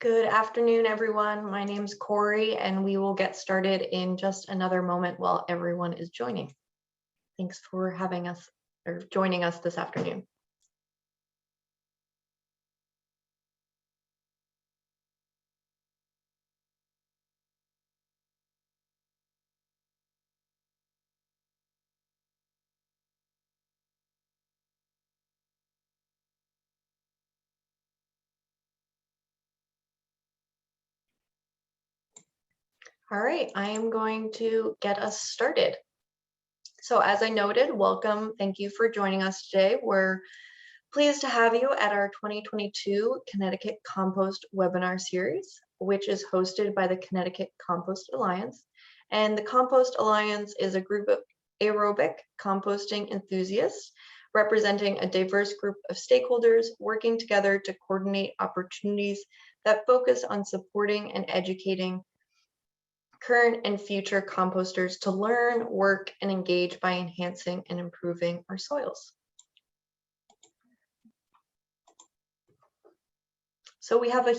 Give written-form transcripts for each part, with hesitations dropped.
Good afternoon, everyone. My name's Corey, and we will get started in just another moment while everyone is joining. Thanks for having us or joining us this afternoon. All right, I am going to get us started. So as I noted, welcome. Thank you for joining us today. We're pleased to have you at our 2022 Connecticut Compost webinar series, which is hosted by the Connecticut Compost Alliance. And the Compost Alliance is a group of aerobic composting enthusiasts representing a diverse group of stakeholders working together to coordinate opportunities that focus on supporting and educating current and future composters to learn, work, and engage by enhancing and improving our soils. So we have a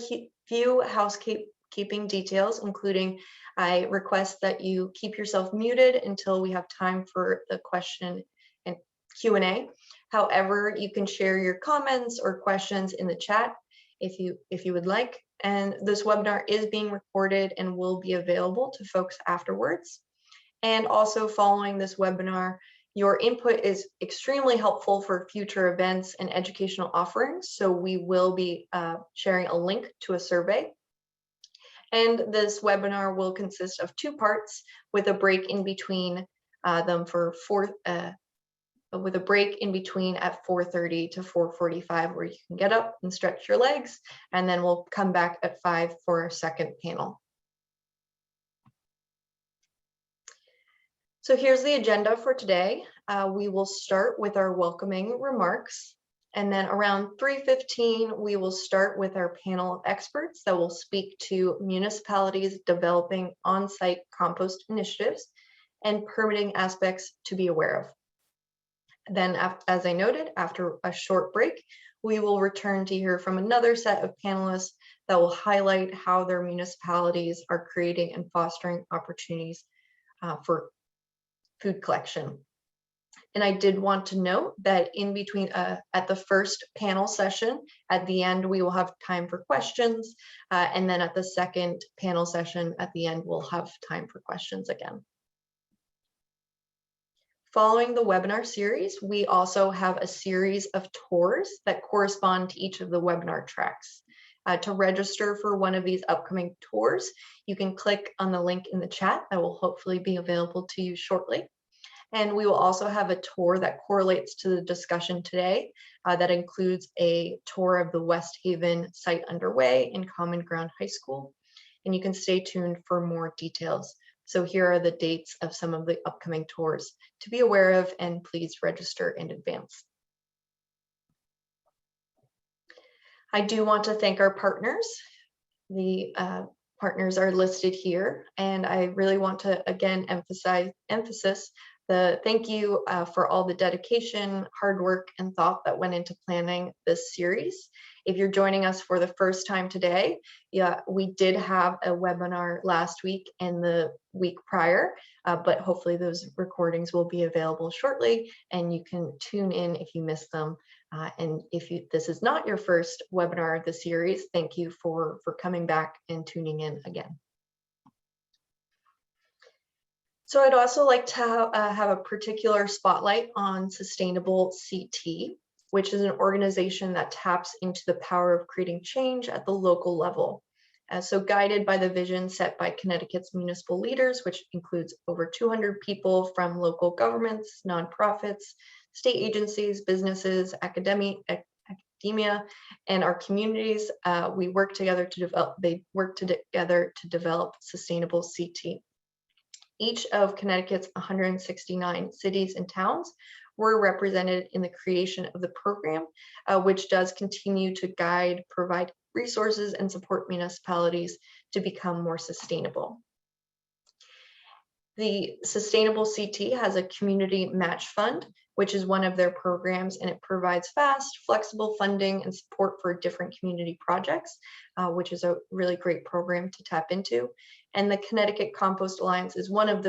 few housekeeping details, including I request that you keep yourself muted until we have time for the question and Q&A. However, you can share your comments or questions in the chat if you would like. And this webinar is being recorded and will be available to folks afterwards. And also following this webinar, your input is extremely helpful for future events and educational offerings. So we will be sharing a link to a survey. And this webinar will consist of two parts with a break in between them with a break in between at 4:30 to 4:45, where you can get up and stretch your legs, and then we'll come back at 5 for our second panel. So here's the agenda for today. We will start with our welcoming remarks, and then around 3:15, we will start with our panel of experts that will speak to municipalities developing on-site compost initiatives and permitting aspects to be aware of. Then, as I noted, after a short break, we will return to hear from another set of panelists that will highlight how their municipalities are creating and fostering opportunities for food collection. And I did want to note that in between, at the first panel session, at the end, we will have time for questions. And then at the second panel session, at the end, we'll have time for questions again. Following the webinar series, we also have a series of tours that correspond to each of the webinar tracks. To register for one of these upcoming tours, you can click on the link in the chat that will hopefully be available to you shortly. And we will also have a tour that correlates to the discussion today that includes a tour of the West Haven site underway in Common Ground High School. And you can stay tuned for more details. So here are the dates of some of the upcoming tours to be aware of, and please register in advance. I do want to thank our partners. The partners are listed here, and I really want to again emphasize the thank you for all the dedication, hard work, and thought that went into planning this series. If you're joining us for the first time today, yeah, we did have a webinar last week and the week prior, but hopefully those recordings will be available shortly, and you can tune in if you missed them. And if this is not your first webinar of the series, thank you for coming back and tuning in again. So I'd also like to have a particular spotlight on Sustainable CT, which is an organization that taps into the power of creating change at the local level. So guided by the vision set by Connecticut's municipal leaders, which includes over 200 people from local governments, nonprofits, state agencies, businesses, academia, and our communities, they work together to develop Sustainable CT. Each of Connecticut's 169 cities and towns were represented in the creation of the program, which does continue to guide, provide resources, and support municipalities to become more sustainable. The Sustainable CT has a community match fund which is one of their programs, and it provides fast, flexible funding and support for different community projects, which is a really great program to tap into. And the Connecticut Compost Alliance is one of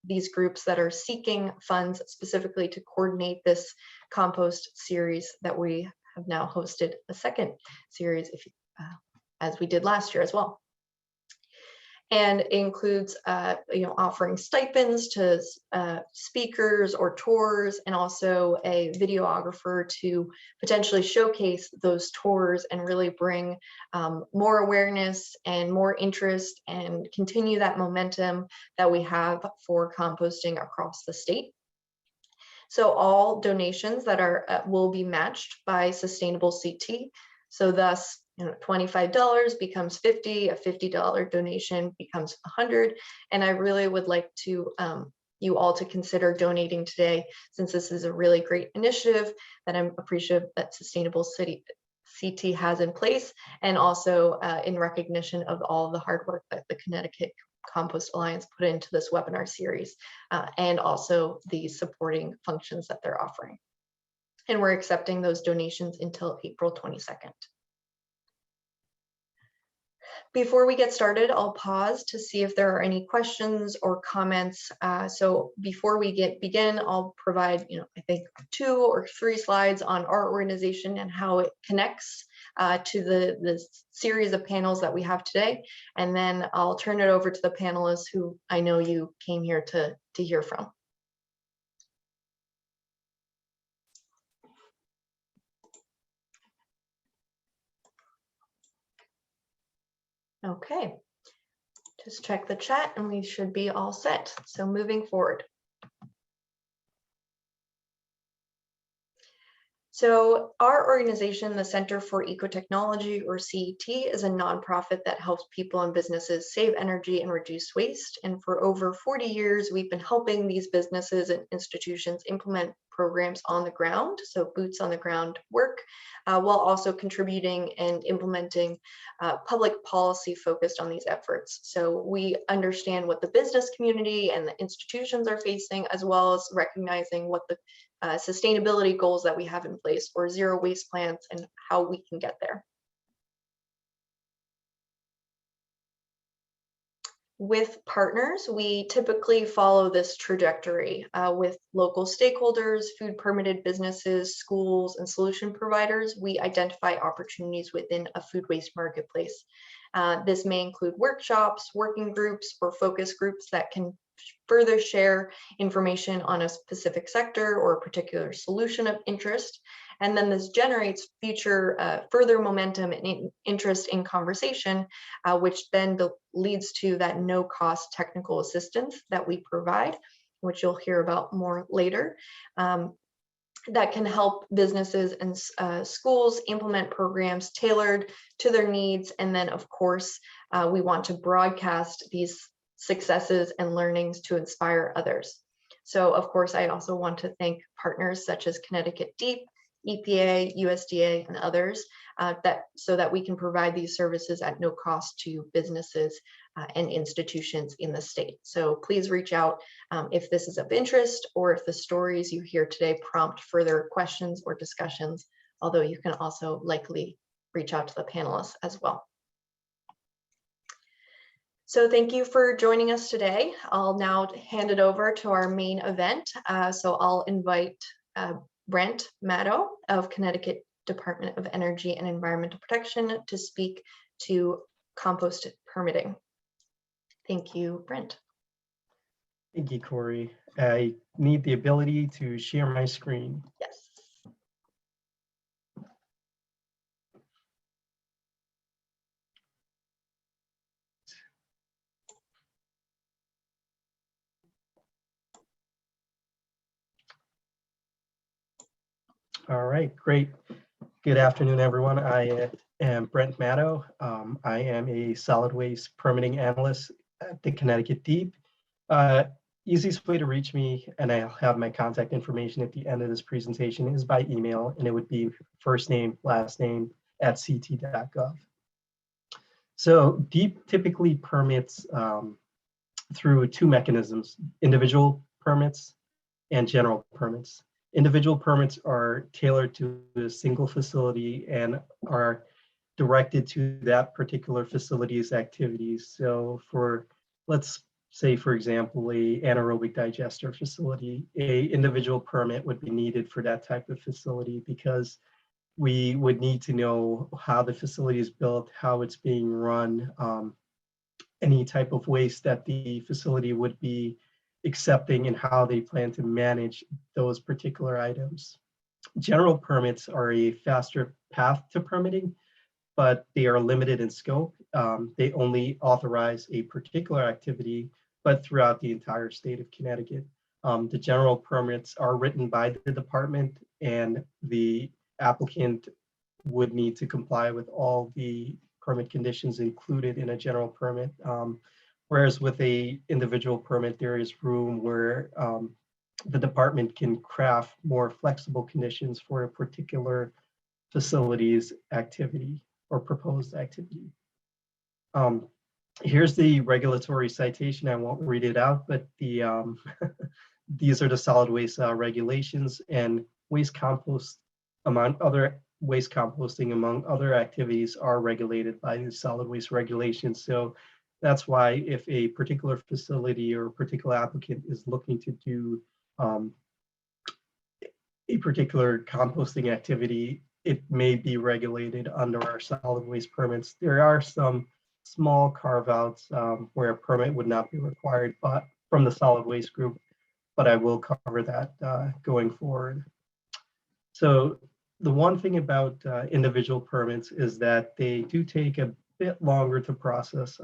these groups that are seeking funds specifically to coordinate this compost series that we have now hosted a second series as we did last year as well. And it includes offering stipends to speakers or tours, and also a videographer to potentially showcase those tours and really bring more awareness and more interest and continue that momentum that we have for composting across the state. So all donations that will be matched by Sustainable CT. So thus, $25 becomes $50, a $50 donation becomes $100. And I really would like to you all to consider donating today, since this is a really great initiative that I'm appreciative that Sustainable CT has in place, and also in recognition of all the hard work that the Connecticut Compost Alliance put into this webinar series, and also the supporting functions that they're offering. And we're accepting those donations until April 22nd. Before we get started, I'll pause to see if there are any questions or comments. So before we begin, I'll provide, I think 2 or 3 slides on our organization and how it connects to the series of panels that we have today. And then I'll turn it over to the panelists who I know you came here to hear from. Okay, just check the chat and we should be all set. So moving forward. So our organization, the Center for Ecotechnology, or CET, is a nonprofit that helps people and businesses save energy and reduce waste. And for over 40 years, we've been helping these businesses and institutions implement programs on the ground, so boots on the ground work, while also contributing and implementing public policy focused on these efforts. So we understand what the business community and the institutions are facing, as well as recognizing what the sustainability goals that we have in place, or zero waste plans, and how we can get there. With partners, we typically follow this trajectory with local stakeholders, food permitted businesses, schools, and solution providers. We identify opportunities within a food waste marketplace. This may include workshops, working groups, or focus groups that can further share information on a specific sector or a particular solution of interest. And then this generates future further momentum and interest in conversation, which then leads to that no-cost technical assistance that we provide, which you'll hear about more later, that can help businesses and schools implement programs tailored to their needs. And then, of course, we want to broadcast these successes and learnings to inspire others. So, of course, I also want to thank partners such as Connecticut Deep, EPA, USDA, and others, so that we can provide these services at no cost to businesses and institutions in the state. So please reach out if this is of interest, or if the stories you hear today prompt further questions or discussions, although you can also likely reach out to the panelists as well. So thank you for joining us today. I'll now hand it over to our main event. So I'll invite Brent Maddow of Connecticut Department of Energy and Environmental Protection to speak to compost permitting. Thank you, Brent. Thank you, Corey. I need the ability to share my screen. Yes. All right, great. Good afternoon, everyone. I am Brent Maddow. I am a solid waste permitting analyst at the Connecticut Deep. Easiest way to reach me, and I'll have my contact information at the end of this presentation, is by email, and it would be first name, last name @ct.gov. So Deep typically permits through 2 mechanisms: individual permits and general permits. Individual permits are tailored to a single facility and are directed to that particular facility's activities. So for, let's say, for example, a anaerobic digester facility, a individual permit would be needed for that type of facility because we would need to know how the facility is built, how it's being run, any type of waste that the facility would be accepting, and how they plan to manage those particular items. General permits are a faster path to permitting, but they are limited in scope. They only authorize a particular activity, but throughout the entire state of Connecticut. The general permits are written by the department, and the applicant would need to comply with all the permit conditions included in a general permit. Whereas with a individual permit, there is room where the department can craft more flexible conditions for a particular facility's activity or proposed activity. Here's the regulatory citation. I won't read it out, but the these are the solid waste regulations, and waste compost, among other waste composting, among other activities, are regulated by the solid waste regulations. So that's why if a particular facility or a particular applicant is looking to do a particular composting activity, it may be regulated under our solid waste permits. There are some small carve-outs where a permit would not be required, but from the solid waste group, but I will cover that going forward. So the one thing about individual permits is that they do take a bit longer to process.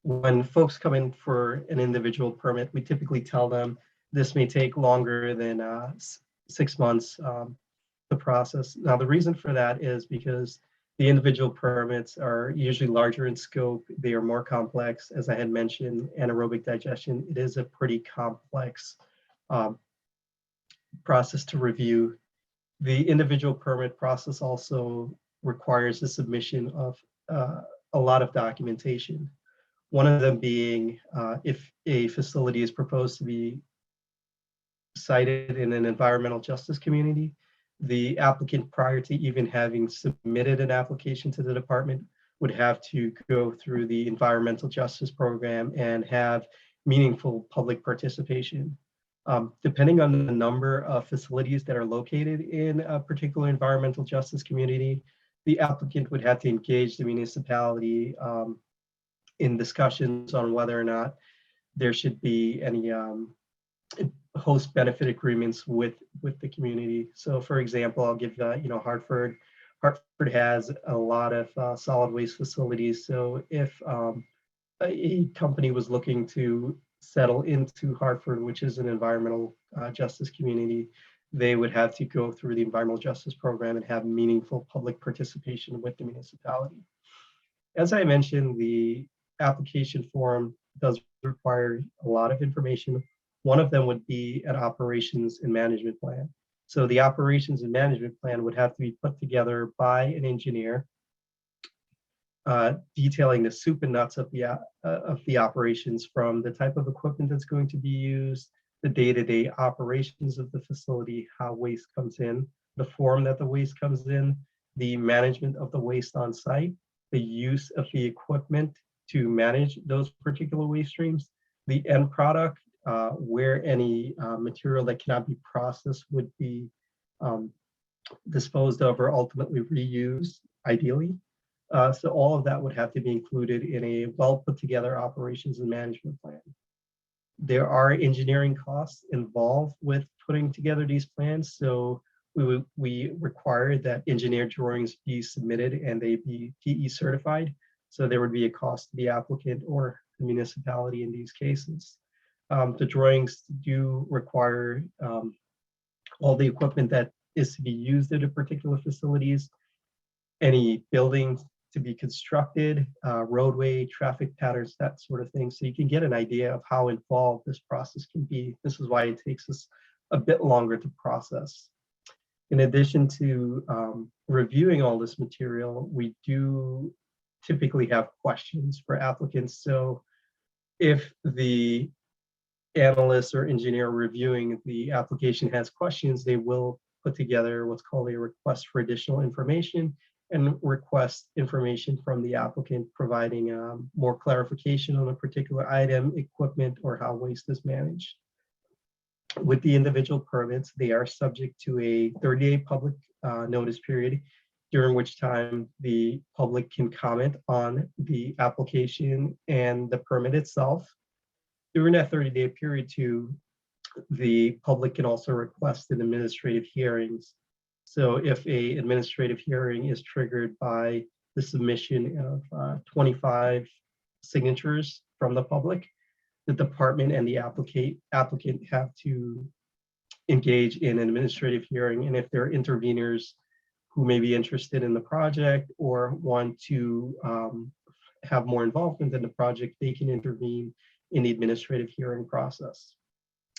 When folks come in for an individual permit, we typically tell them this may take longer than 6 months to process. Now, the reason for that is because the individual permits are usually larger in scope. They are more complex. As I had mentioned, anaerobic digestion, it is a pretty complex process to review. The individual permit process also requires the submission of a lot of documentation. One of them being if a facility is proposed to be cited in an environmental justice community, the applicant, prior to even having submitted an application to the department, would have to go through the environmental justice program and have meaningful public participation. Depending on the number of facilities that are located in a particular environmental justice community, the applicant would have to engage the municipality in discussions on whether or not there should be any host benefit agreements with the community. So for example, I'll give Hartford has a lot of solid waste facilities. So if a company was looking to settle into Hartford, which is an environmental justice community, they would have to go through the environmental justice program and have meaningful public participation with the municipality. As I mentioned, the application form does require a lot of information. One of them would be an operations and management plan. So the operations and management plan would have to be put together by an engineer, detailing the soup and nuts of the operations, from the type of equipment that's going to be used, the day-to-day operations of the facility, how waste comes in, the form that the waste comes in, the management of the waste on site, the use of the equipment to manage those particular waste streams, the end product, where any material that cannot be processed would be disposed of or ultimately reused, ideally. So all of that would have to be included in a well put together operations and management plan. There are engineering costs involved with putting together these plans. So we require that engineered drawings be submitted and they be PE certified. So there would be a cost to the applicant or the municipality in these cases. The drawings do require all the equipment that is to be used at a particular facilities, any buildings to be constructed, roadway, traffic patterns, that sort of thing. So you can get an idea of how involved this process can be. This is why it takes us a bit longer to process. In addition to reviewing all this material, we do typically have questions for applicants. So if the analyst or engineer reviewing the application has questions, they will put together what's called a request for additional information and request information from the applicant, providing more clarification on a particular item, equipment, or how waste is managed. With the individual permits, they are subject to a 30-day public notice period, during which time the public can comment on the application and the permit itself. During that 30-day period too, the public can also request an administrative hearings. So if a administrative hearing is triggered by the submission of 25 signatures from the public, the department and the applicant have to engage in an administrative hearing. And if there are interveners who may be interested in the project or want to have more involvement in the project, they can intervene in the administrative hearing process.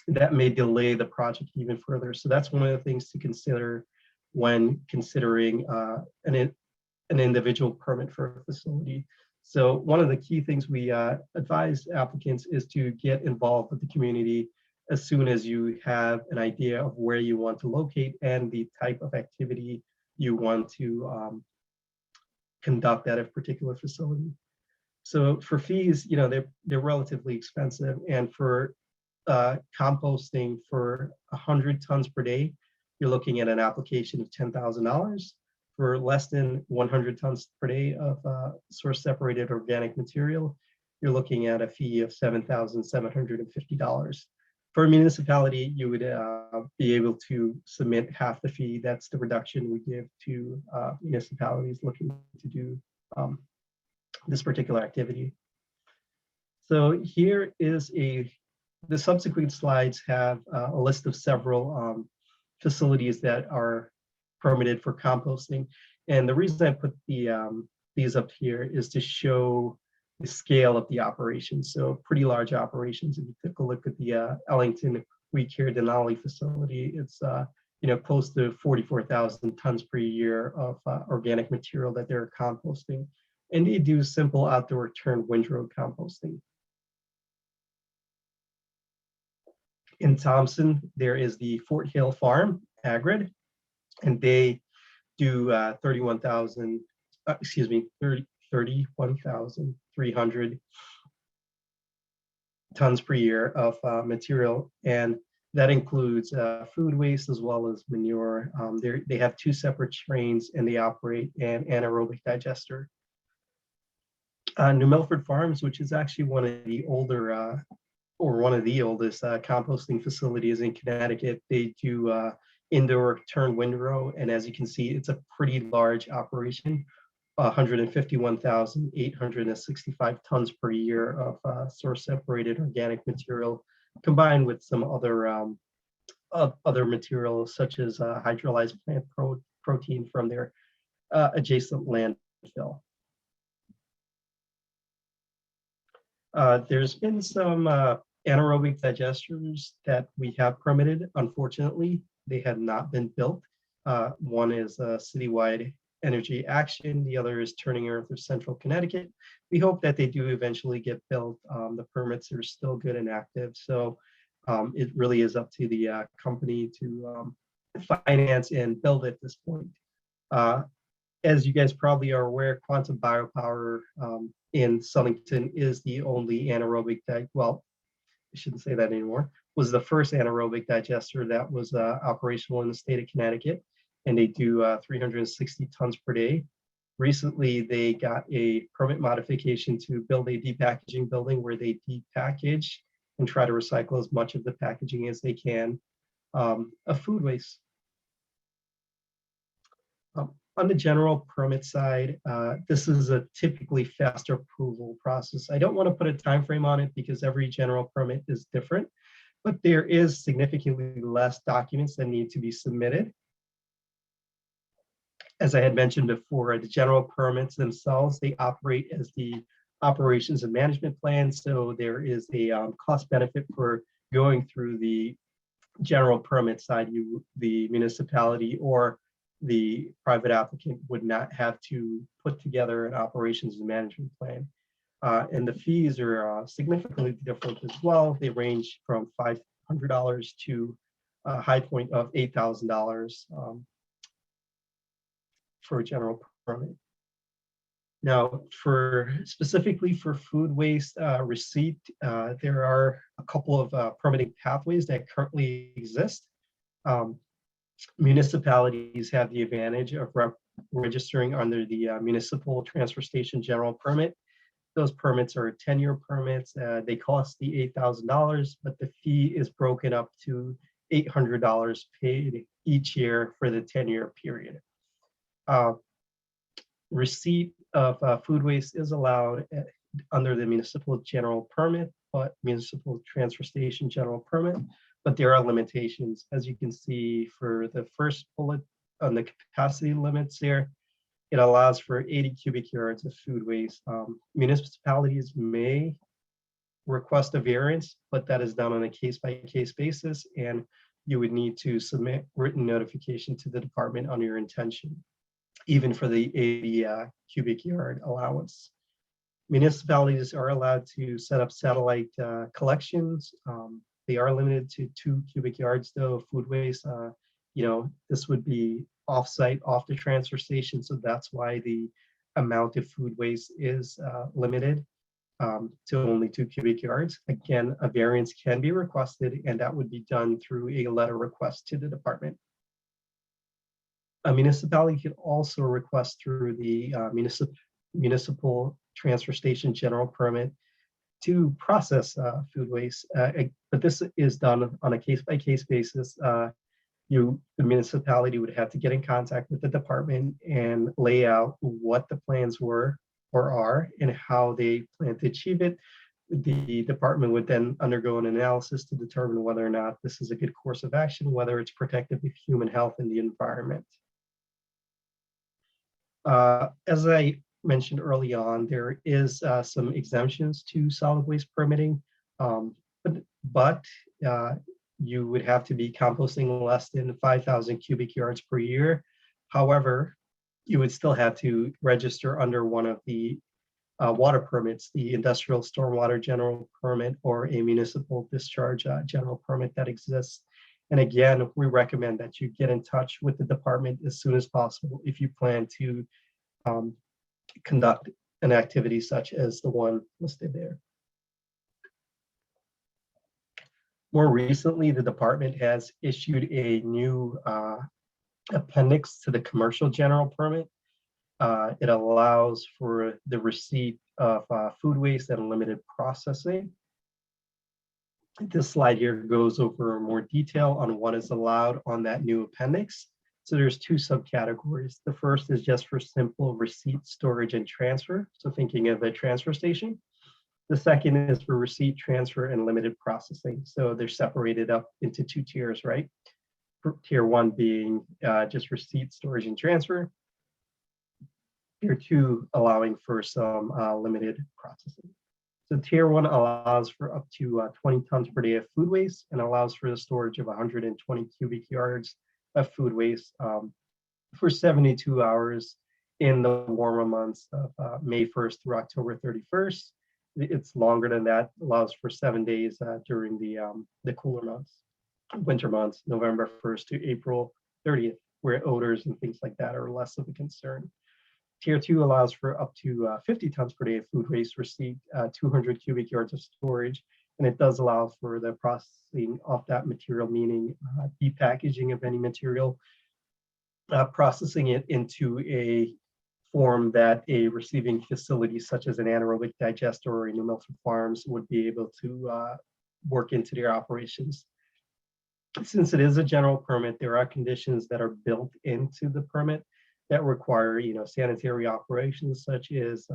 That may delay the project even further. So that's one of the things to consider when considering an individual permit for a facility. So one of the key things we advise applicants is to get involved with the community as soon as you have an idea of where you want to locate and the type of activity you want to conduct at a particular facility. So for fees, they're relatively expensive, and for composting for 100 tons per day, you're looking at an application of $10,000. For less than 100 tons per day of source separated organic material, you're looking at a fee of $7,750. For a municipality, you would be able to submit half the fee. That's the reduction we give to municipalities looking to do this particular activity. So here is the subsequent slides have a list of several facilities that are permitted for composting. And the reason I put these up here is to show the scale of the operation. So pretty large operations. If you take a look at the Ellington We Care Denali facility, it's close to 44,000 tons per year of organic material that they're composting. And they do simple outdoor turn windrow composting. In Thompson, there is the Fort Hill Farm, Aerated, and they do 31,300 tons per year of material, and that includes food waste as well as manure. They have two separate trains, and they operate an anaerobic digester. New Milford Farms, which is actually one of the older one of the oldest composting facilities in Connecticut, they do indoor turn windrow, and as you can see, it's a pretty large operation. 151,865 tons per year of source separated organic material, combined with some other materials such as hydrolyzed plant protein from their adjacent landfill. There's been some anaerobic digesters that we have permitted. Unfortunately, they have not been built. One is Citywide Energy Action. The other is Turning Earth of Central Connecticut. We hope that they do eventually get built. The permits are still good and active. So it really is up to the company to finance and build at this point. As you guys probably are aware, Quantum Biopower in Sulington is the only anaerobic, well, I shouldn't say that anymore, was the first anaerobic digester that was operational in the state of Connecticut, and they do 360 tons per day. Recently, they got a permit modification to build a depackaging building where they depackage and try to recycle as much of the packaging as they can of food waste. On the general permit side, this is a typically faster approval process. I don't want to put a time frame on it because every general permit is different, but there is significantly less documents that need to be submitted. As I had mentioned before, the general permits themselves, they operate as the operations and management plan. So there is a cost benefit for going through the general permit side. The municipality or the private applicant would not have to put together an operations and management plan. And the fees are significantly different as well. They range from $500 to a high point of $8,000 for a general permit. Now, specifically for food waste receipt, there are a couple of permitting pathways that currently exist. Municipalities have the advantage of registering under the Municipal Transfer Station General Permit. Those permits are 10-year permits. They cost the $8,000, but the fee is broken up to $800 paid each year for the 10-year period. Receipt of food waste is allowed under the Municipal General Permit, but Municipal Transfer Station General Permit, but there are limitations. As you can see for the first bullet on the capacity limits there, it allows for 80 cubic yards of food waste. Municipalities may request a variance, but that is done on a case-by-case basis, and you would need to submit written notification to the department on your intention, even for the 80 cubic yard allowance. Municipalities are allowed to set up satellite collections. They are limited to 2 cubic yards though of food waste. This would be off-site, off the transfer station, so that's why the amount of food waste is limited to only 2 cubic yards. Again, a variance can be requested, and that would be done through a letter request to the department. A municipality can also request through the Municipal Transfer Station General Permit to process food waste, but this is done on a case-by-case basis. The municipality would have to get in contact with the department and lay out what the plans were or are and how they plan to achieve it. The department would then undergo an analysis to determine whether or not this is a good course of action, whether it's protective of human health and the environment. As I mentioned early on, there is some exemptions to solid waste permitting, but you would have to be composting less than 5,000 cubic yards per year. However, you would still have to register under one of the water permits, the Industrial Stormwater General Permit or a Municipal Discharge General Permit that exists. And again, we recommend that you get in touch with the department as soon as possible if you plan to conduct an activity such as the one listed there. More recently, the department has issued a new appendix to the commercial general permit. It allows for the receipt of food waste and limited processing. This slide here goes over more detail on what is allowed on that new appendix. So there's 2 subcategories. The first is just for simple receipt, storage, and transfer. So thinking of a transfer station. The second is for receipt, transfer, and limited processing. So they're separated up into 2 tiers, right? Tier 1 being just receipt, storage, and transfer. Tier 2 allowing for some limited processing. So tier 1 allows for up to 20 tons per day of food waste and allows for the storage of 120 cubic yards of food waste for 72 hours in the warmer months of May 1st through October 31st. It's longer than that, allows for 7 days during the cooler months, winter months, November 1st to April 30th, where odors and things like that are less of a concern. Tier 2 allows for up to 50 tons per day of food waste receipt, 200 cubic yards of storage, and it does allow for the processing of that material, meaning depackaging of any material, processing it into a form that a receiving facility such as an anaerobic digester or a New Milford Farms would be able to work into their operations. Since it is a general permit, there are conditions that are built into the permit that require, sanitary operations, such as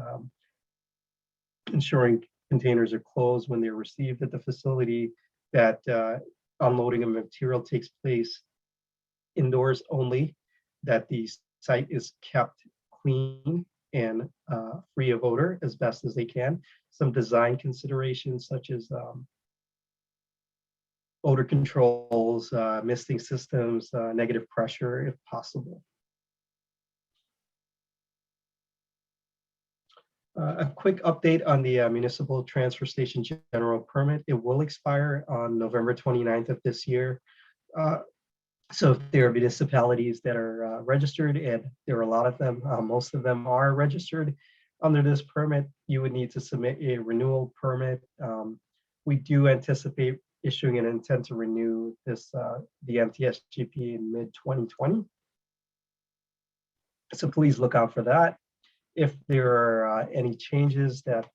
ensuring containers are closed when they're received at the facility, that unloading of material takes place indoors only, that the site is kept clean and free of odor as best as they can. Some design considerations such as odor controls, misting systems, negative pressure if possible. A quick update on the municipal transfer station general permit. It will expire on November 29th of this year. So if there are municipalities that are registered, and there are a lot of them, most of them are registered under this permit, you would need to submit a renewal permit. We do anticipate issuing an intent to renew this, the MTSGP in mid-2020. So please look out for that. If there are any changes that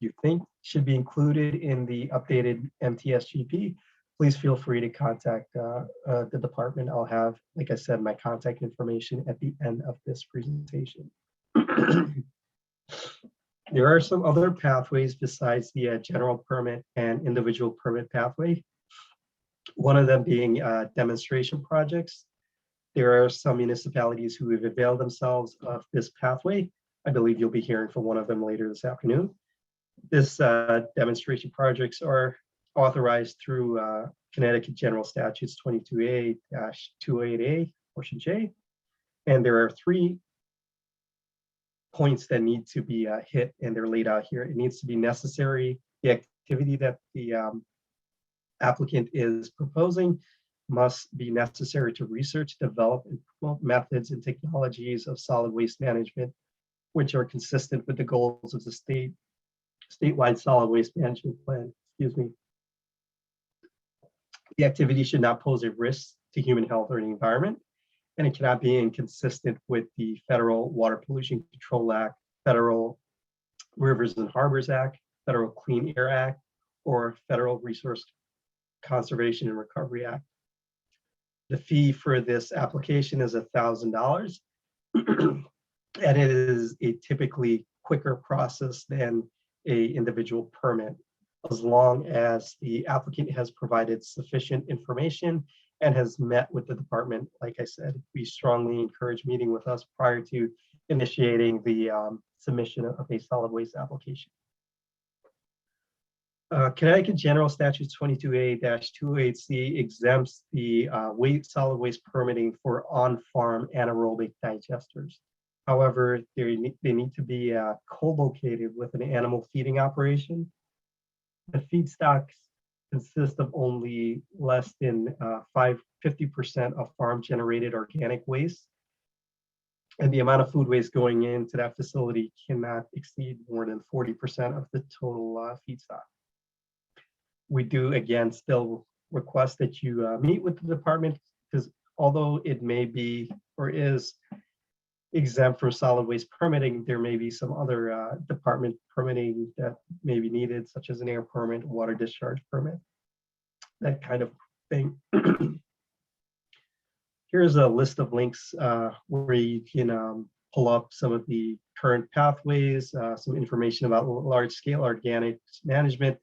you think should be included in the updated MTSGP, please feel free to contact the department. I'll have, like I said, my contact information at the end of this presentation. There are some other pathways besides the general permit and individual permit pathway. One of them being demonstration projects. There are some municipalities who have availed themselves of this pathway. I believe you'll be hearing from one of them later this afternoon. This demonstration projects are authorized through Connecticut General Statutes 22A-28A, portion J. And there are 3 points that need to be hit, and they're laid out here. It needs to be necessary. The activity that the applicant is proposing must be necessary to research, develop, and promote methods and technologies of solid waste management, which are consistent with the goals of the statewide solid waste management plan. Excuse me. The activity should not pose a risk to human health or the environment, and it cannot be inconsistent with the Federal Water Pollution Control Act, Federal Rivers and Harbors Act, Federal Clean Air Act, or Federal Resource Conservation and Recovery Act. The fee for this application is $1,000, and it is a typically quicker process than an individual permit, as long as the applicant has provided sufficient information and has met with the department. Like I said, we strongly encourage meeting with us prior to initiating the submission of a solid waste application. Connecticut General Statutes 22A-28C exempts the solid waste permitting for on-farm anaerobic digesters. However, they need to be co-located with an animal feeding operation. The feedstocks consist of only less than 50% of farm-generated organic waste, and the amount of food waste going into that facility cannot exceed more than 40% of the total feedstock. We do, again, still request that you meet with the department, because although it may be or is exempt from solid waste permitting, there may be some other department permitting that may be needed, such as an air permit, water discharge permit, that kind of thing. Here's a list of links where you can pull up some of the current pathways, some information about large-scale organic management,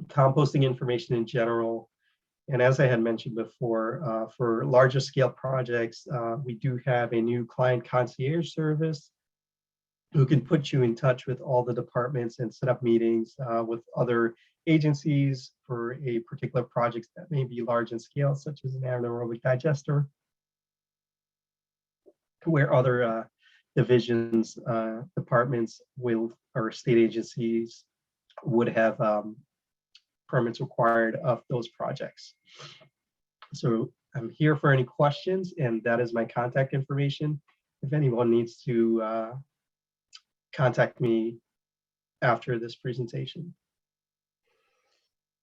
composting information in general. And as I had mentioned before, for larger scale projects, we do have a new client concierge service who can put you in touch with all the departments and set up meetings with other agencies for a particular project that may be large in scale, such as an anaerobic digester, where other divisions, departments will, or state agencies would have permits required of those projects. So I'm here for any questions, and that is my contact information. If anyone needs to contact me after this presentation.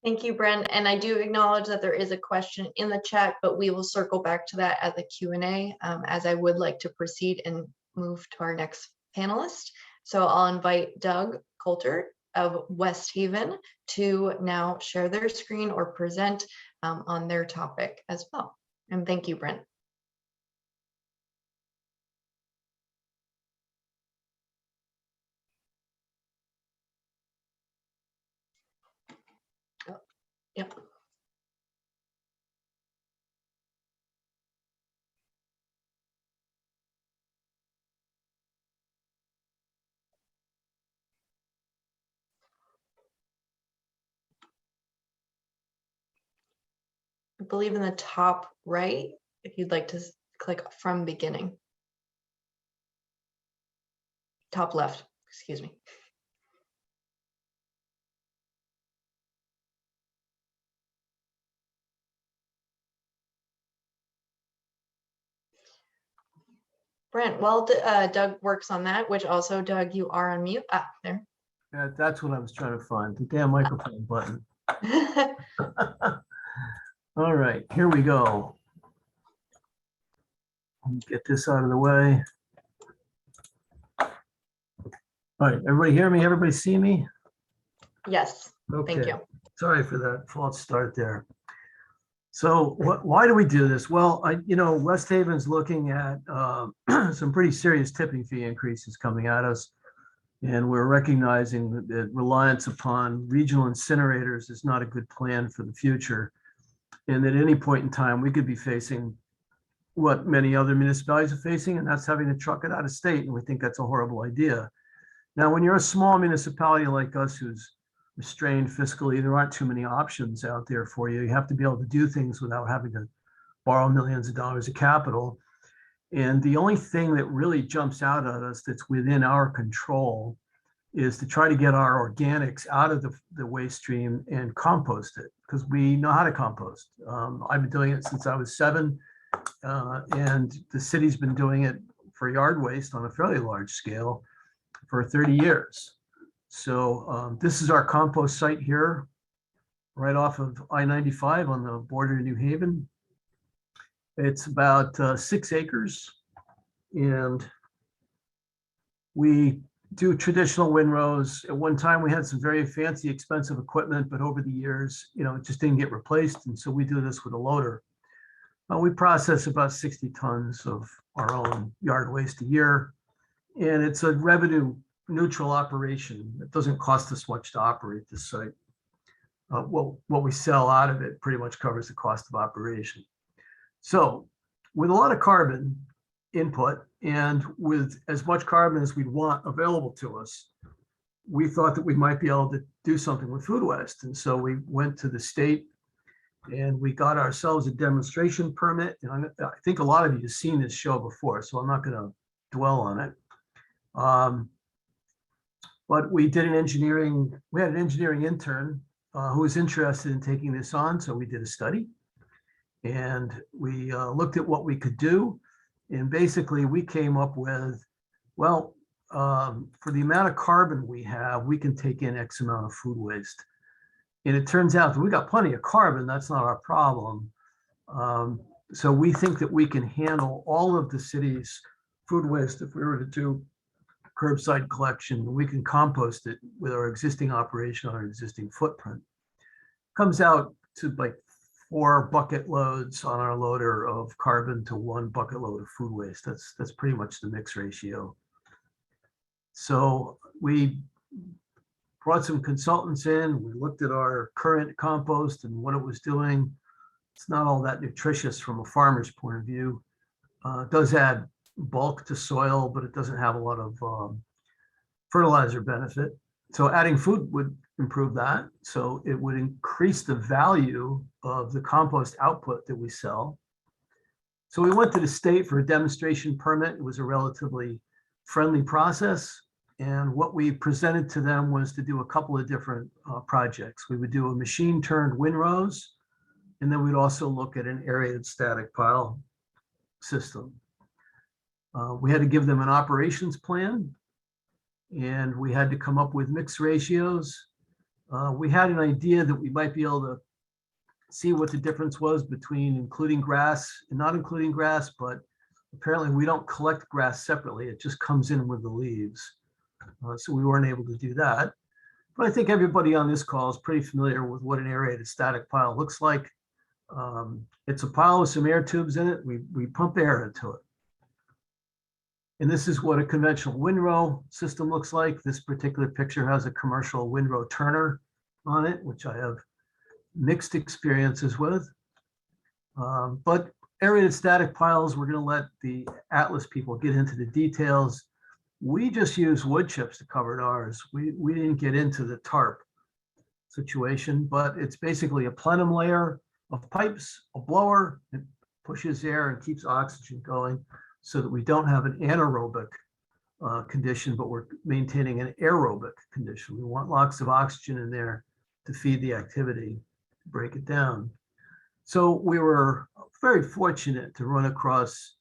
Thank you, Brent. And I do acknowledge that there is a question in the chat, but we will circle back to that at the Q&A, as I would like to proceed and move to our next panelist. So I'll invite Doug Coulter of West Haven to now share their screen or present on their topic as well. And thank you, Brent. Oh, yep. I believe in the top right, if you'd like to click from beginning. Top left, excuse me. Brent, while Doug works on that, which also, Doug, you are on mute. Ah, there. Yeah, that's what I was trying to find, the damn microphone button. All right, here we go. Let me get this out of the way. All right, everybody hear me? Everybody see me? Yes, thank Okay, you. sorry for that false start there. So why do we do this? Well, West Haven's looking at some pretty serious tipping fee increases coming at us. And we're recognizing that reliance upon regional incinerators is not a good plan for the future. And that at any point in time, we could be facing what many other municipalities are facing, and that's having to truck it out of state. And we think that's a horrible idea. Now, when you're a small municipality like us who's restrained fiscally, there aren't too many options out there for you. You have to be able to do things without having to borrow millions of dollars of capital. And the only thing that really jumps out at us that's within our control is to try to get our organics out of the waste stream and compost it, because we know how to compost. I've been doing it since I was 7, and the city's been doing it for yard waste on a fairly large scale for 30 years. So this is our compost site here, right off of I-95 on the border of New Haven. It's about 6 acres, and we do traditional windrows. At one time, we had some very fancy, expensive equipment, but over the years, it just didn't get replaced. And so we do this with a loader. We process about 60 tons of our own yard waste a year, and it's a revenue neutral operation. It doesn't cost us much to operate this site. What we sell out of it pretty much covers the cost of operation. So with a lot of carbon input and with as much carbon as we'd want available to us, we thought that we might be able to do something with food waste. And so we went to the state and we got ourselves a demonstration permit. And I think a lot of you have seen this show before, so I'm not going to dwell on it. But we had an engineering intern who was interested in taking this on. So we did a study and we looked at what we could do. And basically we came up with, well, for the amount of carbon we have, we can take in X amount of food waste. And it turns out that we got plenty of carbon. That's not our problem. So we think that we can handle all of the city's food waste if we were to do curbside collection. We can compost it with our existing operation on our existing footprint. Comes out to like 4 bucket loads on our loader of carbon to 1 bucket load of food waste. That's pretty much the mix ratio. So we brought some consultants in. We looked at our current compost and what it was doing. It's not all that nutritious from a farmer's point of view. It does add bulk to soil, but it doesn't have a lot of fertilizer benefit. So adding food would improve that. So it would increase the value of the compost output that we sell. So we went to the state for a demonstration permit. It was a relatively friendly process. And what we presented to them was to do a couple of different projects. We would do a machine turned windrows, and then we'd also look at an aerated static pile system. We had to give them an operations plan, and we had to come up with mix ratios. We had an idea that we might be able to see what the difference was between including grass and not including grass, but apparently we don't collect grass separately. It just comes in with the leaves. So we weren't able to do that. But I think everybody on this call is pretty familiar with what an aerated static pile looks like. It's a pile with some air tubes in it. We pump air into it. And this is what a conventional windrow system looks like. This particular picture has a commercial windrow turner on it, which I have mixed experiences with. But aerated static piles, we're going to let the Atlas people get into the details. We just use wood chips to cover ours. We didn't get into the tarp situation, but it's basically a plenum layer of pipes, a blower. It pushes air and keeps oxygen going so that we don't have an anaerobic condition, but we're maintaining an aerobic condition. We want lots of oxygen in there to feed the activity, to break it down. So we were very fortunate to run across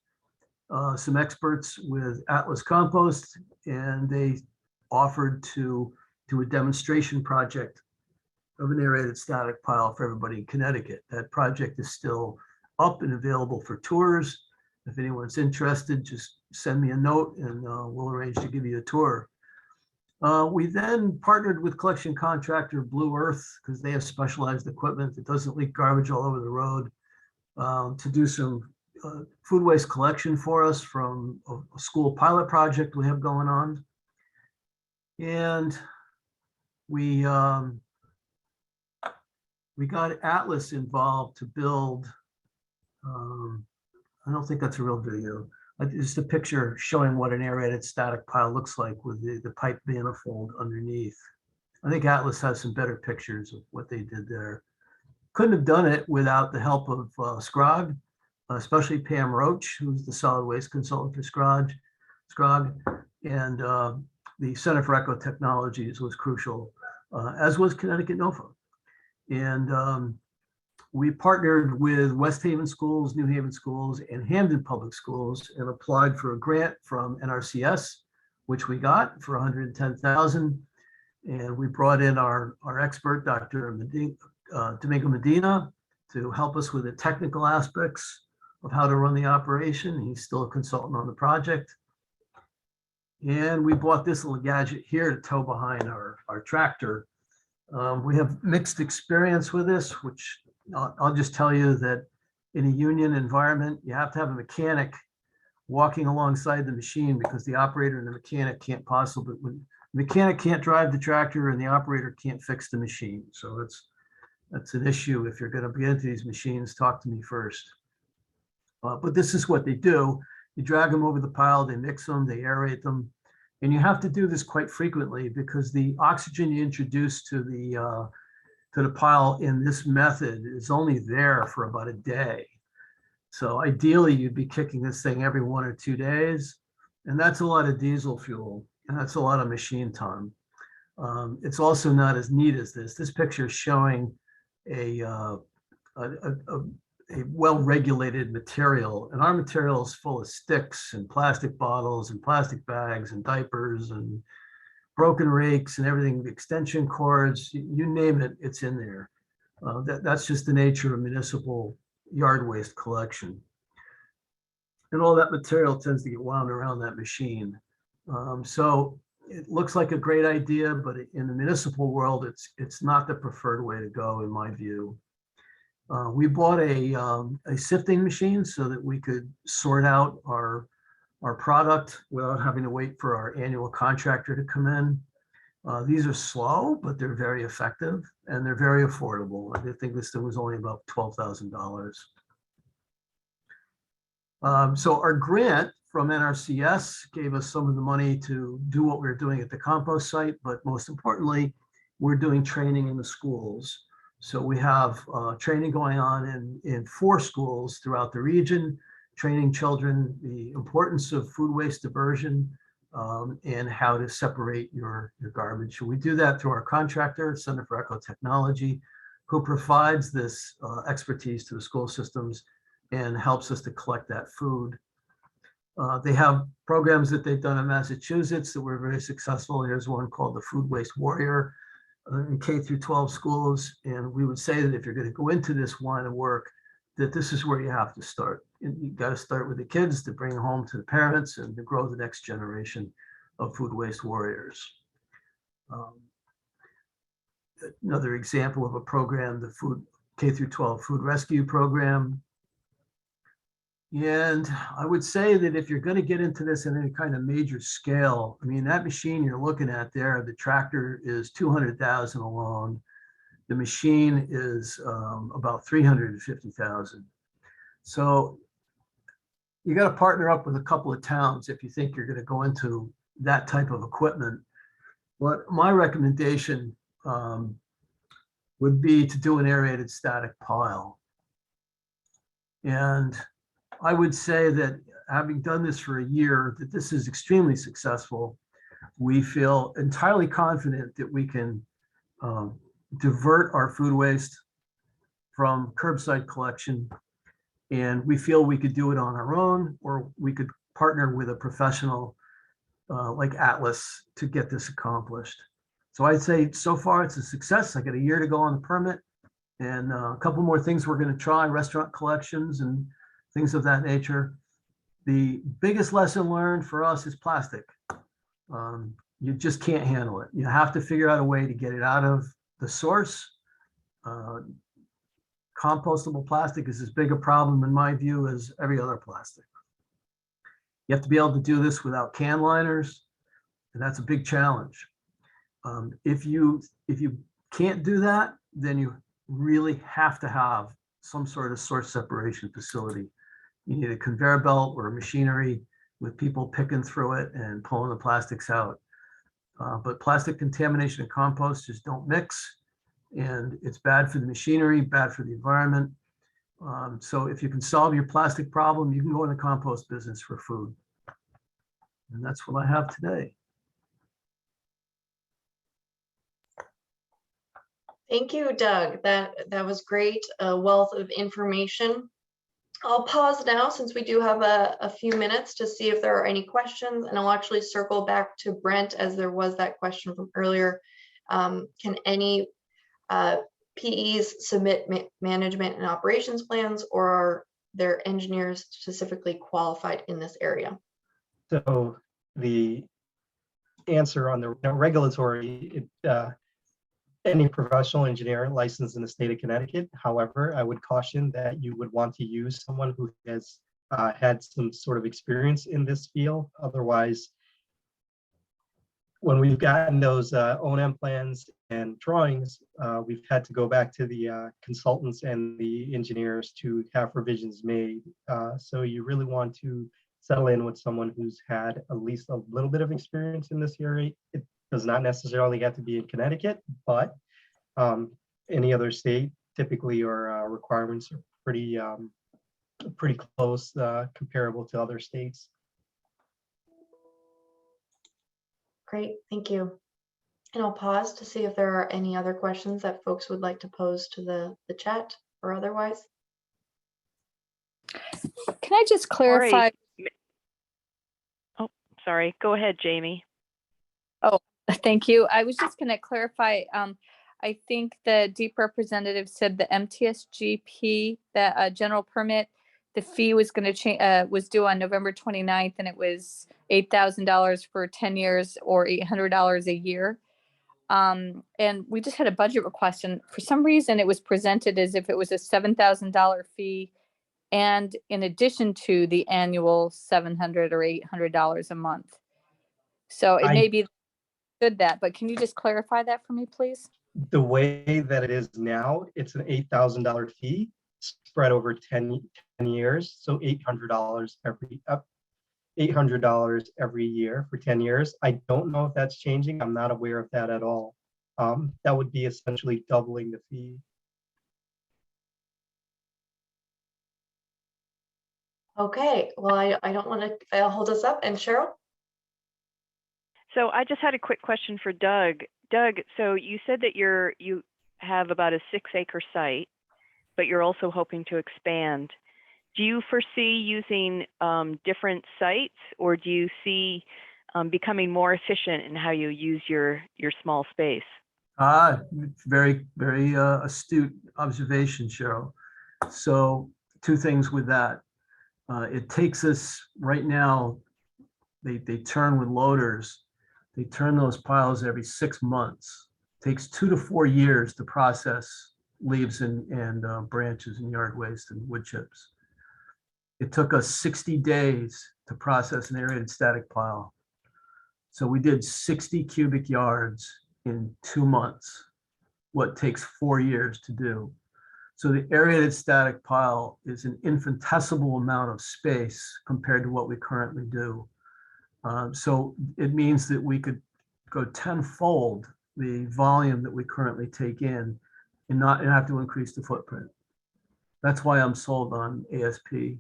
some experts with Atlas Compost, and they offered to do a demonstration project of an aerated static pile for everybody in Connecticut. That project is still up and available for tours. If anyone's interested, just send me a note and we'll arrange to give you a tour. We then partnered with collection contractor Blue Earth, because they have specialized equipment that doesn't leak garbage all over the road, to do some food waste collection for us from a school pilot project we have going on. And we got Atlas involved to build, I don't think that's a real video. It's a picture showing what an aerated static pile looks like with the pipe manifold underneath. I think Atlas has some better pictures of what they did there. Couldn't have done it without the help of SCRRRRA, especially Pam Roach, who's the solid waste consultant for SCRRRRA, and the Center for Eco Technologies was crucial, as was Connecticut NOFA. And we partnered with West Haven Schools, New Haven Schools, and Hamden Public Schools, and applied for a grant from NRCS, which we got for $110,000. And we brought in our expert, Dr. Domingo Medina, to help us with the technical aspects of how to run the operation. He's still a consultant on the project. And we bought this little gadget here to tow behind our tractor. We have mixed experience with this, which I'll just tell you that in a union environment, you have to have a mechanic walking alongside the machine, because the operator and the mechanic can't possibly, the mechanic can't drive the tractor and the operator can't fix the machine. So that's an issue. If you're going to get into these machines, talk to me first. But this is what they do. You drag them over the pile, they mix them, they aerate them. And you have to do this quite frequently, because the oxygen you introduce to the pile in this method is only there for about a day. So ideally, you'd be kicking this thing every 1 or 2 days. And that's a lot of diesel fuel, and that's a lot of machine time. It's also not as neat as this. This picture is showing a well-regulated material, and our material is full of sticks and plastic bottles and plastic bags and diapers and broken rakes and everything, the extension cords, you name it, it's in there. That's just the nature of municipal yard waste collection. And all that material tends to get wound around that machine. So it looks like a great idea, but in the municipal world, it's not the preferred way to go, in my view. We bought a sifting machine so that we could sort out our product without having to wait for our annual contractor to come in. These are slow, but they're very effective, and they're very affordable. I think this thing was only about $12,000. So our grant from NRCS gave us some of the money to do what we were doing at the compost site, but most importantly, we're doing training in the schools. So we have training going on in 4 schools throughout the region, training children the importance of food waste diversion and how to separate your garbage. We do that through our contractor, Center for Eco Technology, who provides this expertise to the school systems and helps us to collect that food. They have programs that they've done in Massachusetts that were very successful. Here's one called the Food Waste Warrior in K through 12 schools. And we would say that if you're going to go into this line of work, that this is where you have to start. And you got to start with the kids to bring home to the parents and to grow the next generation of food waste warriors. Another example of a program, the Food K through 12 Food Rescue Program. And I would say that if you're going to get into this in any kind of major scale, I mean, that machine you're looking at there, the tractor is $200,000 alone. The machine is about $350,000. So you got to partner up with a couple of towns if you think you're going to go into that type of equipment. But my recommendation would be to do an aerated static pile. And I would say that having done this for a year, that this is extremely successful. We feel entirely confident that we can divert our food waste from curbside collection. And we feel we could do it on our own, or we could partner with a professional like Atlas to get this accomplished. So I'd say so far it's a success. I got a year to go on the permit, and a couple more things we're going to try, restaurant collections and things of that nature. The biggest lesson learned for us is plastic. You just can't handle it. You have to figure out a way to get it out of the source. Compostable plastic is as big a problem in my view as every other plastic. You have to be able to do this without can liners, and that's a big challenge. If you can't do that, then you really have to have some sort of source separation facility. You need a conveyor belt or machinery with people picking through it and pulling the plastics out. But plastic contamination and compost just don't mix, and it's bad for the machinery, bad for the environment. So if you can solve your plastic problem, you can go in the compost business for food. And that's what I have today. Thank you, Doug. That was great. A wealth of information. I'll pause now since we do have a few minutes to see if there are any questions, and I'll actually circle back to Brent as there was that question from earlier. Can any PEs submit management and operations plans, or are their engineers specifically qualified in this area? So the answer on the regulatory, any professional engineer licensed in the state of Connecticut. However, I would caution that you would want to use someone who has had some sort of experience in this field. Otherwise, when we've gotten those O&M plans and drawings, we've had to go back to the consultants and the engineers to have revisions made. So you really want to settle in with someone who's had at least a little bit of experience in this area. It does not necessarily have to be in Connecticut, but any other state, typically our requirements are pretty close, comparable to other states. Great, thank you. And I'll pause to see if there are any other questions that folks would like to pose to the chat or otherwise. Can I just clarify? Oh, sorry. Go ahead, Jamie. Oh, thank you. I was just going to clarify. I think the DEEP representative said the MTSGP, the general permit, the fee was going to change, was due on November 29th, and it was $8,000 for 10 years or $800 a year. And we just had a budget request, and for some reason it was presented as if it was a $7,000 fee, and in addition to the annual $700 or $800 a month. So it may be good that, but can you just clarify that for me, please? The way that it is now, it's an $8,000 fee spread over 10 years. So $800 every year for 10 years. I don't know if that's changing. I'm not aware of that at all. That would be essentially doubling the fee. Okay, well, I don't want to hold us up. And Cheryl? So I just had a quick question for Doug. Doug, so you said that you have about a 6-acre site, but you're also hoping to expand. Do you foresee using different sites, or do you see becoming more efficient in how you use your small space? Very, very astute observation, Cheryl. So 2 things with that. It takes us right now, they turn with loaders. They turn those piles every 6 months. It takes 2 to 4 years to process leaves and branches and yard waste and wood chips. It took us 60 days to process an aerated static pile. So we did 60 cubic yards in 2 months, what takes 4 years to do. So the aerated static pile is an infinitesimal amount of space compared to what we currently do. So it means that we could go 10-fold the volume that we currently take in and not have to increase the footprint. That's why I'm sold on ASP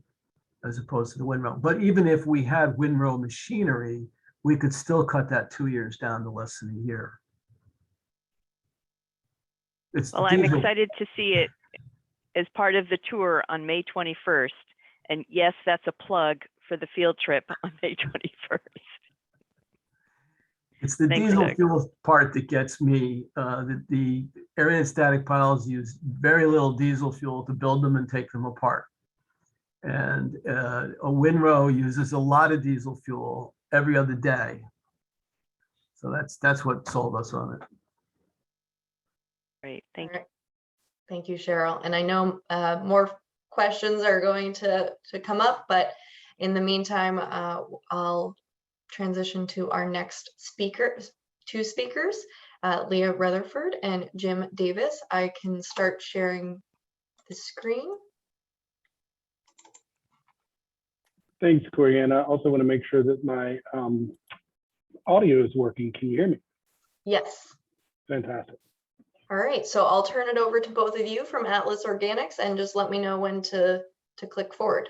as opposed to the windrow. But even if we had windrow machinery, we could still cut that 2 years down to less than a year. It's Well, I'm diesel. excited to see it as part of the tour on May 21st. And yes, that's a plug for the field trip on May 21st. It's the Thanks, diesel Doug. fuel part that gets me. The aerated static piles use very little diesel fuel to build them and take them apart. And a windrow uses a lot of diesel fuel every other day. So that's what sold us on it. Great, thank you. All right. Thank you, Cheryl. And I know more questions are going to come up, but in the meantime, I'll transition to our next two speakers, Leah Rutherford and Jim Davis. I can start sharing the screen. Thanks, Corey. And I also want to make sure that my audio is working. Can you hear me? Yes. Fantastic. All right, so I'll turn it over to both of you from Atlas Organics and just let me know when to click forward.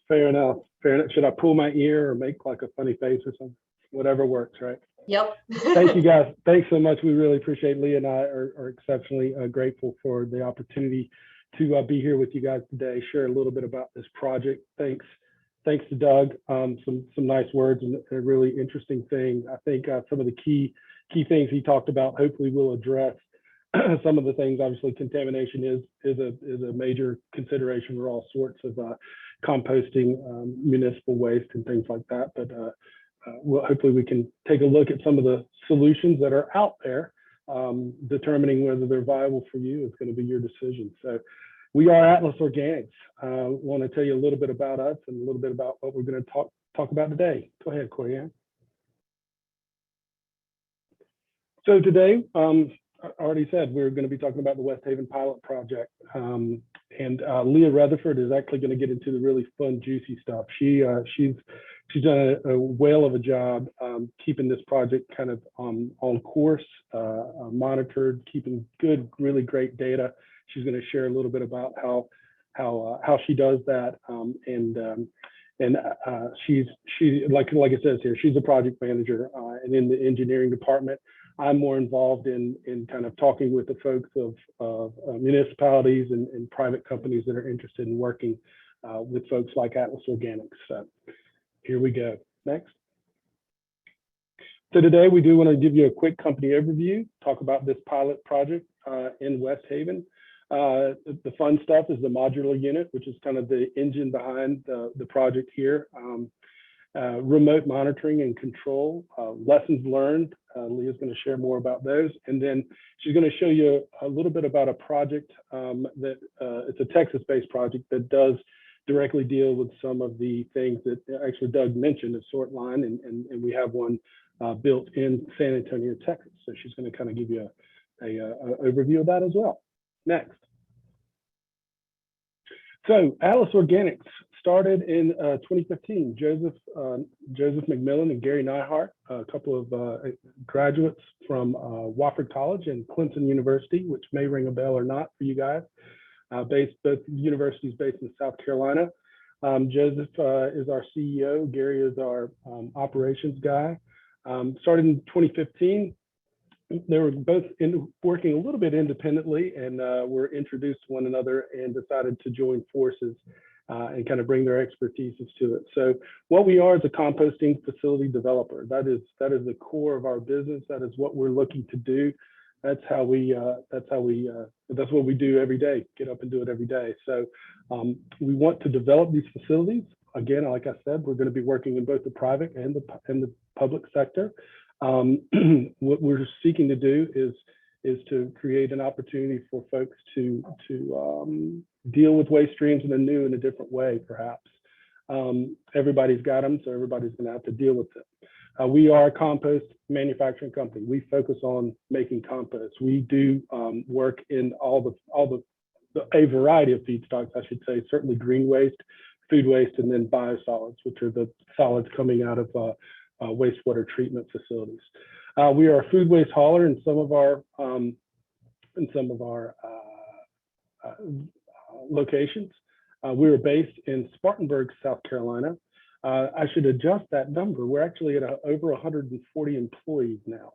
Fair enough. Fair enough. Should I pull my ear or make like a funny face or something? Whatever works, right? Yep. Thank you, guys. Thanks so much. We really appreciate. Leah and I are exceptionally grateful for the opportunity to be here with you guys today, share a little bit about this project. Thanks to Doug. Some nice words and a really interesting thing. I think some of the key things he talked about, hopefully we'll address. Some of the things, obviously, contamination is a major consideration for all sorts of composting municipal waste and things like that. But hopefully we can take a look at some of the solutions that are out there. Determining whether they're viable for you is going to be your decision. So we are Atlas Organics. Want to tell you a little bit about us and a little bit about what we're going to talk about today. Go ahead, Corey. So today, I already said we're going to be talking about the West Haven pilot project, and Leah Rutherford is actually going to get into the really fun, juicy stuff. She's done a whale of a job keeping this project kind of on course, monitored, keeping good, really great data. She's going to share a little bit about how she does that, and she's like it says here, she's a project manager, and in the engineering department. I'm more involved in kind of talking with the folks of municipalities and private companies that are interested in working with folks like Atlas Organics. So here we go. Next. So today we do want to give you a quick company overview, talk about this pilot project in West Haven. The fun stuff is the modular unit, which is kind of the engine behind the project here. Remote monitoring and control, lessons learned. Leah's going to share more about those. And then she's going to show you a little bit about a project that it's a Texas-based project that does directly deal with some of the things that actually Doug mentioned, a sort line, and we have one built in San Antonio, Texas. So she's going to kind of give you a overview of that as well. Next. So Atlas Organics started in 2015. Joseph McMillan and Gary Neihart, a couple of graduates from Wofford College and Clemson University, which may ring a bell or not for you guys. Both universities based in South Carolina. Joseph is our CEO. Gary is our operations guy. Started in 2015. They were both working a little bit independently and were introduced to one another and decided to join forces and kind of bring their expertise to it. So what we are is a composting facility developer. That is the core of our business. That is what we're looking to do. That's what we do every day, get up and do it every day. So we want to develop these facilities. Again, like I said, we're going to be working in both the private and the public sector. What we're seeking to do is to create an opportunity for folks to deal with waste streams in a new and a different way, perhaps. Everybody's got them, so everybody's going to have to deal with it. We are a compost manufacturing company. We focus on making compost. We do work in a variety of feedstocks, I should say, certainly green waste, food waste, and then biosolids, which are the solids coming out of wastewater treatment facilities. We are a food waste hauler in some of our locations. We were based in Spartanburg, South Carolina. I should adjust that number. We're actually at over 140 employees now.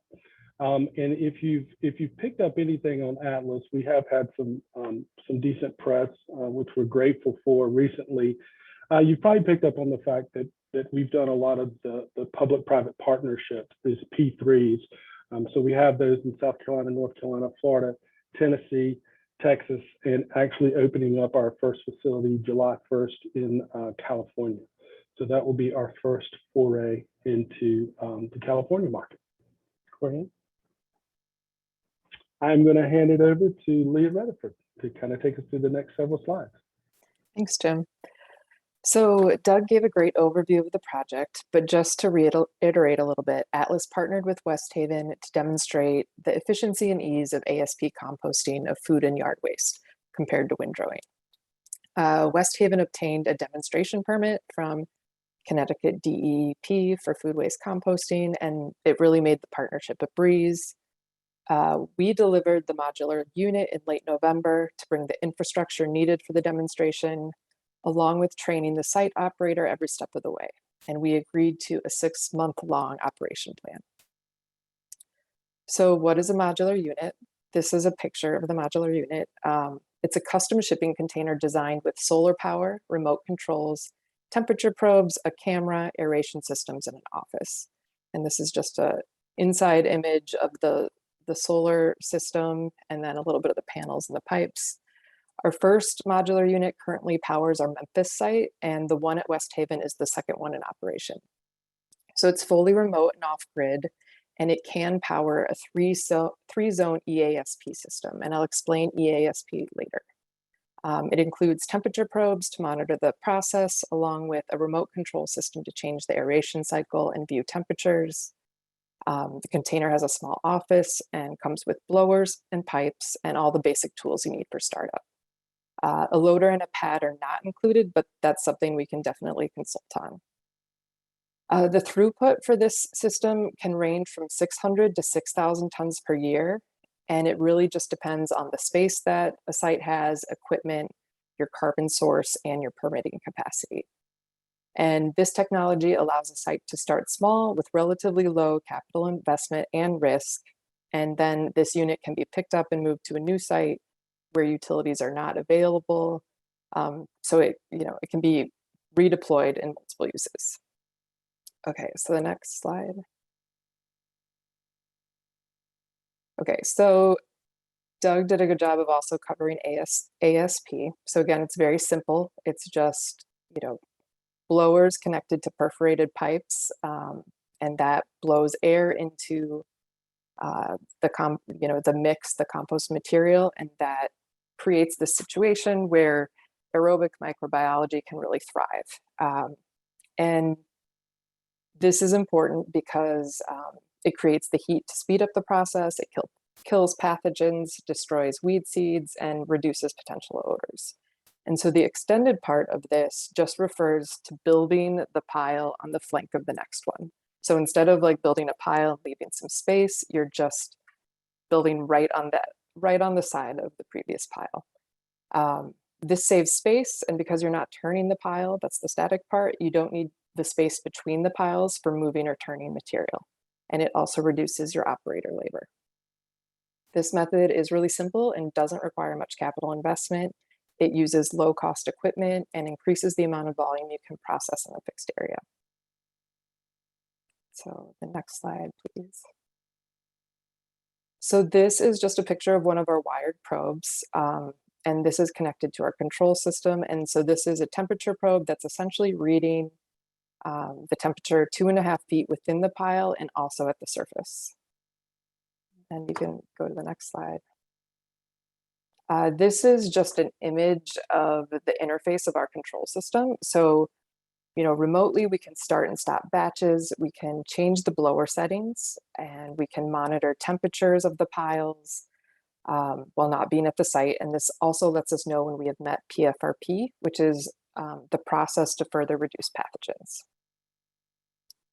And if you've picked up anything on Atlas, we have had some decent press, which we're grateful for recently. You've probably picked up on the fact that we've done a lot of the public-private partnerships, these P3s. So we have those in South Carolina, North Carolina, Florida, Tennessee, Texas, and actually opening up our first facility July 1st in California. So that will be our first foray into the California market. Courtney? I'm going to hand it over to Leah Rutherford to kind of take us through the next several slides. Thanks, Jim. So Doug gave a great overview of the project, but just to reiterate a little bit, Atlas partnered with West Haven to demonstrate the efficiency and ease of ASP composting of food and yard waste compared to windrowing. West Haven obtained a demonstration permit from Connecticut DEP for food waste composting, and it really made the partnership a breeze. We delivered the modular unit in late November to bring the infrastructure needed for the demonstration, along with training the site operator every step of the way. And we agreed to a 6-month-long operation plan. So what is a modular unit? This is a picture of the modular unit. It's a custom shipping container designed with solar power, remote controls, temperature probes, a camera, aeration systems, and an office. And this is just an inside image of the solar system, and then a little bit of the panels and the pipes. Our first modular unit currently powers our Memphis site, and the one at West Haven is the second one in operation. So it's fully remote and off-grid, and it can power a three-zone EASP system, and I'll explain EASP later. It includes temperature probes to monitor the process, along with a remote control system to change the aeration cycle and view temperatures. The container has a small office and comes with blowers and pipes and all the basic tools you need for startup. A loader and a pad are not included, but that's something we can definitely consult on. The throughput for this system can range from 600 to 6,000 tons per year, and it really just depends on the space that a site has, equipment, your carbon source, and your permitting capacity. And this technology allows a site to start small with relatively low capital investment and risk, and then this unit can be picked up and moved to a new site where utilities are not available. So it can be redeployed in multiple uses. Okay, so the next slide. Okay, so Doug did a good job of also covering ASP. So again, it's very simple. It's just, blowers connected to perforated pipes, and that blows air into the mix, the compost material, and that creates this situation where aerobic microbiology can really thrive. And this is important because it creates the heat to speed up the process, it kills pathogens, destroys weed seeds, and reduces potential odors. And so the extended part of this just refers to building the pile on the flank of the next one. So instead of building a pile and leaving some space, you're just building right on the side of the previous pile. This saves space, and because you're not turning the pile, that's the static part, you don't need the space between the piles for moving or turning material. And it also reduces your operator labor. This method is really simple and doesn't require much capital investment. It uses low-cost equipment and increases the amount of volume you can process in a fixed area. So the next slide, please. So this is just a picture of one of our wired probes, and this is connected to our control system. And so this is a temperature probe that's essentially reading the temperature 2.5 feet within the pile and also at the surface. And you can go to the next slide. This is just an image of the interface of our control system. So, remotely we can start and stop batches, we can change the blower settings, and we can monitor temperatures of the piles while not being at the site. And this also lets us know when we have met PFRP, which is the process to further reduce pathogens.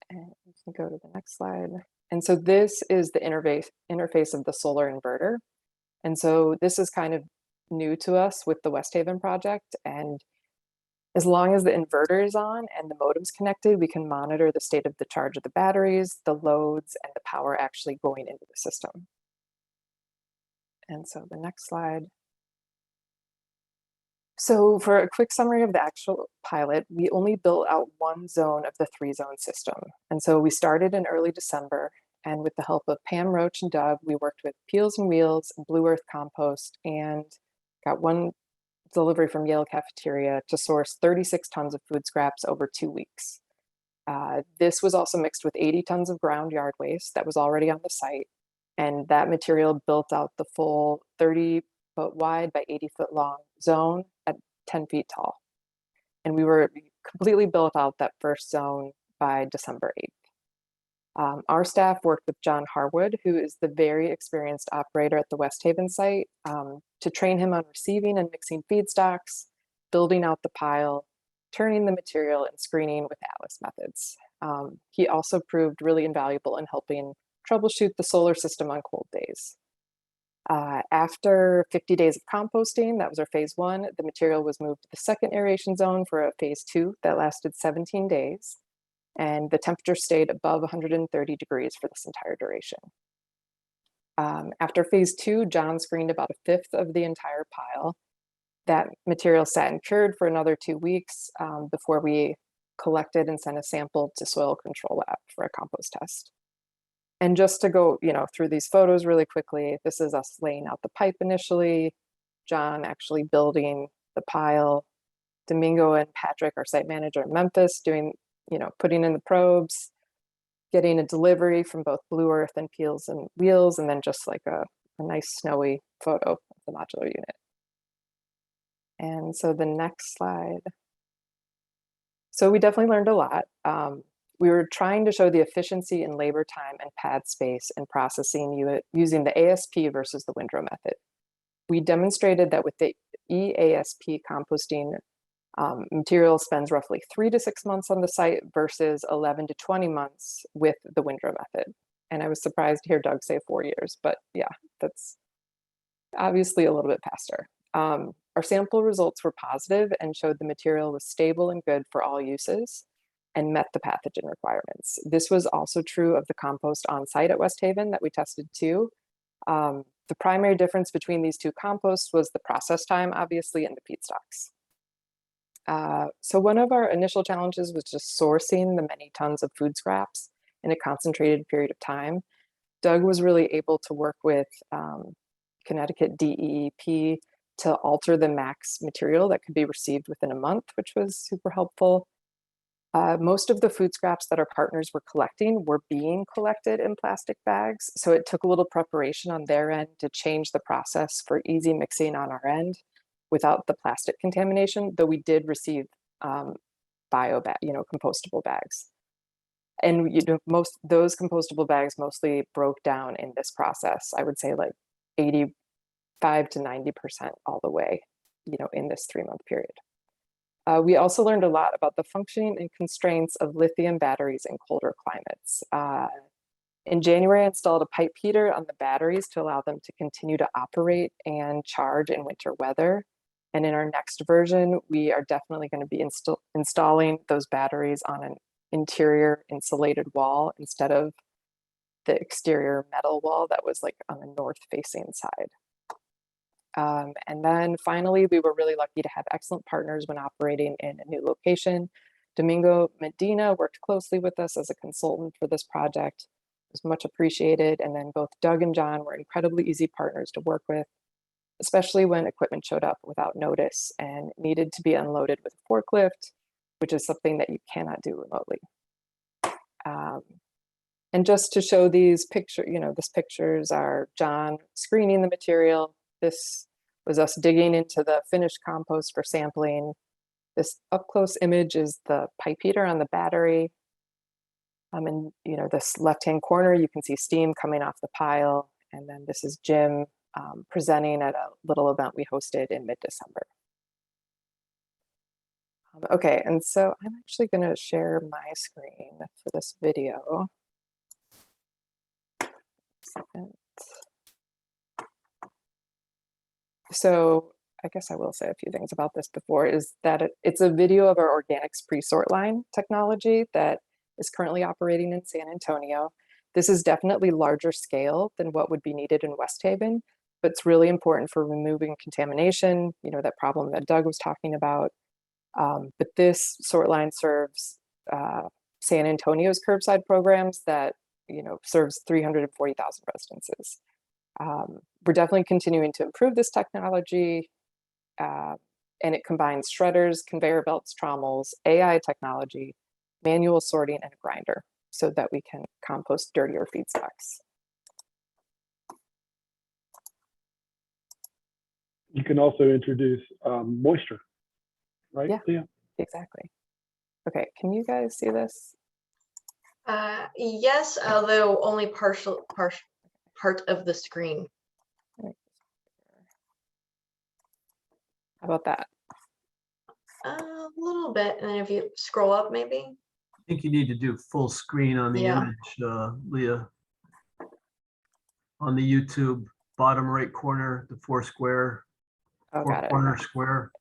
And we can go to the next slide. And so this is the interface of the solar inverter. And so this is kind of new to us with the West Haven project. And As long as the inverter is on and the modem's connected, we can monitor the state of the charge of the batteries, the loads, and the power actually going into the system. And so the next slide. So for a quick summary of the actual pilot, we only built out one zone of the 3-zone system. And so we started in early December, and with the help of Pam Roach and Doug, we worked with Peels and Wheels and Blue Earth Compost and got one delivery from Yale Cafeteria to source 36 tons of food scraps over 2 weeks. This was also mixed with 80 tons of ground yard waste that was already on the site. And that material built out the full 30-foot wide by 80-foot long zone at 10 feet tall. And we were completely built out that first zone by December 8th. Our staff worked with John Harwood, who is the very experienced operator at the West Haven site, to train him on receiving and mixing feedstocks, building out the pile, turning the material, and screening with Atlas methods. He also proved really invaluable in helping troubleshoot the solar system on cold days. After 50 days of composting, that was our phase 1, the material was moved to the second aeration zone for a phase 2 that lasted 17 days. And the temperature stayed above 130 degrees for this entire duration. After phase 2, John screened about 1/5 of the entire pile. That material sat and cured for another 2 weeks before we collected and sent a sample to soil control lab for a compost test. And just to go, through these photos really quickly, this is us laying out the pipe initially, John actually building the pile, Domingo and Patrick, our site manager in Memphis, doing, putting in the probes, getting a delivery from both Blue Earth and Peels and Wheels, and then just like a nice snowy photo of the modular unit. And so the next slide. So we definitely learned a lot. We were trying to show the efficiency in labor time and pad space in processing using the ASP versus the Windrow method. We demonstrated that with the EASP composting, material spends roughly 3 to 6 months on the site versus 11 to 20 months with the Windrow method. And I was surprised to hear Doug say 4 years, but yeah, that's obviously a little bit faster. Our sample results were positive and showed the material was stable and good for all uses and met the pathogen requirements. This was also true of the compost on site at West Haven that we tested too. The primary difference between these two composts was the process time, obviously, and the feedstocks. So one of our initial challenges was just sourcing the many tons of food scraps in a concentrated period of time. Doug was really able to work with Connecticut DEEP to alter the max material that could be received within a month, which was super helpful. Most of the food scraps that our partners were collecting were being collected in plastic bags. So it took a little preparation on their end to change the process for easy mixing on our end without the plastic contamination, though we did receive compostable bags. And most those compostable bags mostly broke down in this process. I would say like 85 to 90% all the way, in this 3-month period. We also learned a lot about the functioning and constraints of lithium batteries in colder climates. In January, I installed a pipe heater on the batteries to allow them to continue to operate and charge in winter weather. And in our next version, we are definitely going to be installing those batteries on an interior insulated wall instead of the exterior metal wall that was like on the north-facing side. And then finally, we were really lucky to have excellent partners when operating in a new location. Domingo Medina worked closely with us as a consultant for this project. It was much appreciated. And then both Doug and John were incredibly easy partners to work with, especially when equipment showed up without notice and needed to be unloaded with a forklift, which is something that you cannot do remotely. And just to show these pictures, these pictures are John screening the material. This was us digging into the finished compost for sampling. This up close image is the pipe heater on the battery. And this left-hand corner, you can see steam coming off the pile. And then this is Jim presenting at a little event we hosted in mid-December. Okay, and so I'm actually going to share my screen for this video. Second. So I guess I will say a few things about this before, is that it's a video of our organics pre-sort line technology that is currently operating in San Antonio. This is definitely larger scale than what would be needed in West Haven, but it's really important for removing contamination, you know, that problem that Doug was talking about. But this sort line serves San Antonio's curbside programs that, you know, serves 340,000 residences. We're definitely continuing to improve this technology, and it combines shredders, conveyor belts, trommels, AI technology, manual sorting, and a grinder so that we can compost dirtier feedstocks. You can also introduce moisture, right? Yeah. Leah? Exactly. Okay, can you guys see this? Yes, although only part of the screen. How about that? A little bit, and then if you scroll up, maybe. I think you need to do full screen on the Yeah. image, Leah. On the YouTube bottom right corner, the four Oh, got it. corner square.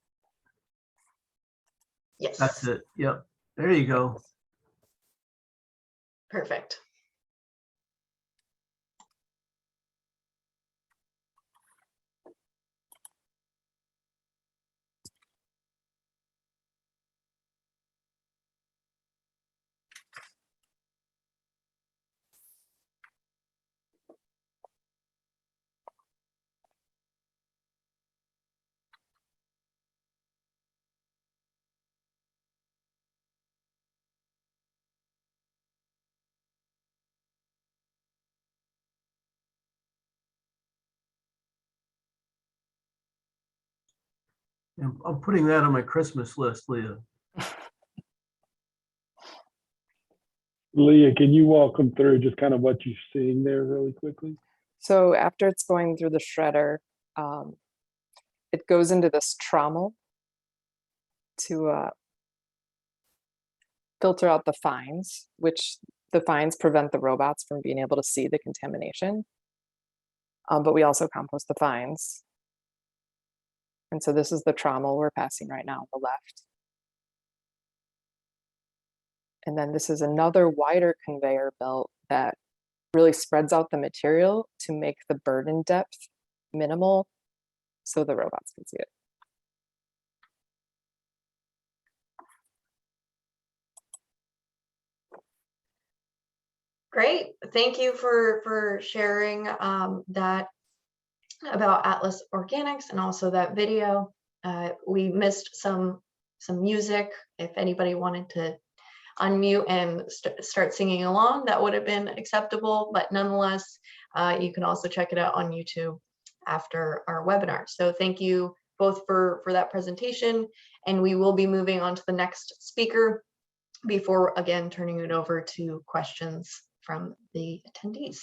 Yes. That's it. Yep. There you go. Perfect. And I'm putting that on my Christmas list, Leah. Leah, can you walk them through just kind of what you're seeing there really quickly? So after it's going through the shredder, it goes into this trommel to filter out the fines, which the fines prevent the robots from being able to see the contamination. But we also compost the fines. And so this is the trommel we're passing right now on the left. And then this is another wider conveyor belt that really spreads out the material to make the burden depth minimal so the robots can see it. Great. Thank you for sharing that about Atlas Organics and also that video. We missed some music. If anybody wanted to unmute and start singing along, that would have been acceptable, but nonetheless, you can also check it out on YouTube after our webinar. So thank you both for that presentation, and we will be moving on to the next speaker before again turning it over to questions from the attendees.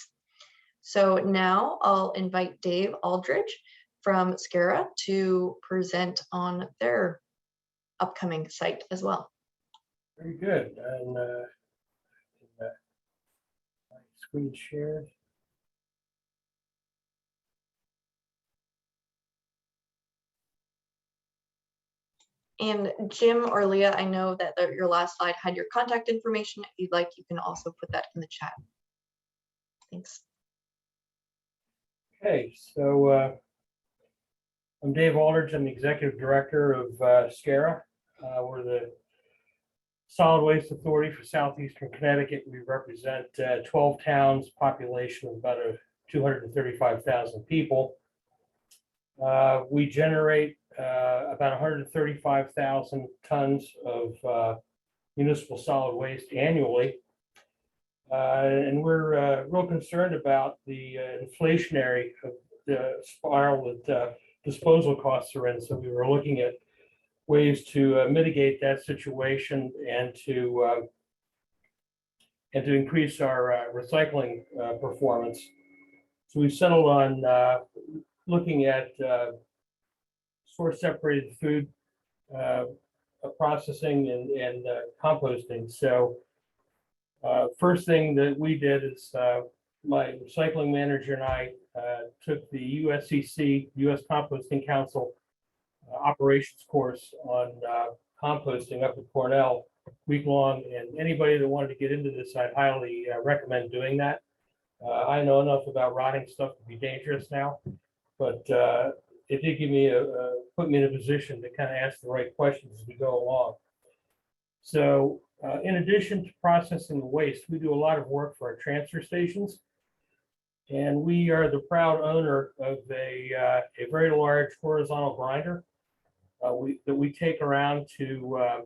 So now I'll invite Dave Aldridge from SCRRRRA to present on their upcoming site as well. Very good. And my screen shared. And Jim or Leah, I know that your last slide had your contact information. If you'd like, you can also put that in the chat. Thanks. Okay, so I'm Dave Aldridge. I'm the Executive Director of SCRRRRA. We're the Solid Waste Authority for Southeastern Connecticut. We represent 12 towns, population of about 235,000 people. We generate about 135,000 tons of municipal solid waste annually. And we're real concerned about the inflationary spiral that disposal costs are in. So we were looking at ways to mitigate that situation and to increase our recycling performance. So we settled on looking at source separated food processing and composting. So first thing that we did is my recycling manager and I took the USCC, US Composting Council operations course on composting up at Cornell, week-long, and anybody that wanted to get into this, I'd highly recommend doing that. I know enough about rotting stuff to be dangerous now, but it did give me put me in a position to kind of ask the right questions as we go along. So in addition to processing the waste, we do a lot of work for our transfer stations. And we are the proud owner of a very large horizontal grinder that we take around to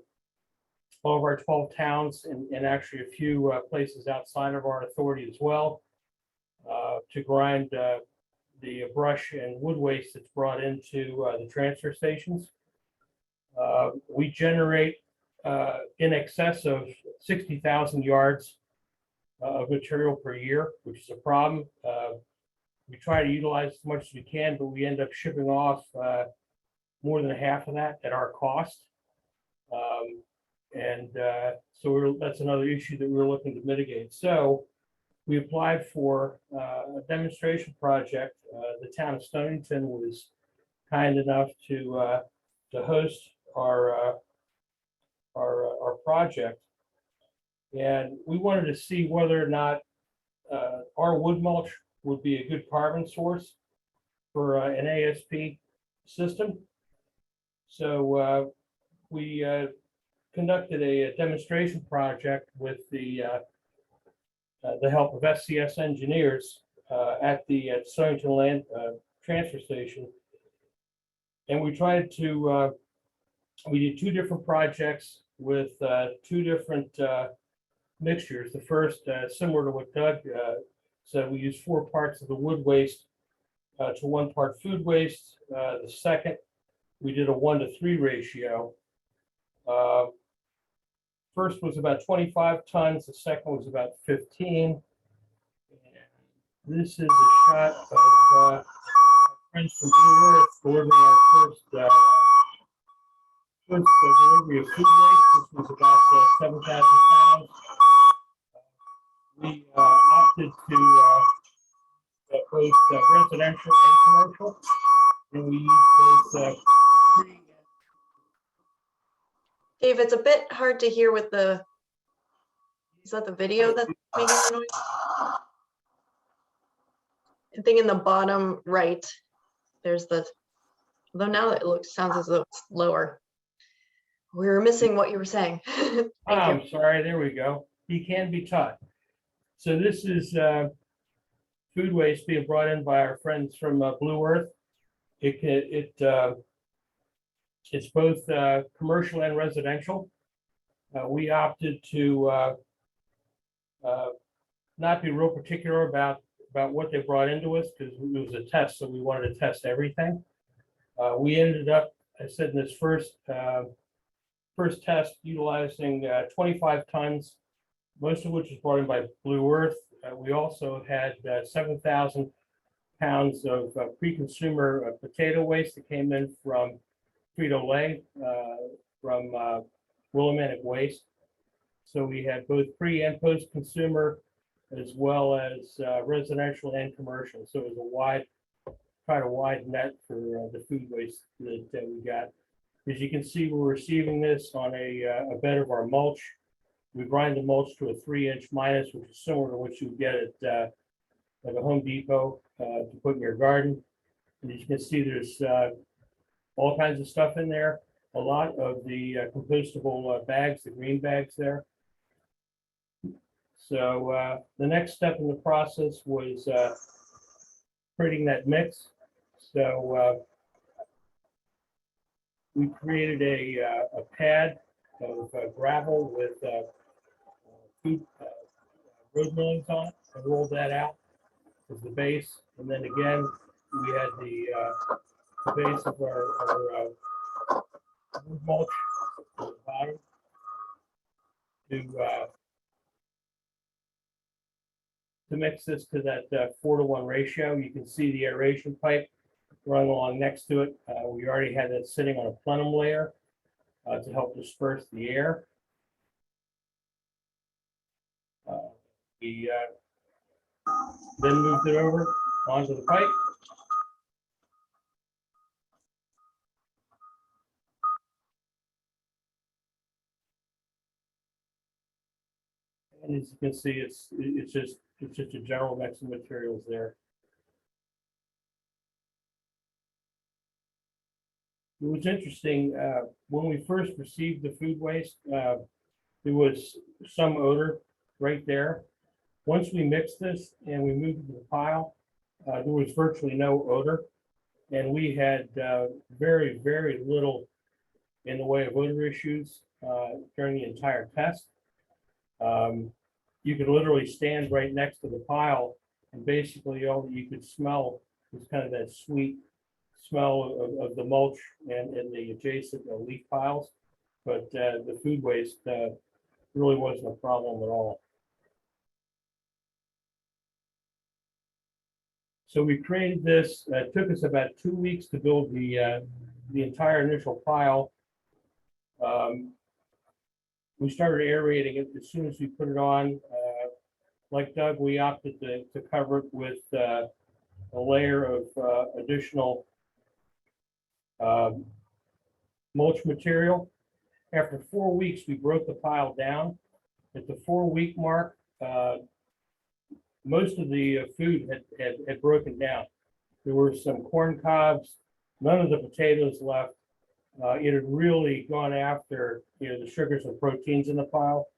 all of our 12 towns and actually a few places outside of our authority as well, to grind the brush and wood waste that's brought into the transfer stations. We generate in excess of 60,000 yards of material per year, which is a problem. We try to utilize as much as we can, but we end up shipping off more than half of that at our cost. So that's another issue that we're looking to mitigate. So we applied for a demonstration project. The town of Stonington was kind enough to host our project. And we wanted to see whether or not our wood mulch would be a good carbon source for an ASP system. So we conducted a demonstration project with the help of SCS engineers at the Stonington Land Transfer Station. And we tried to, we did 2 different projects with 2 different mixtures. The first, similar to what Doug said, we used 4 parts of the wood waste to 1 part food waste. The second, we did a 1-to-3 ratio. First was about 25 tons. The second was about 15. And this is a shot of friends from Blue Earth delivering our first delivery of food waste, which was about 7,000 pounds. We opted to both residential and commercial, and we used both free. Dave, it's a bit hard to hear with the, is that the video that's making the noise? I think in the bottom right, there's the, though now it looks, sounds as though it's lower. We were missing what you were saying. Thank I'm you. sorry, there we go. He can be taught. So this is food waste being brought in by our friends from Blue Earth. It's both commercial and residential. We opted to not be real particular about what they brought into us because it was a test, so we wanted to test everything. We ended up, I said in this first test, utilizing 25 tons, most of which was brought in by Blue Earth. We also had 7,000 pounds of pre-consumer potato waste that came in from Frito-Lay, from Willimantic Waste. So we had both pre and post-consumer, as well as residential and commercial. So it was quite a wide net for the food waste that we got. As you can see, we're receiving this on a bed of our mulch. We grind the mulch to a 3-inch minus, which is similar to what you would get at a Home Depot to put in your garden. And as you can see, there's all kinds of stuff in there. A lot of the compostable bags, the green bags there. So the next step in the process was creating that mix. So we created a pad of gravel with food road millings on it and rolled that out as the base. And then again, we had the base of our wood mulch at the bottom to mix this to that 4-to-1 ratio. You can see the aeration pipe running along next to it. We already had that sitting on a plenum layer to help disperse the air. We then moved it over onto the pipe. And as you can see, it's just a general mix of materials there. It was interesting, when we first received the food waste, there was some odor right there. Once we mixed this and we moved it to the pile, there was virtually no odor. And we had very, very little in the way of odor issues during the entire test. You could literally stand right next to the pile, and basically all that you could smell was kind of that sweet smell of the mulch and the adjacent leaf piles. But the food waste really wasn't a problem at all. So we created this. It took us about 2 weeks to build the entire initial pile. We started aerating it as soon as we put it on. Like Doug, we opted to cover it with a layer of additional mulch material. After 4 weeks, we broke the pile down. At the 4-week mark, most of the food had broken down. There were some corn cobs, none of the potatoes left. It had really gone after the sugars and proteins in the pile.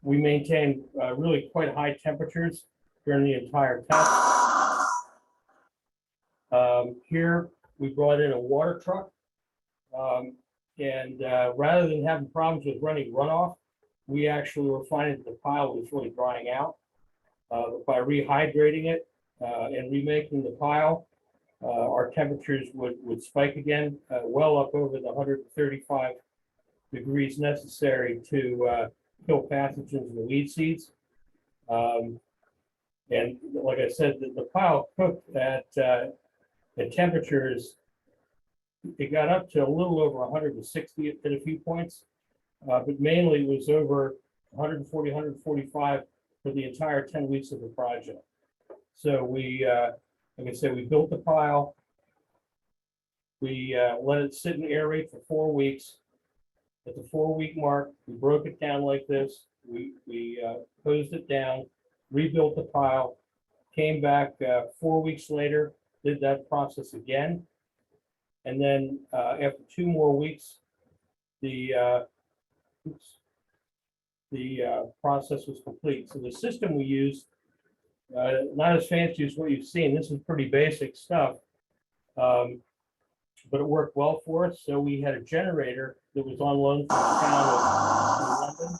We maintained really quite high temperatures during the entire test. Here we brought in a water truck, and rather than having problems with running runoff, we actually were finding that the pile was really drying out. By rehydrating it and remaking the pile, our temperatures would spike again, well up over the 135 degrees necessary to kill pathogens in the weed seeds. And like I said, the pile cooked at temperatures, it got up to a little over 160 at a few points, but mainly was over 140, 145 for the entire 10 weeks of the project. So we, like I said, we built the pile. We let it sit and aerate for 4 weeks. At the 4-week mark, we broke it down like this. We hosed it down, rebuilt the pile, came back 4 weeks later, did that process again. And then after 2 more weeks, the process was complete. So the system we used, not as fancy as what you've seen. This is pretty basic stuff, but it worked well for us. So we had a generator that was on loan from the town of London.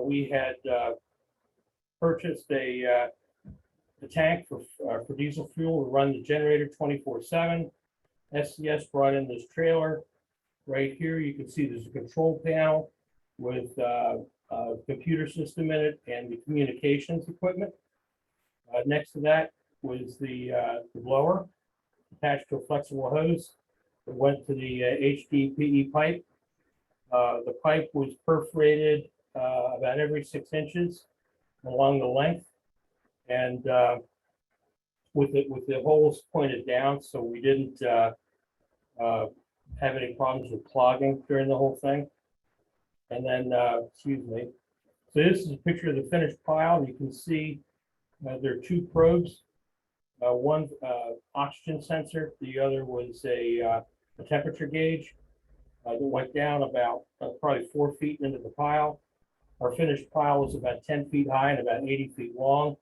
We had purchased a tank for diesel fuel to run the generator 24/7. SCS brought in this trailer. Right here, you can see there's a control panel with a computer system in it and the communications equipment. Next to that was the blower attached to a flexible hose that went to the HDPE pipe. The pipe was perforated about every 6 inches along the length, and with the holes pointed down, so we didn't have any problems with clogging during the whole thing. And then, excuse me. So this is a picture of the finished pile. You can see there are 2 probes. One oxygen sensor. The other was a temperature gauge that went down about probably 4 feet into the pile. Our finished pile was about 10 feet high and about 80 feet long,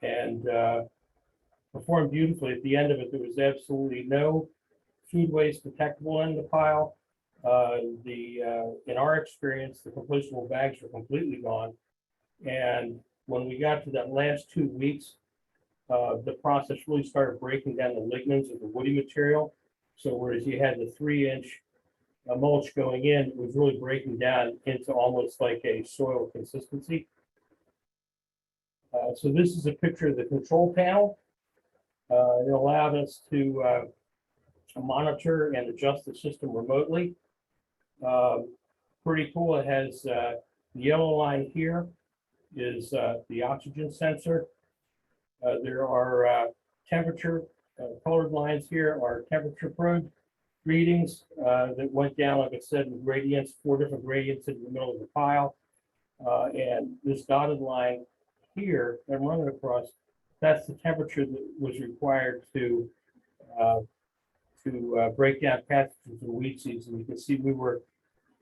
and performed beautifully. At the end of it, there was absolutely no food waste detectable in the pile. In our experience, the compostable bags were completely gone. And when we got to that last 2 weeks, the process really started breaking down the lignins of the woody material. So whereas you had the 3-inch mulch going in, it was really breaking down into almost like a soil consistency. So this is a picture of the control panel. It allowed us to monitor and adjust the system remotely. Pretty cool. It has the yellow line here is the oxygen sensor. There are temperature colored lines here are temperature probes. readings that went down, like I said, in gradients, 4 different gradients in the middle of the pile. And this dotted line here that I'm running across, that's the temperature that was required to break down pathogens in weed seeds. And you can see we were,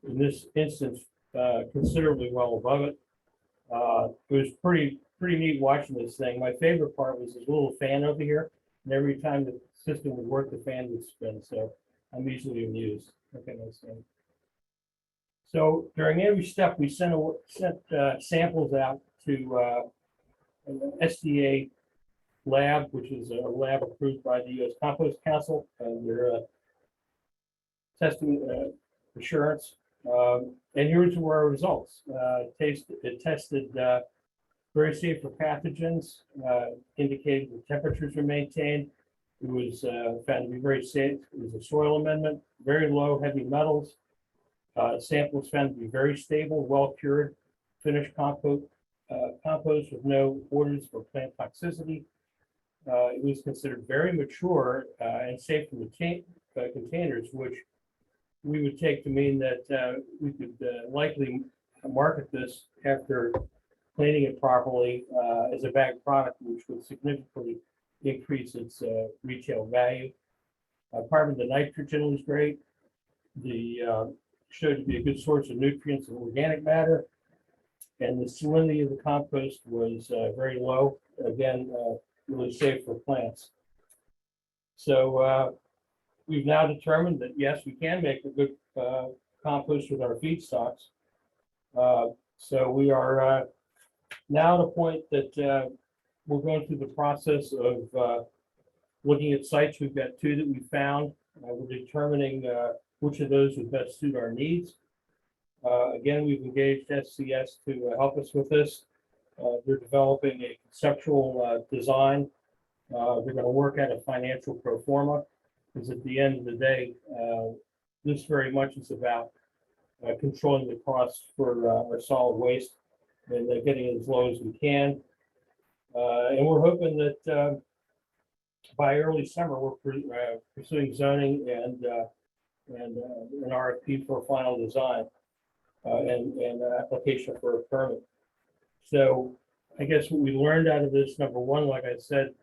in this instance, considerably well above it. It was pretty neat watching this thing. My favorite part was this little fan over here, and every time the system would work, the fan would spin. So I'm easily amused. Okay, nice thing. So during every step, we sent samples out to an SDA lab, which is a lab approved by the U.S. Compost Council, and their testing assurance. And here's were our results. It tested very safe for pathogens, indicated the temperatures were maintained. It was found to be very safe. It was a soil amendment, very low heavy metals. Samples found to be very stable, well cured, finished compost with no orders for plant toxicity. It was considered very mature and safe from the containers, which we would take to mean that we could likely market this after cleaning it properly as a bagged product, which would significantly increase its retail value. Carbon to nitrogen was great. The showed to be a good source of nutrients and organic matter, and the salinity of the compost was very low. Again, really safe for plants. So we've now determined that yes, we can make a good compost with our feedstocks. So we are now at a point that we're going through the process of looking at sites. We've got 2 that we found. We're determining which of those would best suit our needs. Again, we've engaged SCS to help us with this. They're developing a conceptual design. They're going to work at a financial pro forma, because at the end of the day, this very much is about controlling the costs for our solid waste and getting it as low as we can. And we're hoping that by early summer, we're pursuing zoning and an RFP for a final design and application for a permit. So I guess what we learned out of this, number one, like I said,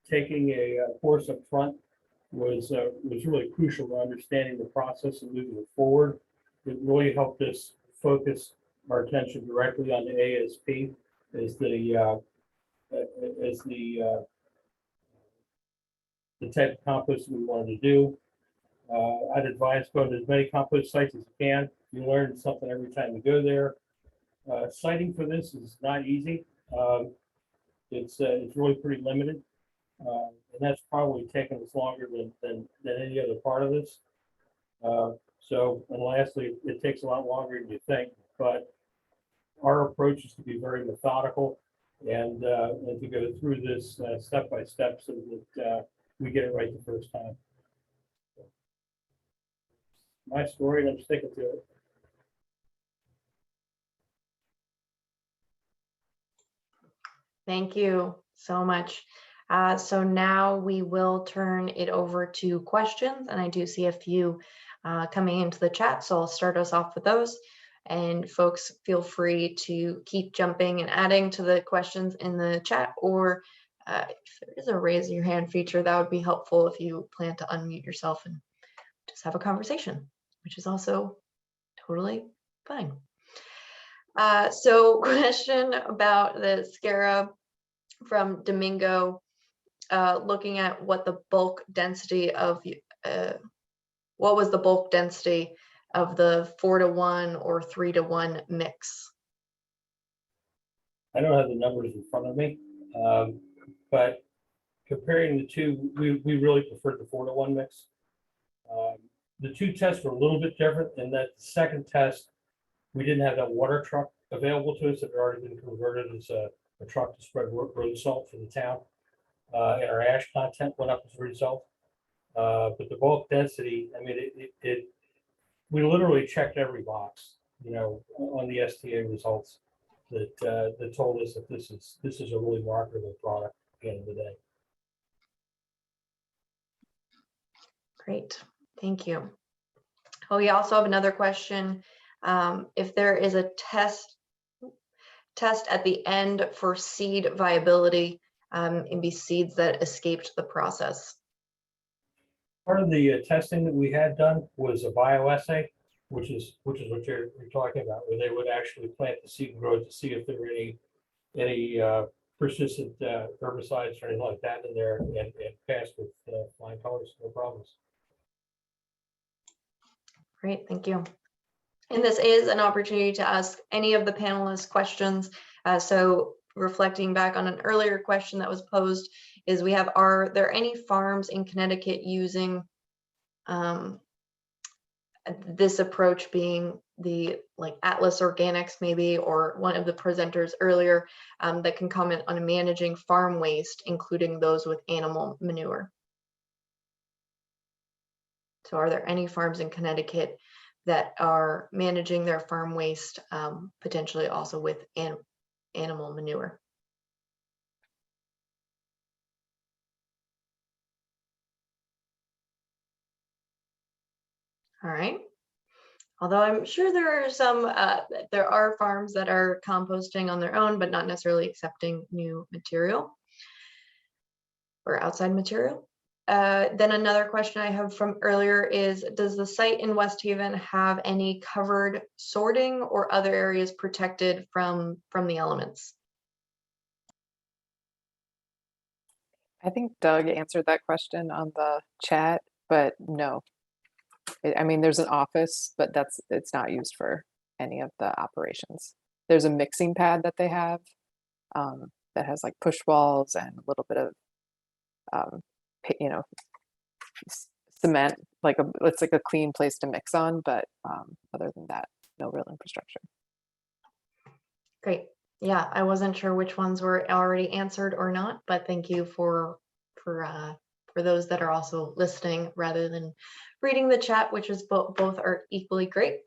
taking a course up front was really crucial to understanding the process and moving it forward. It really helped us focus our attention directly on the ASP as the type of compost we wanted to do. I'd advise going to as many compost sites as you can. You learn something every time you go there. Siting for this is not easy. It's really pretty limited, and that's probably taken us longer than any other part of this. So, and lastly, it takes a lot longer than you think. But our approach is to be very methodical and to go through this step by step so that we get it right the first time. My story, and I'm sticking to it. Thank you so much. So now we will turn it over to questions, and I do see a few coming into the chat, so I'll start us off with those. And folks, feel free to keep jumping and adding to the questions in the chat, or if there is a raise your hand feature, that would be helpful if you plan to unmute yourself and just have a conversation, which is also totally fine. So question about the SCRRRA from Domingo, looking at what the bulk density of, what was the bulk density of the 4-to-1 or 3-to-1 mix? I don't have the numbers in front of me, but comparing the two, we really preferred the 4-to-1 mix. The two tests were a little bit different in that the second test, we didn't have that water truck available to us. It had already been converted as a truck to spread road salt for the town. And our ash content went up as a result. But the bulk density, I mean, we literally checked every box, you know, on the STA results that told us that this is a really marketable product at the end of the day. Great. Thank you. Oh, we also have another question. If there is a test at the end for seed viability, and be seeds that escaped the process. Part of the testing that we had done was a bioassay, which is what you're talking about, where they would actually plant the seed and grow it to see if there were any persistent herbicides or anything like that in there, and passed with flying colors, no problems. Great, thank you. And this is an opportunity to ask any of the panelists questions. So reflecting back on an earlier question that was posed is are there any farms in Connecticut using this approach, being the like Atlas Organics maybe, or one of the presenters earlier that can comment on managing farm waste, including those with animal manure? So are there any farms in Connecticut that are managing their farm waste, potentially also with animal manure? All right. Although I'm sure there are farms that are composting on their own, but not necessarily accepting new material or outside material. Then another question I have from earlier is, does the site in West Haven have any covered sorting or other areas protected from the elements? I think Doug answered that question on the chat, but no. I mean, there's an office, but it's not used for any of the operations. There's a mixing pad that they have that has like push walls and a little bit of, cement, it's like a clean place to mix on, but other than that, no real infrastructure. Great. Yeah, I wasn't sure which ones were already answered or not, but thank you for those that are also listening rather than reading the chat, which is both are equally great.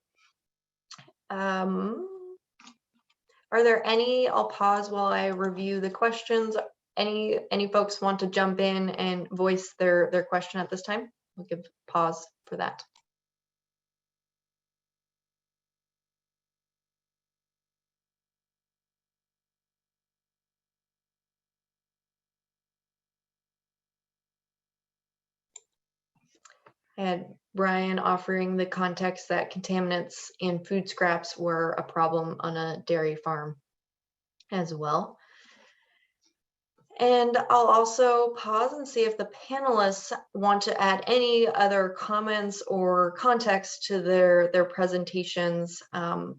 Are there any, I'll pause while I review the questions. Any folks want to jump in and voice their question at this time? We'll give pause for that. I had Brian offering the context that contaminants in food scraps were a problem on a dairy farm as well. And I'll also pause and see if the panelists want to add any other comments or context to their presentations. I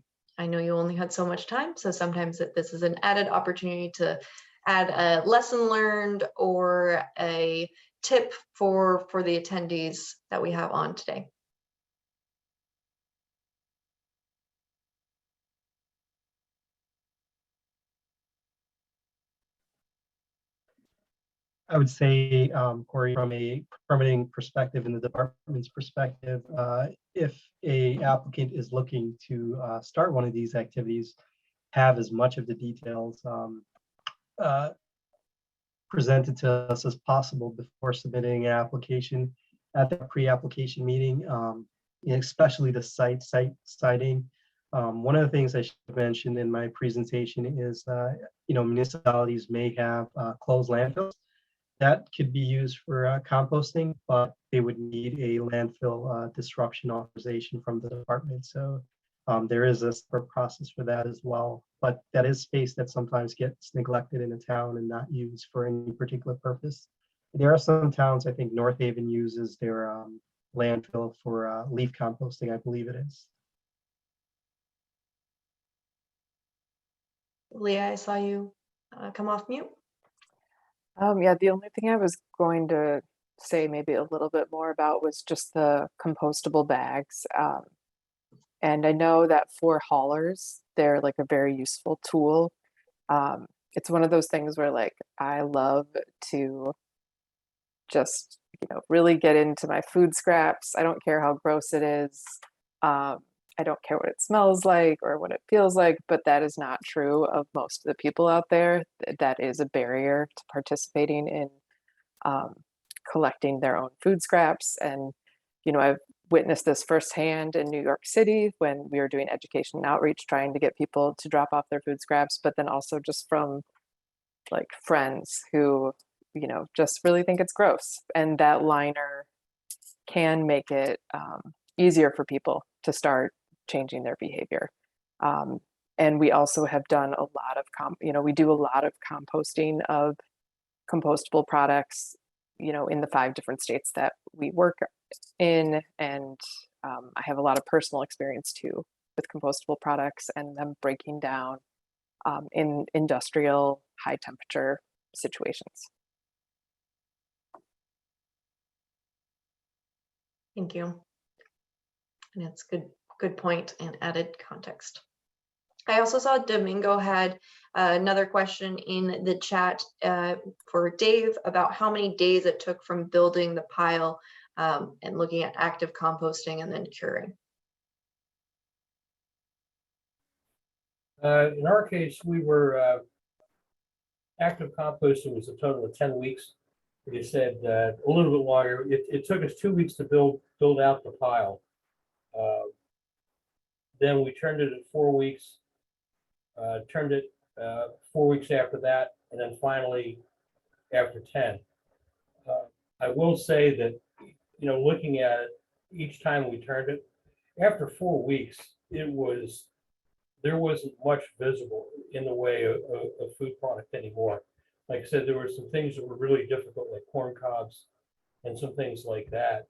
know you only had so much time, so sometimes this is an added opportunity to add a lesson learned or a tip for the attendees that we have on today. I would say, Corey, from a permitting perspective and the department's perspective, if a applicant is looking to start one of these activities, have as much of the details presented to us as possible before submitting an application at the pre-application meeting, especially the citing. One of the things I should mention in my presentation is, municipalities may have closed landfills that could be used for composting, but they would need a landfill disruption authorization from the department. So there is a separate process for that as well. But that is space that sometimes gets neglected in a town and not used for any particular purpose. There are some towns, I think North Haven uses their landfill for leaf composting, I believe it is. Leah, I saw you come off mute. Yeah, the only thing I was going to say maybe a little bit more about was just the compostable bags. And I know that for haulers, they're like a very useful tool. It's one of those things where like I love to just, really get into my food scraps. I don't care how gross it is. I don't care what it smells like or what it feels like, but that is not true of most of the people out there. That is a barrier to participating in collecting their own food scraps. And, I've witnessed this firsthand in New York City when we were doing education and outreach, trying to get people to drop off their food scraps, but then also just from like friends who, just really think it's gross. And that liner can make it easier for people to start changing their behavior. And we also have done a lot of, we do a lot of composting of compostable products, in the 5 different states that we work in. And I have a lot of personal experience too with compostable products and them breaking down in industrial high temperature situations. Thank you. And it's good point and added context. I also saw Domingo had another question in the chat for Dave about how many days it took from building the pile and looking at active composting and then curing. In our case, we were active composting was a total of 10 weeks. Like I said, a little bit longer. It took us 2 weeks to build out the pile. Then we turned it at 4 weeks, turned it 4 weeks after that, and then finally after 10. I will say that, looking at it, each time we turned it, after 4 weeks, there wasn't much visible in the way of food product anymore. Like I said, there were some things that were really difficult, like corn cobs and some things like that.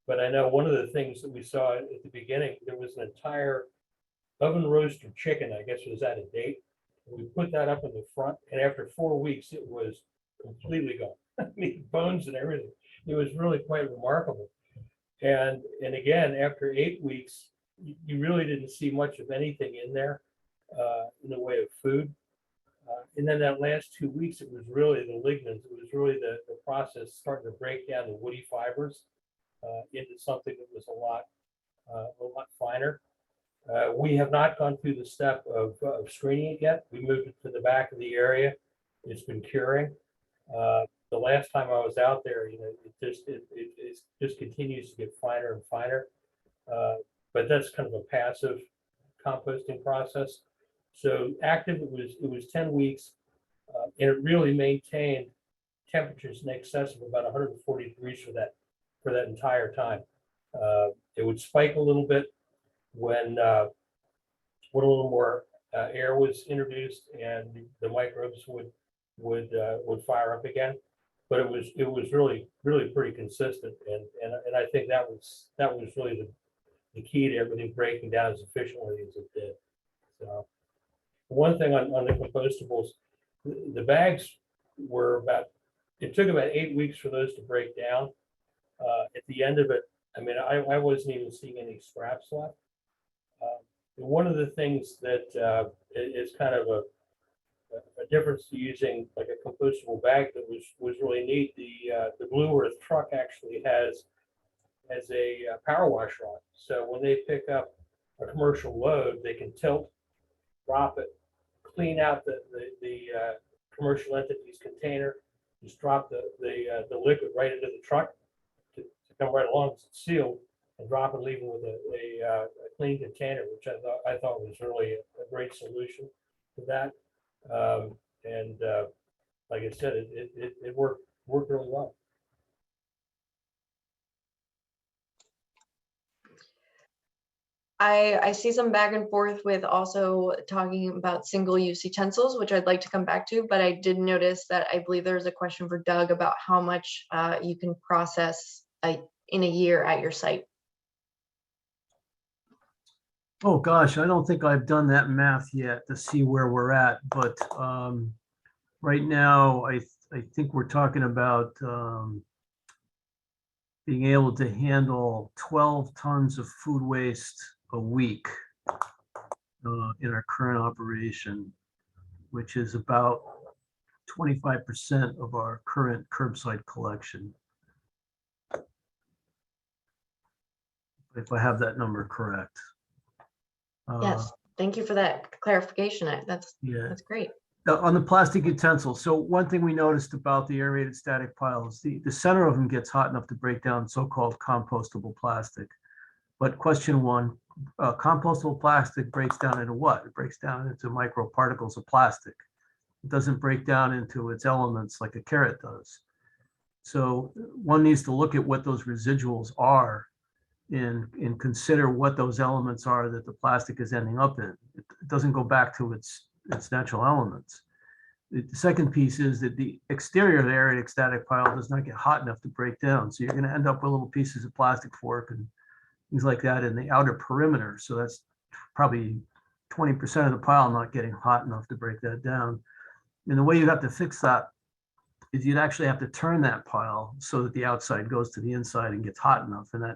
But I know one of the things that we saw at the beginning, there was an entire oven roasted chicken, I guess was out of date. We put that up in the front, and after 4 weeks, it was completely gone. I mean, bones and everything. It was really quite remarkable. And again, after 8 weeks, you really didn't see much of anything in there in the way of food. And then that last 2 weeks, it was really the lignins. It was really the process starting to break down the woody fibers into something that was a lot finer. We have not gone through the step of screening it yet. We moved it to the back of the area. It's been curing. The last time I was out there, it just continues to get finer and finer. But that's kind of a passive composting process. So active, it was 10 weeks, and it really maintained temperatures in excess of about 140 degrees for that entire time. It would spike a little bit when a little more air was introduced, and the microbes would fire up again. But it was really pretty consistent, and I think that was really the key to everything breaking down as efficiently as it did. So one thing on the compostables, the bags were it took about 8 weeks for those to break down. At the end of it, I mean, I wasn't even seeing any scraps left. One of the things that is kind of a difference to using like a compostable bag that was really neat. The Blue Earth truck actually has a power washer on. So when they pick up a commercial load, they can tilt, drop it, clean out the commercial entity's container, just drop the liquid right into the truck to come right along. It's sealed, and drop it, leave it with a clean container, which I thought was really a great solution to that. And like I said, it worked really well. I see some back and forth with also talking about single-use utensils, which I'd like to come back to, but I did notice that I believe there's a question for Doug about how much you can process in a year at your site. Oh gosh, I don't think I've done that math yet to see where we're at, but right now I think we're talking about being able to handle 12 tons of food waste a week in our current operation, which is about 25% of our current curbside collection. If I have that number correct. Yes, thank you for that clarification. That's Yeah. that's great. On the plastic utensils, so one thing we noticed about the aerated static piles, the center of them gets hot enough to break down so-called compostable plastic. But question one, compostable plastic breaks down into what? It breaks down into microparticles of plastic. It doesn't break down into its elements like a carrot does. So one needs to look at what those residuals are and consider what those elements are that the plastic is ending up in. It doesn't go back to its natural elements. The second piece is that the exterior of the aerated static pile does not get hot enough to break down. So you're going to end up with little pieces of plastic fork and things like that in the outer perimeter. So that's probably 20% of the pile not getting hot enough to break that down. And the way you have to fix that is you'd actually have to turn that pile so that the outside goes to the inside and gets hot enough. And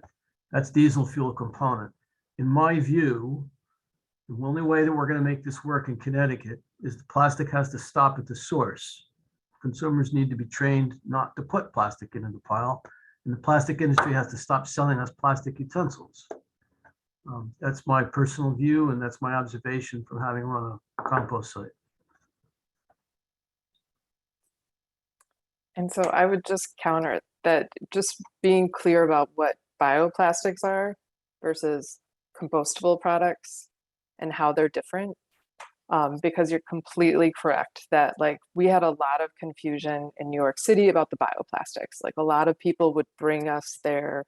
that's diesel fuel component. In my view, the only way that we're going to make this work in Connecticut is the plastic has to stop at the source. Consumers need to be trained not to put plastic into the pile, and the plastic industry has to stop selling us plastic utensils. That's my personal view, and that's my observation from having run a compost site. And so I would just counter that, just being clear about what bioplastics are versus compostable products and how they're different. Because you're completely correct that, like, we had a lot of confusion in New York City about the bioplastics. Like, a lot of people would bring us their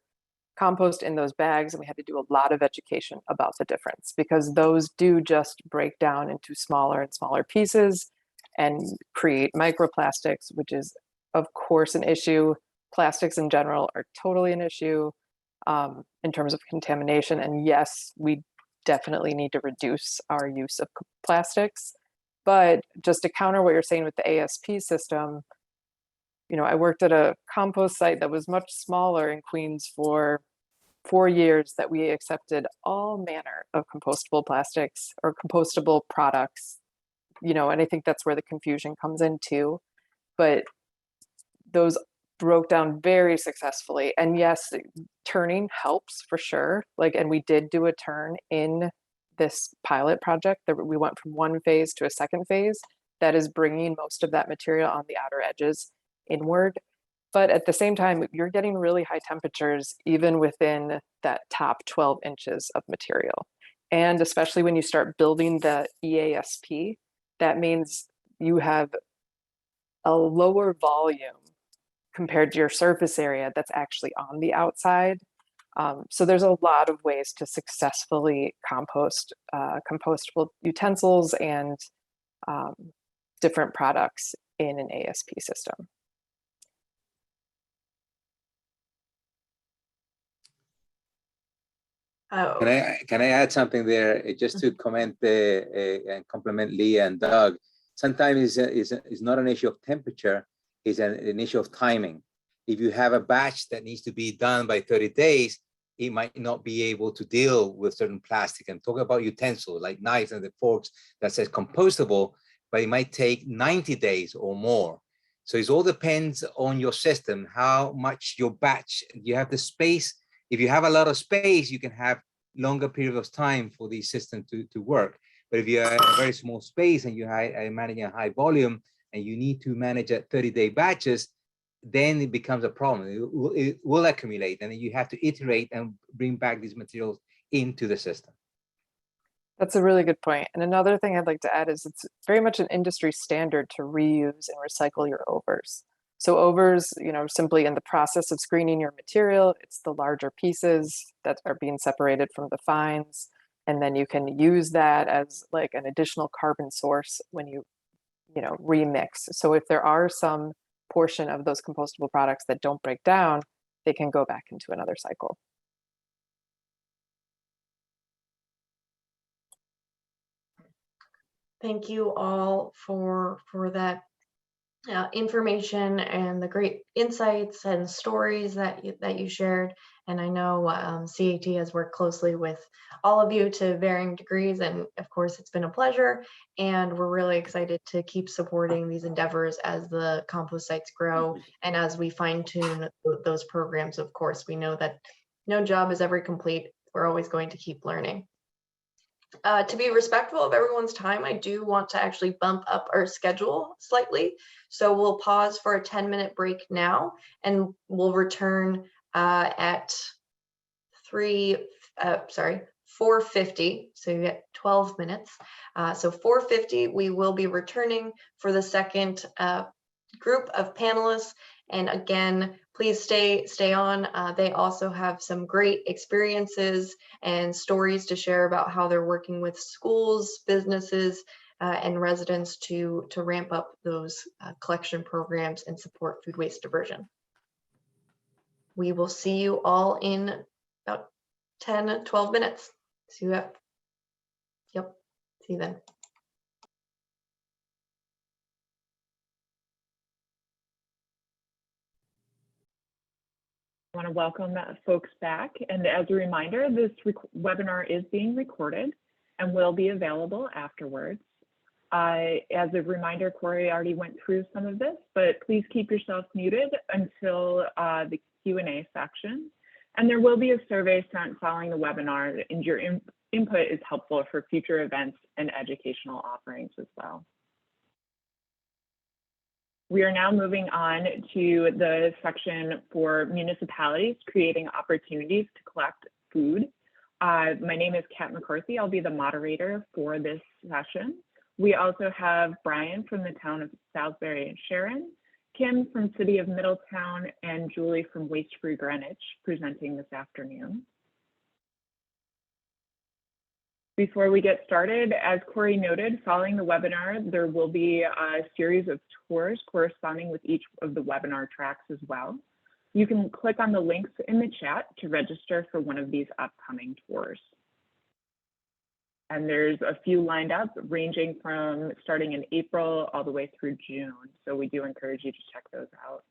compost in those bags, and we had to do a lot of education about the difference, because those do just break down into smaller and smaller pieces and create microplastics, which is of course an issue. Plastics in general are totally an issue in terms of contamination. And yes, we definitely need to reduce our use of plastics. But just to counter what you're saying with the ASP system, you know, I worked at a compost site that was much smaller in Queens for 4 years that we accepted all manner of compostable plastics or compostable products, you know, and I think that's where the confusion comes in too. But those broke down very successfully. And yes, turning helps for sure. Like, and we did do a turn in this pilot project that we went from one phase to a second phase that is bringing most of that material on the outer edges inward. But at the same time, you're getting really high temperatures even within that top 12 inches of material. And especially when you start building the EASP, that means you have a lower volume compared to your surface area that's actually on the outside. So there's a lot of ways to successfully compost compostable utensils and different products in an ASP system. Oh, Can I add something there just to comment and compliment Leah and Doug? Sometimes it's not an issue of temperature, it's an issue of timing. If you have a batch that needs to be done by 30 days, it might not be able to deal with certain plastic. And talking about utensils like knives and the forks that says compostable, but it might take 90 days or more. So it all depends on your system, how much your batch, you have the space. If you have a lot of space, you can have longer period of time for the system to work. But if you have a very small space and you're managing a high volume and you need to manage at 30-day batches, then it becomes a problem. It will accumulate, and then you have to iterate and bring back these materials into the system. That's a really good point. And another thing I'd like to add is it's very much an industry standard to reuse and recycle your overs. So overs, you know, simply in the process of screening your material, it's the larger pieces that are being separated from the fines. And then you can use that as like an additional carbon source when you know, remix. So if there are some portion of those compostable products that don't break down, they can go back into another cycle. thank you all for that information and the great insights and stories that you shared. And I know CAT has worked closely with all of you to varying degrees, and of course it's been a pleasure, and we're really excited to keep supporting these endeavors as the compost sites grow and as we fine-tune those programs. Of course, we know that no job is ever complete. We're always going to keep learning. To be respectful of everyone's time, I do want to actually bump up our schedule slightly. So we'll pause for a 10-minute break now, and we'll return at 4:50. So you get 12 minutes. So 4:50, we will be returning for the second group of panelists. And again, please stay on. They also have some great experiences and stories to share about how they're working with schools, businesses, and residents to ramp up those collection programs and support food waste diversion. We will see you all in about 10, 12 minutes. See you at, yep, see you then. I want to welcome folks back. And as a reminder, this webinar is being recorded and will be available afterwards. As a reminder, Corey already went through some of this, but please keep yourself muted until the Q&A section. And there will be a survey sent following the webinar, and your input is helpful for future events and educational offerings as well. We are now moving on to the section for municipalities creating opportunities to collect food. My name is Kat McCarthy. I'll be the moderator for this session. We also have Brian from the town of Salisbury and Sharon, Kim from City of Middletown, and Julie from Waste Free Greenwich presenting this afternoon. Before we get started, as Corey noted, following the webinar, there will be a series of tours corresponding with each of the webinar tracks as well. You can click on the links in the chat to register for one of these upcoming tours. And there's a few lined up ranging from starting in April all the way through June. So we do encourage you to check those out.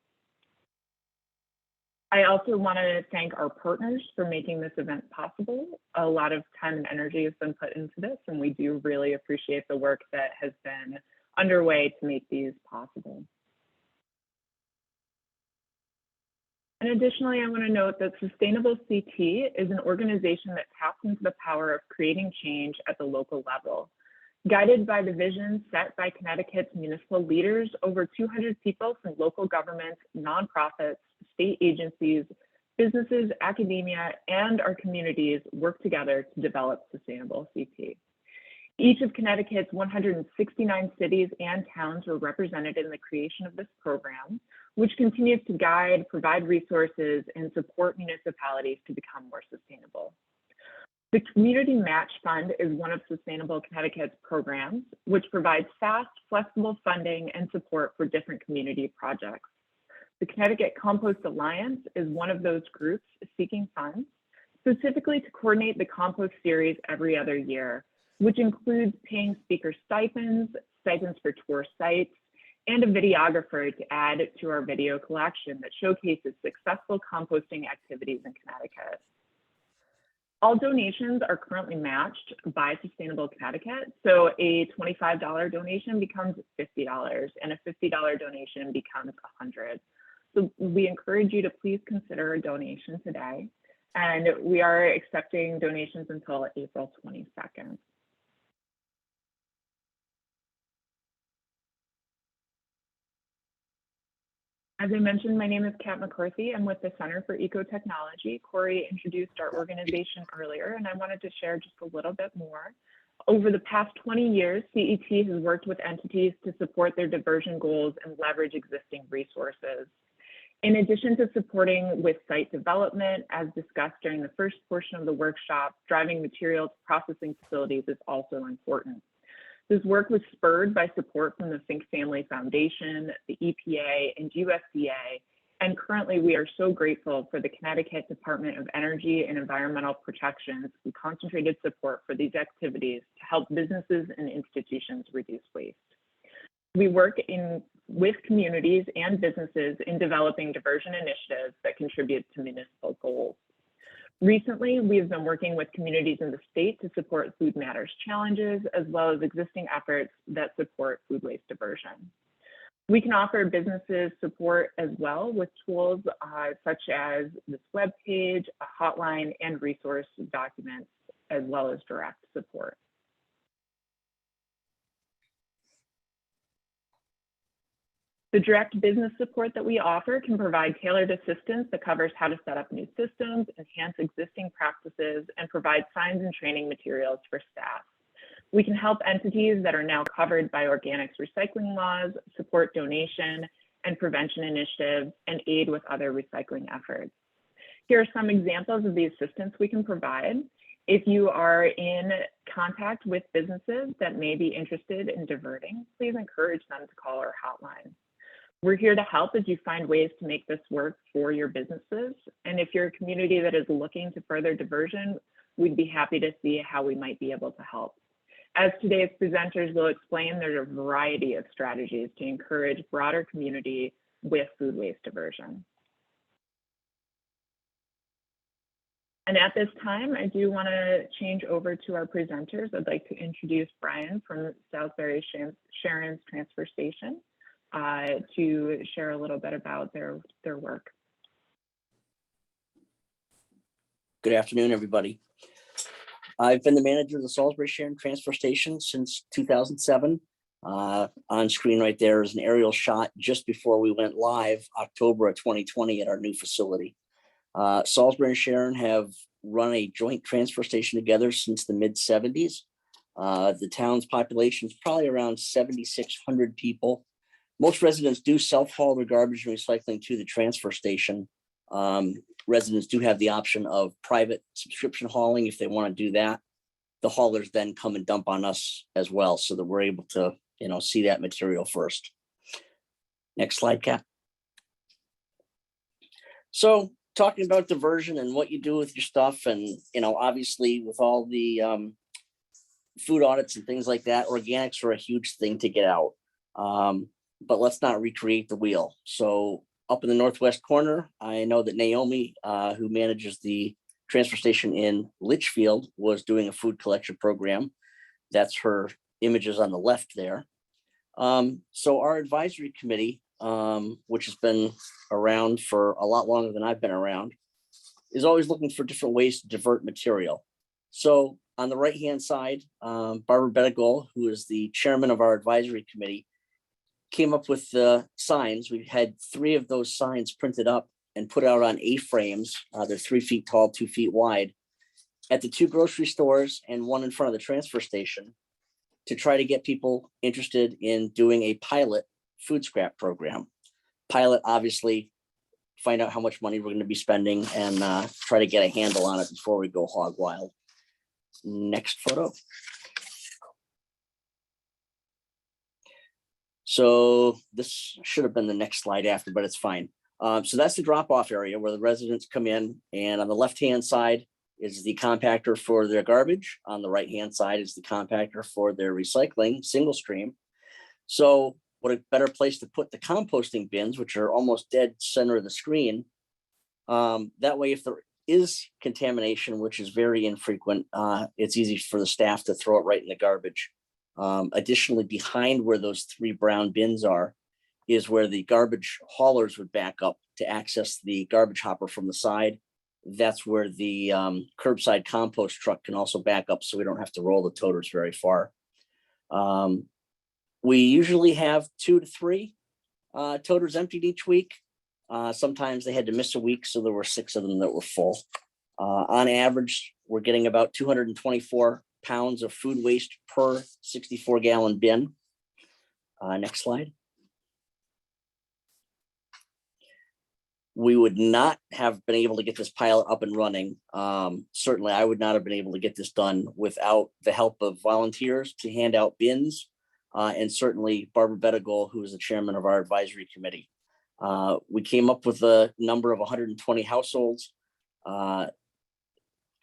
I also want to thank our partners for making this event possible. A lot of time and energy has been put into this, and we do really appreciate the work that has been underway to make these possible. And additionally, I want to note that Sustainable CT is an organization that taps into the power of creating change at the local level. Guided by the vision set by Connecticut's municipal leaders, over 200 people from local governments, nonprofits, state agencies, businesses, academia, and our communities work together to develop Sustainable CT. Each of Connecticut's 169 cities and towns were represented in the creation of this program, which continues to guide, provide resources, and support municipalities to become more sustainable. The Community Match Fund is one of Sustainable Connecticut's programs, which provides fast, flexible funding and support for different community projects. The Connecticut Compost Alliance is one of those groups seeking funds, specifically to coordinate the compost series every other year, which includes paying speaker stipends, stipends for tour sites, and a videographer to add to our video collection that showcases successful composting activities in Connecticut. All donations are currently matched by Sustainable Connecticut, so a $25 donation becomes $50, and a $50 donation becomes $100. So we encourage you to please consider a donation today, and we are accepting donations until April 22nd. As I mentioned, my name is Kat McCarthy. I'm with the Center for Ecotechnology. Corey introduced our organization earlier, and I wanted to share just a little bit more. Over the past 20 years, CET has worked with entities to support their diversion goals and leverage existing resources. In addition to supporting with site development, as discussed during the first portion of the workshop, driving materials processing facilities is also important. This work was spurred by support from the Think Family Foundation, the EPA, and USDA, and currently we are so grateful for the Connecticut Department of Energy and Environmental Protection's concentrated support for these activities to help businesses and institutions reduce waste. We work with communities and businesses in developing diversion initiatives that contribute to municipal goals. Recently, we've been working with communities in the state to support Food Matters challenges, as well as existing efforts that support food waste diversion. We can offer businesses support as well with tools such as this web page, a hotline, and resource documents, as well as direct support. The direct business support that we offer can provide tailored assistance that covers how to set up new systems, enhance existing practices, and provide signs and training materials for staff. We can help entities that are now covered by organics recycling laws, support donation and prevention initiatives, and aid with other recycling efforts. Here are some examples of the assistance we can provide. If you are in contact with businesses that may be interested in diverting, please encourage them to call our hotline. We're here to help as you find ways to make this work for your businesses. And if you're a community that is looking to further diversion, we'd be happy to see how we might be able to help. As today's presenters will explain, there's a variety of strategies to encourage broader community with food waste diversion. And at this time, I do want to change over to our presenters. I'd like to introduce Brian from Salisbury Sharon's Transfer Station to share a little bit about their work. Good afternoon, everybody. I've been the manager of the Salisbury Sharon Transfer Station since 2007. On screen right there is an aerial shot just before we went live, October of 2020 at our new facility. Salisbury and Sharon have run a joint transfer station together since the mid-70s. The town's population is probably around 7,600 people. Most residents do self-haul their garbage and recycling to the transfer station. Residents do have the option of private subscription hauling if they want to do that. The haulers then come and dump on us as well, so that we're able to, see that material first. Next slide, Kat. So talking about diversion and what you do with your stuff, and obviously with all the food audits and things like that, organics are a huge thing to get out. But let's not recreate the wheel. So up in the northwest corner, I know that Naomi, who manages the transfer station in Litchfield, was doing a food collection program. That's her images on the left there. So our advisory committee, which has been around for a lot longer than I've been around, is always looking for different ways to divert material. So on the right-hand side, Barbara Bettigol, who is the chairman of our advisory committee, came up with the signs. We had 3 of those signs printed up and put out on A-frames. They're 3 feet tall, 2 feet wide, at the 2 grocery stores and 1 in front of the transfer station, to try to get people interested in doing a pilot food scrap program. Pilot, obviously, find out how much money we're going to be spending and try to get a handle on it before we go hog wild. Next photo. So this should have been the next slide after, but it's fine. So that's the drop-off area where the residents come in, and on the left-hand side is the compactor for their garbage. On the right-hand side is the compactor for their recycling, single stream. So what a better place to put the composting bins, which are almost dead center of the screen. That way, if there is contamination, which is very infrequent, it's easy for the staff to throw it right in the garbage. Additionally, behind where those 3 brown bins are is where the garbage haulers would back up to access the garbage hopper from the side. That's where the curbside compost truck can also back up, so we don't have to roll the toters very far. We usually have 2 to 3 toters emptied each week. Sometimes they had to miss a week, so there were 6 of them that were full. On average, we're getting about 224 pounds of food waste per 64-gallon bin. Next slide. We would not have been able to get this pilot up and running. Certainly, I would not have been able to get this done without the help of volunteers to hand out bins, and certainly Barbara Bettigol, who is the chairman of our advisory committee. We came up with a number of 120 households, kind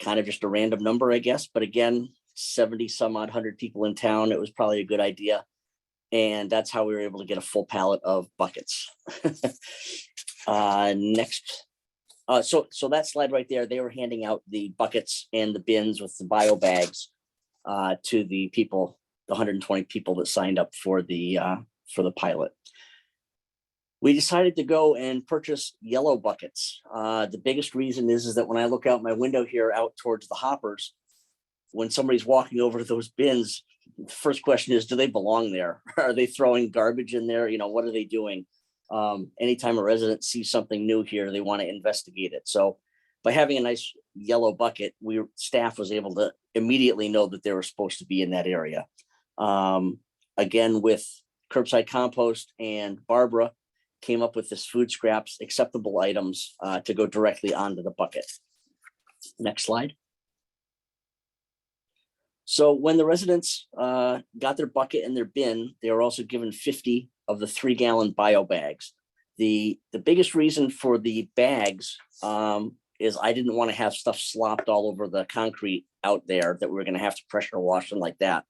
of just a random number, I guess. But again, 70 some odd 100 people in town, it was probably a good idea. And that's how we were able to get a full pallet of buckets. Next. So that slide right there, they were handing out the buckets and the bins with the bio bags to the people, the 120 people that signed up for the pilot. We decided to go and purchase yellow buckets. The biggest reason is that when I look out my window here out towards the hoppers, when somebody's walking over to those bins, the first question is, do they belong there? Are they throwing garbage in there? What are they doing? Anytime a resident sees something new here, they want to investigate it. So by having a nice yellow bucket, staff was able to immediately know that they were supposed to be in that area. Again, with curbside compost, and Barbara came up with this food scraps acceptable items to go directly onto the bucket. Next slide. So when the residents got their bucket and their bin, they were also given 50 of the 3-gallon bio bags. The biggest reason for the bags is I didn't want to have stuff slopped all over the concrete out there that we were going to have to pressure wash and like that.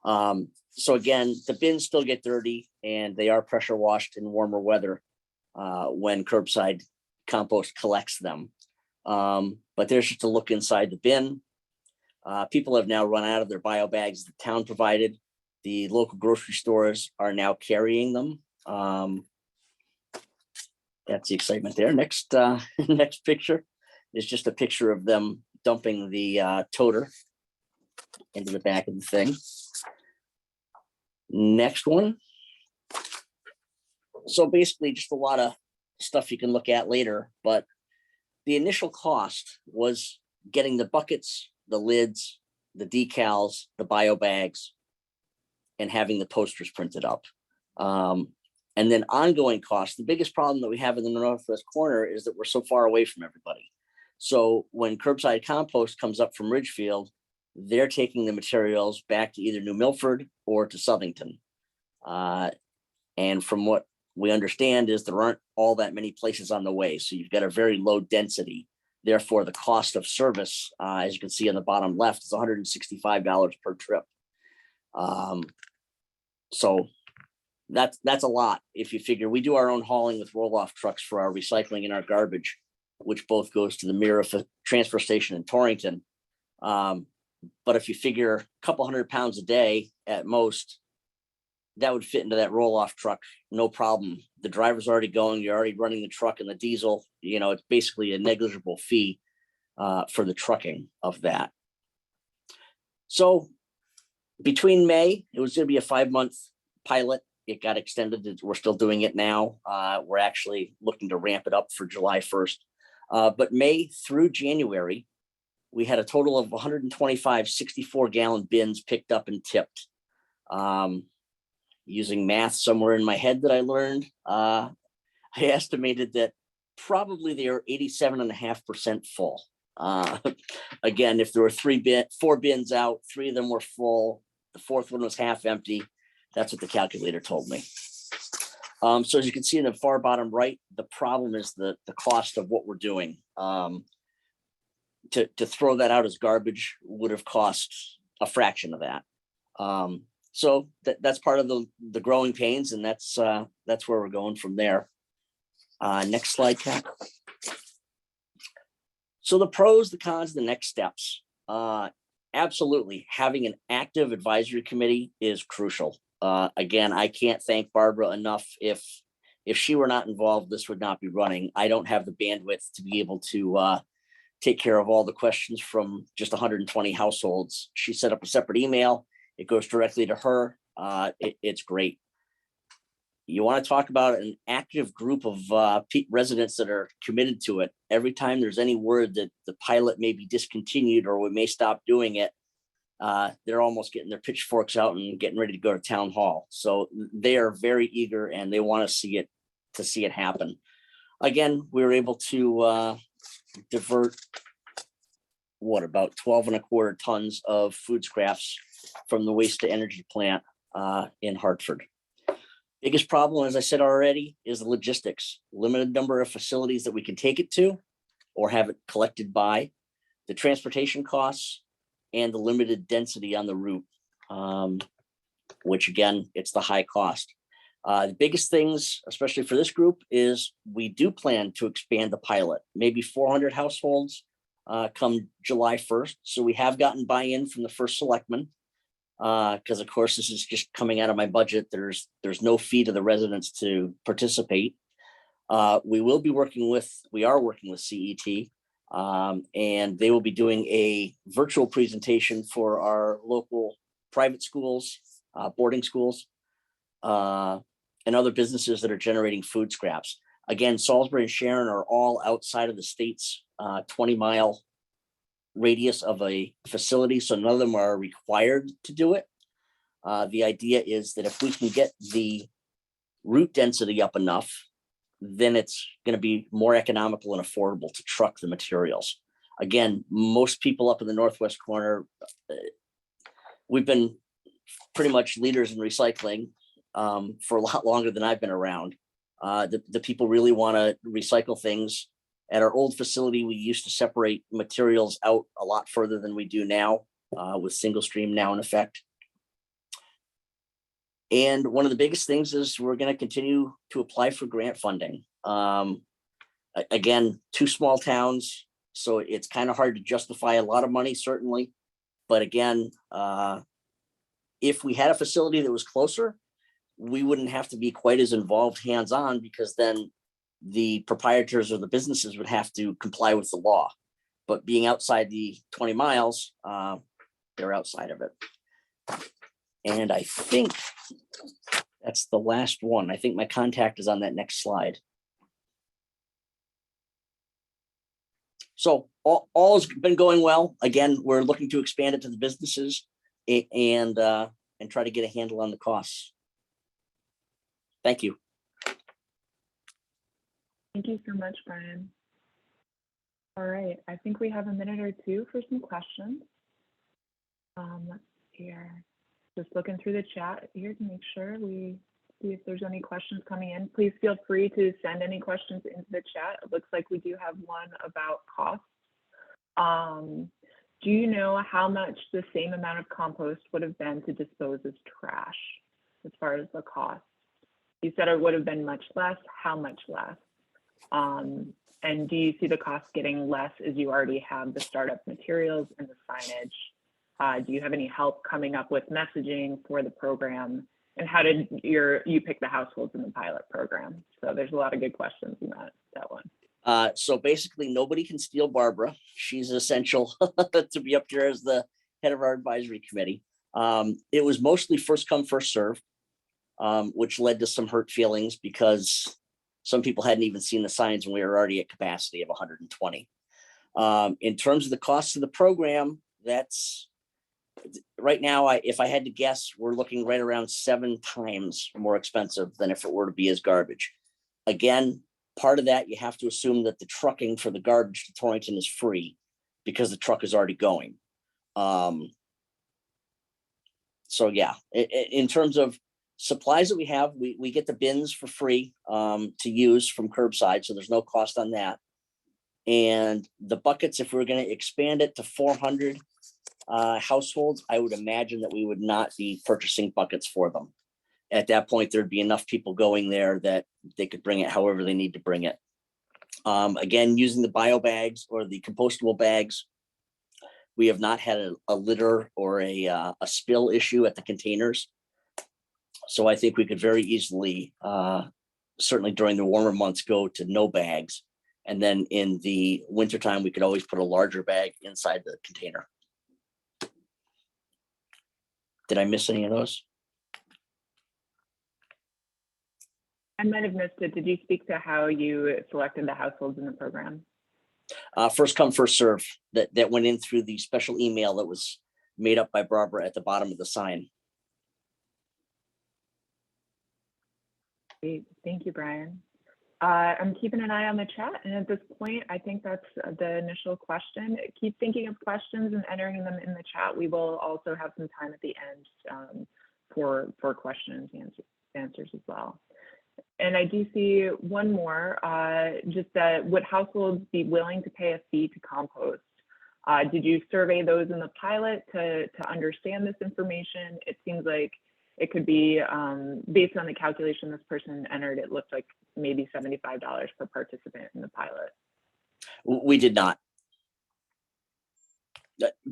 So again, the bins still get dirty and they are pressure washed in warmer weather when curbside compost collects them. But there's just a look inside the bin. People have now run out of their bio bags the town provided. The local grocery stores are now carrying them. That's the excitement there. Next, next picture is just a picture of them dumping the toter into the back of the thing. Next one. So basically just a lot of stuff you can look at later, but the initial cost was getting the buckets, the lids, the decals, the bio bags, and having the posters printed up. And then ongoing costs. The biggest problem that we have in the northwest corner is that we're so far away from everybody. So when curbside compost comes up from Ridgefield, they're taking the materials back to either New Milford or to Southington. And from what we understand is there aren't all that many places on the way. So you've got a very low density. Therefore, the cost of service, as you can see on the bottom left, is $165 per trip. So that's a lot. If you figure we do our own hauling with roll-off trucks for our recycling and our garbage, which both goes to the Mira transfer station in Torrington. But if you figure a couple 100 pounds a day at most, that would fit into that roll-off truck, no problem. The driver's already going, you're already running the truck and the diesel, you know, it's basically a negligible fee for the trucking of that. So between May, it was going to be a 5-month pilot. It got extended. We're still doing it now. We're actually looking to ramp it up for July 1st. But May through January, we had a total of 125 64-gallon bins picked up and tipped. Using math somewhere in my head that I learned, I estimated that probably they are 87.5% full. Again, if there were 4 bins out, 3 of them were full, the 4th one was half empty. That's what the calculator told me. So as you can see in the far bottom right, the problem is the cost of what we're doing. To throw that out as garbage would have cost a fraction of that. So that's part of the growing pains, and that's where we're going from there. Next slide, Kat. So the pros, the cons, the next steps. Absolutely, having an active advisory committee is crucial. Again, I can't thank Barbara enough. If she were not involved, this would not be running. I don't have the bandwidth to be able to take care of all the questions from just 120 households. She set up a separate email. It goes directly to her. It's great. You want to talk about an active group of residents that are committed to it. Every time there's any word that the pilot may be discontinued or we may stop doing it, they're almost getting their pitchforks out and getting ready to go to town hall. So they are very eager and they want to see it happen. Again, we were able to divert about 12.25 tons of food scraps from the waste to energy plant in Hartford. Biggest problem, as I said already, is the logistics. Limited number of facilities that we can take it to or have it collected by, the transportation costs, and the limited density on the route, which again, it's the high cost. The biggest things, especially for this group, is we do plan to expand the pilot, maybe 400 households come July 1st. So we have gotten buy-in from the first selectman, because of course this is just coming out of my budget. There's no fee to the residents to participate. We are working with CET, and they will be doing a virtual presentation for our local private schools, boarding schools, and and other businesses that are generating food scraps. Again, Salisbury and Sharon are all outside of the state's 20-mile radius of a facility, so none of them are required to do it. The idea is that if we can get the route density up enough, then it's going to be more economical and affordable to truck the materials. Again, most people up in the northwest corner, we've been pretty much leaders in recycling for a lot longer than I've been around. The people really want to recycle things. At our old facility, we used to separate materials out a lot further than we do now, with single stream now in effect. And one of the biggest things is we're going to continue to apply for grant funding. Again, 2 small towns, so it's kind of hard to justify a lot of money, certainly. But again, if we had a facility that was closer, we wouldn't have to be quite as involved hands-on, because then the proprietors or the businesses would have to comply with the law. But being outside the 20 miles, they're outside of it. And I think that's the last one. I think my contact is on that next slide. So all has been going well. Again, we're looking to expand it to the businesses and try to get a handle on the costs. Thank you. Thank you so much, Brian. All right, I think we have a minute or two for some questions. Let's see here. Just looking through the chat here to make sure we see if there's any questions coming in. Please feel free to send any questions into the chat. It looks like we do have one about costs. Do you know how much the same amount of compost would have been to dispose as trash as far as the cost? You said it would have been much less. How much less? And do you see the cost getting less as you already have the startup materials and the signage? Do you have any help coming up with messaging for the program? And how did you pick the households in the pilot program? So there's a lot of good questions in that one. So basically, nobody can steal Barbara. She's essential to be up there as the head of our advisory committee. It was mostly first come, first serve, which led to some hurt feelings because some people hadn't even seen the signs and we were already at capacity of 120. In terms of the cost of the program, that's right now, if I had to guess, we're looking right around 7 times more expensive than if it were to be as garbage. Again, part of that, you have to assume that the trucking for the garbage to Torrington is free because the truck is already going. So yeah, in terms of supplies that we have, we get the bins for free to use from curbside, so there's no cost on that. And the buckets, if we're going to expand it to 400 households, I would imagine that we would not be purchasing buckets for them. At that point, there'd be enough people going there that they could bring it however they need to bring it. Again, using the bio bags or the compostable bags, we have not had a litter or a spill issue at the containers. So I think we could very easily, certainly during the warmer months, go to no bags. And then in the wintertime, we could always put a larger bag inside the container. Did I miss any of those? I might have missed it. Did you speak to how you selected the households in the program? First come, first serve. That went in through the special email that was made up by Barbara at the bottom of the sign. Great. Thank you, Brian. I'm keeping an eye on the chat, and at this point, I think that's the initial question. Keep thinking of questions and entering them in the chat. We will also have some time at the end for questions and answers as well. And I do see one more, just that would households be willing to pay a fee to compost? Did you survey those in the pilot to understand this information? It seems like it could be, based on the calculation this person entered, it looked like maybe $75 per participant in the pilot. We did not.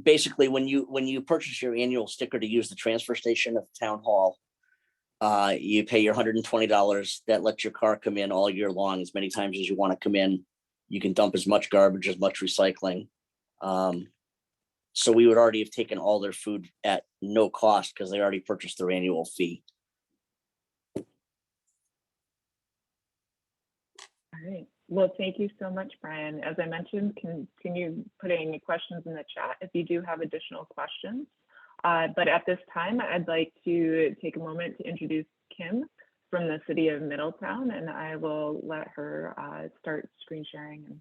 Basically, when you purchase your annual sticker to use the transfer station at the town hall, you pay your $120. That lets your car come in all year long, as many times as you want to come in. You can dump as much garbage, as much recycling. So we would already have taken all their food at no cost because they already purchased their annual fee. All right. Well, thank you so much, Brian. As I mentioned, continue putting questions in the chat if you do have additional questions. But at this time, I'd like to take a moment to introduce Kim from the city of Middletown, and I will let her start screen sharing.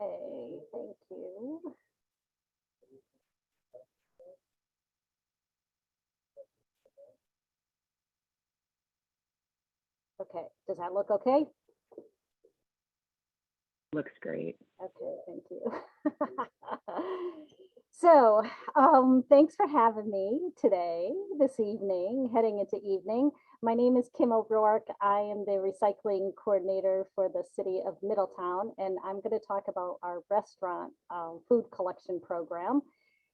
Okay, thank you. Okay, does that look okay? Looks great. Okay, thank you. So, thanks for having me today, this evening, heading into evening. My name is Kim O'Rourke. I am the recycling coordinator for the city of Middletown, and I'm going to talk about our restaurant food collection program.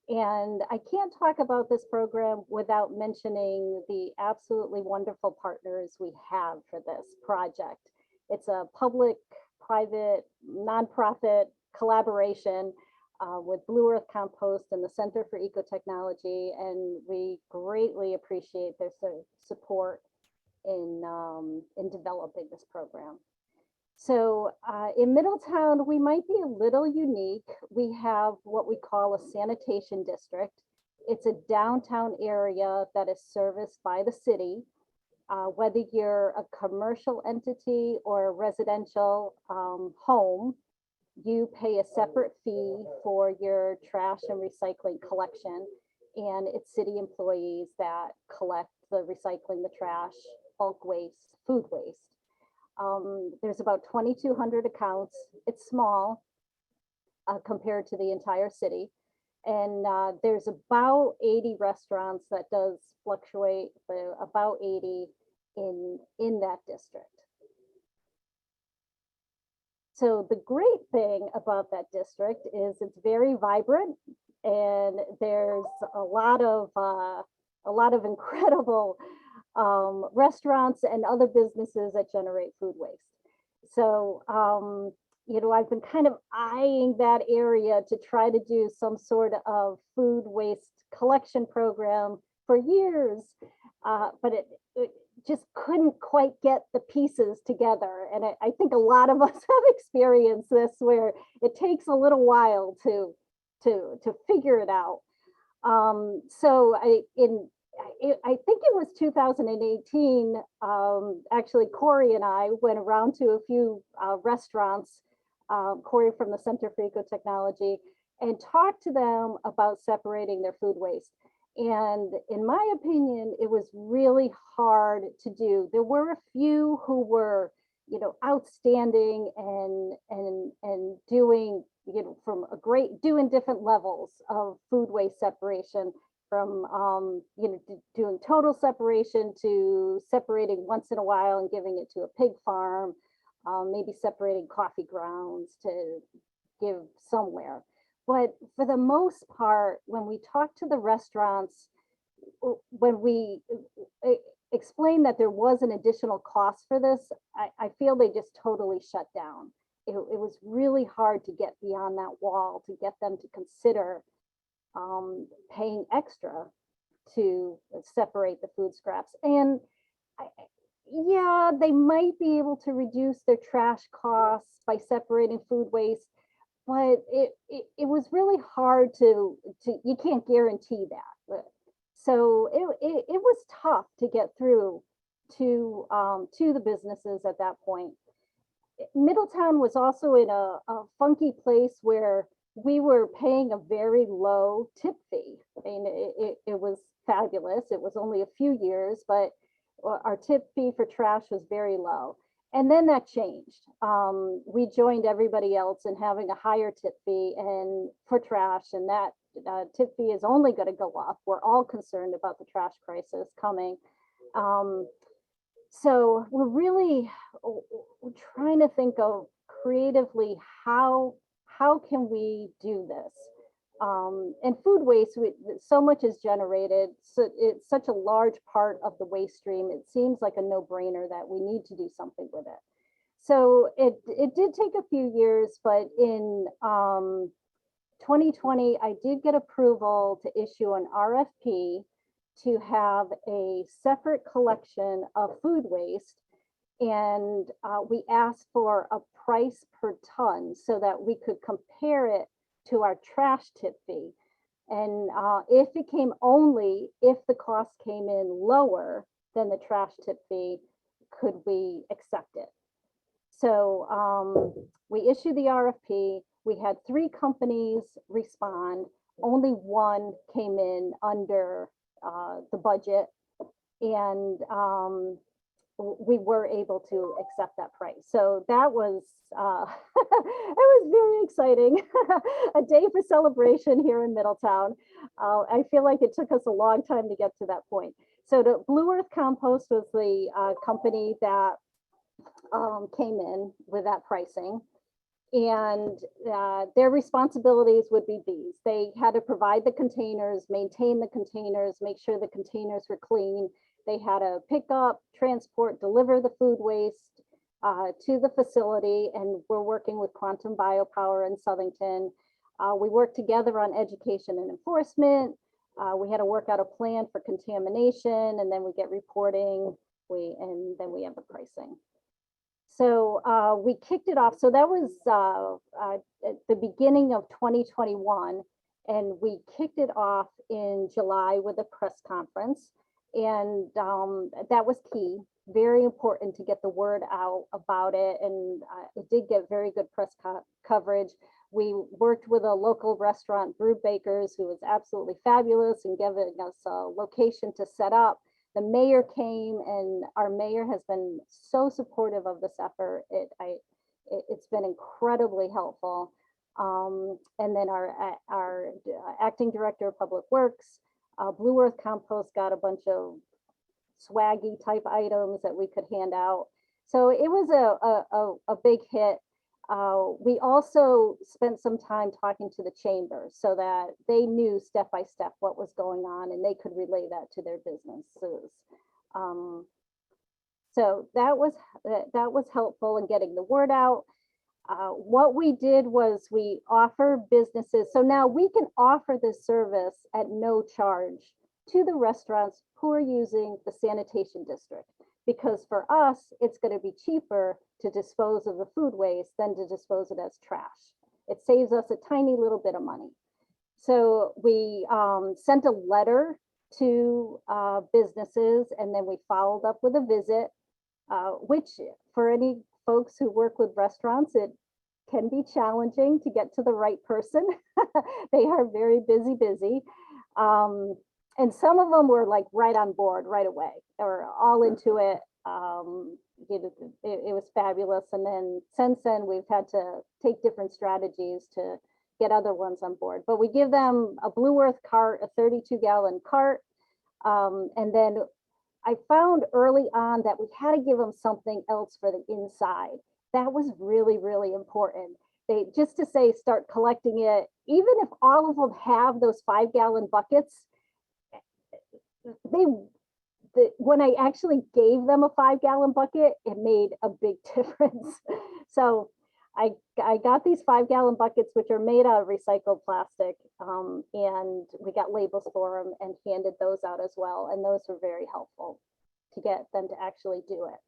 And I can't talk about this program without mentioning the absolutely wonderful partners we have for this project. It's a public-private, nonprofit collaboration with Blue Earth Compost and the Center for Ecotechnology, and we greatly appreciate their support in developing this program. So in Middletown, we might be a little unique. We have what we call a sanitation district. It's a downtown area that is serviced by the city. Whether you're a commercial entity or a residential home, you pay a separate fee for your trash and recycling collection. And it's city employees that collect the recycling, the trash, bulk waste, food waste. There's about 2,200 accounts. It's small compared to the entire city. And there's about 80 restaurants. That does fluctuate, but about 80 in that district. So the great thing about that district is it's very vibrant, and there's a lot of incredible restaurants and other businesses that generate food waste. So, you know, I've been kind of eyeing that area to try to do some sort of food waste collection program for years, but it just couldn't quite get the pieces together. And I think a lot of us have experienced this, where it takes a little while to figure it out. So I think it was 2018, actually Corey and I went around to a few restaurants, Corey from the Center for Ecotechnology, and talked to them about separating their food waste. And in my opinion, it was really hard to do. There were a few who were, you know, outstanding and doing, you know, from a great, doing different levels of food waste separation, from you know, doing total separation to separating once in a while and giving it to a pig farm, maybe separating coffee grounds to give somewhere. But for the most part, when we talk to the restaurants, when we explained that there was an additional cost for this, I feel they just totally shut down. It was really hard to get beyond that wall, to get them to consider paying extra to separate the food scraps. And yeah, they might be able to reduce their trash costs by separating food waste, but it was really hard to you can't guarantee that. So it was tough to get through to the businesses at that point. Middletown was also in a funky place where we were paying a very low tip fee. I mean, it was fabulous. It was only a few years, but our tip fee for trash was very low. And then that changed. We joined everybody else in having a higher tip fee and for trash, and that tip fee is only going to go up. We're all concerned about the trash crisis coming. So we're trying to think of creatively how can we do this? And food waste, so much is generated. So it's such a large part of the waste stream. It seems like a no-brainer that we need to do something with it. So it did take a few years, but in 2020, I did get approval to issue an RFP to have a separate collection of food waste And we asked for a price per ton so that we could compare it to our trash tip fee. And if it came only if the cost came in lower than the trash tip fee, could we accept it? So we issued the RFP. We had 3 companies respond. Only one came in under the budget, and we were able to accept that price. So that was it was very exciting. A day for celebration here in Middletown. I feel like it took us a long time to get to that point. So the Blue Earth Compost was the company that came in with that pricing. And their responsibilities would be these. They had to provide the containers, maintain the containers, make sure the containers were clean. They had to pick up, transport, deliver the food waste to the facility. And we're working with Quantum Biopower in Southington. We worked together on education and enforcement. We had to work out a plan for contamination, and then we get reporting, and then we have the pricing. So we kicked it off. So that was at the beginning of 2021, and we kicked it off in July with a press conference. And that was key, very important to get the word out about it. And it did get very good press coverage. We worked with a local restaurant, Brew Bakers, who was absolutely fabulous and giving us a location to set up. The mayor came, and our mayor has been so supportive of this effort. It's been incredibly helpful. And then our acting director of public works, Blue Earth Compost, got a bunch of swaggy type items that we could hand out. So it was a big hit. We also spent some time talking to the chamber so that they knew step by step what was going on, and they could relay that to their businesses. So that was helpful in getting the word out. What we did was we offer businesses. So now we can offer this service at no charge to the restaurants who are using the sanitation district. Because for us, it's going to be cheaper to dispose of the food waste than to dispose it as trash. It saves us a tiny little bit of money. So we sent a letter to businesses, and then we followed up with a visit, which for any folks who work with restaurants, it can be challenging to get to the right person. They are very busy. And some of them were like right on board right away. They were all into it. It was fabulous. And then since then, we've had to take different strategies to get other ones on board. But we give them a Blue Earth cart, a 32-gallon cart. And then I found early on that we had to give them something else for the inside. That was really, really important. They just to say, start collecting it, even if all of them have those 5-gallon buckets, when I actually gave them a 5-gallon bucket, it made a big difference. So I got these 5-gallon buckets, which are made out of recycled plastic, and we got labels for them and handed those out as well. And those were very helpful to get them to actually do it.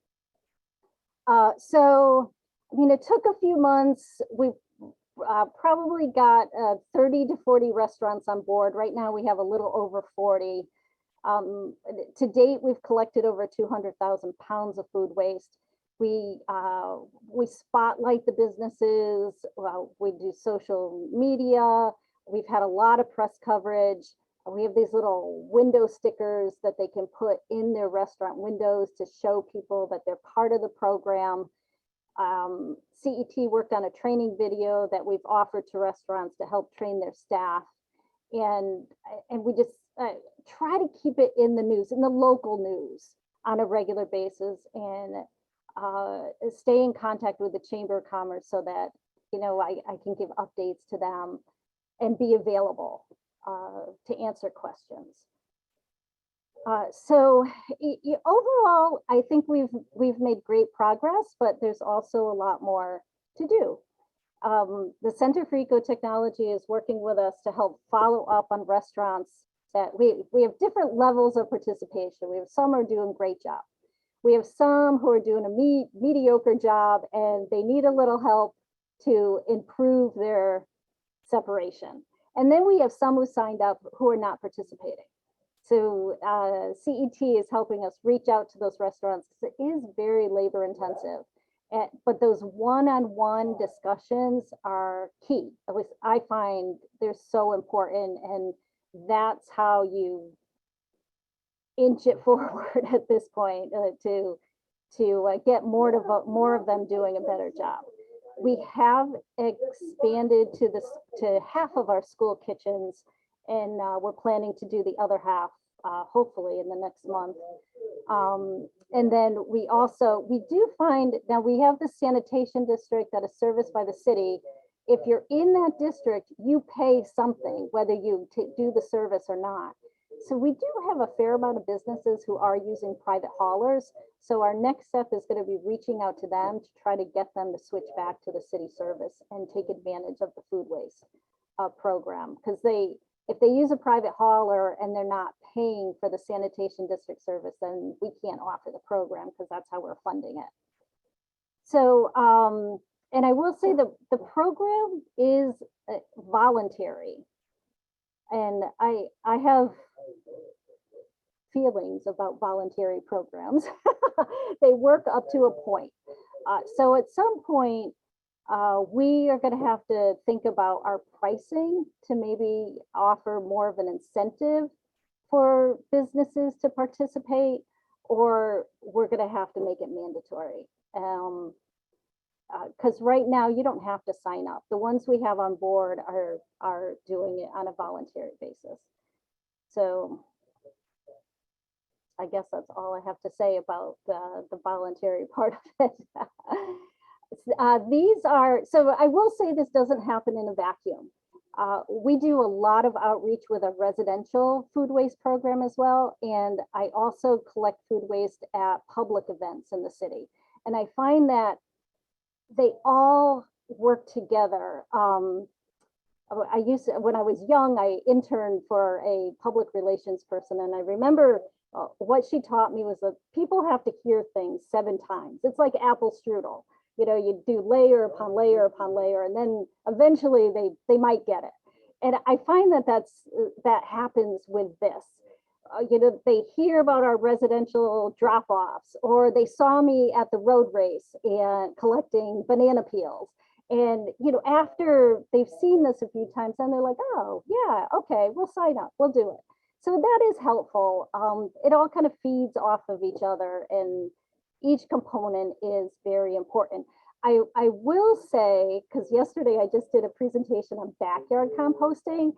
So, I mean, it took a few months. We probably got 30 to 40 restaurants on board. Right now, we have a little over 40. To date, we've collected over 200,000 pounds of food waste. We spotlight the businesses. We do social media. We've had a lot of press coverage. We have these little window stickers that they can put in their restaurant windows to show people that they're part of the program. CET worked on a training video that we've offered to restaurants to help train their staff. And we just try to keep it in the news, in the local news on a regular basis, and stay in contact with the Chamber of Commerce so that, you know, I can give updates to them and be available to answer questions. So overall, I think we've made great progress, but there's also a lot more to do. The Center for Eco-Technology is working with us to help follow up on restaurants that we have different levels of participation. We have some are doing a great job. We have some who are doing a mediocre job and they need a little help to improve their separation. And then we have some who signed up who are not participating. So CET is helping us reach out to those restaurants because it is very labor intensive. But those one-on-one discussions are key. At least I find they're so important, and that's how you inch it forward at this point to get more of them doing a better job. We have expanded to half of our school kitchens, and we're planning to do the other half hopefully in the next month. And then we do find, now we have the sanitation district that is serviced by the city. If you're in that district, you pay something, whether you do the service or not. So we do have a fair amount of businesses who are using private haulers. So our next step is going to be reaching out to them to try to get them to switch back to the city service and take advantage of the food waste program. Because if they use a private hauler and they're not paying for the sanitation district service, then we can't offer the program because that's how we're funding it. So, and I will say the program is voluntary. And I have feelings about voluntary programs. They work up to a point. So at some point, we are going to have to think about our pricing to maybe offer more of an incentive for businesses to participate, or we're going to have to make it mandatory. Because right now you don't have to sign up. The ones we have on board are doing it on a voluntary basis. So I guess that's all I have to say about the voluntary part of it. These are, so I will say this doesn't happen in a vacuum. We do a lot of outreach with a residential food waste program as well. And I also collect food waste at public events in the city. And I find that they all work together. When I was young, I interned for a public relations person. And I remember what she taught me was that people have to hear things 7 times. It's like apple strudel. You know, you do layer upon layer upon layer, and then eventually they might get it. And I find that happens with this. You know, they hear about our residential drop-offs, or they saw me at the road race and collecting banana peels. And, you know, after they've seen this a few times, then they're like, oh, yeah, okay, we'll sign up, we'll do it. So that is helpful. It all kind of feeds off of each other, and each component is very important. I will say, because yesterday I just did a presentation on backyard composting,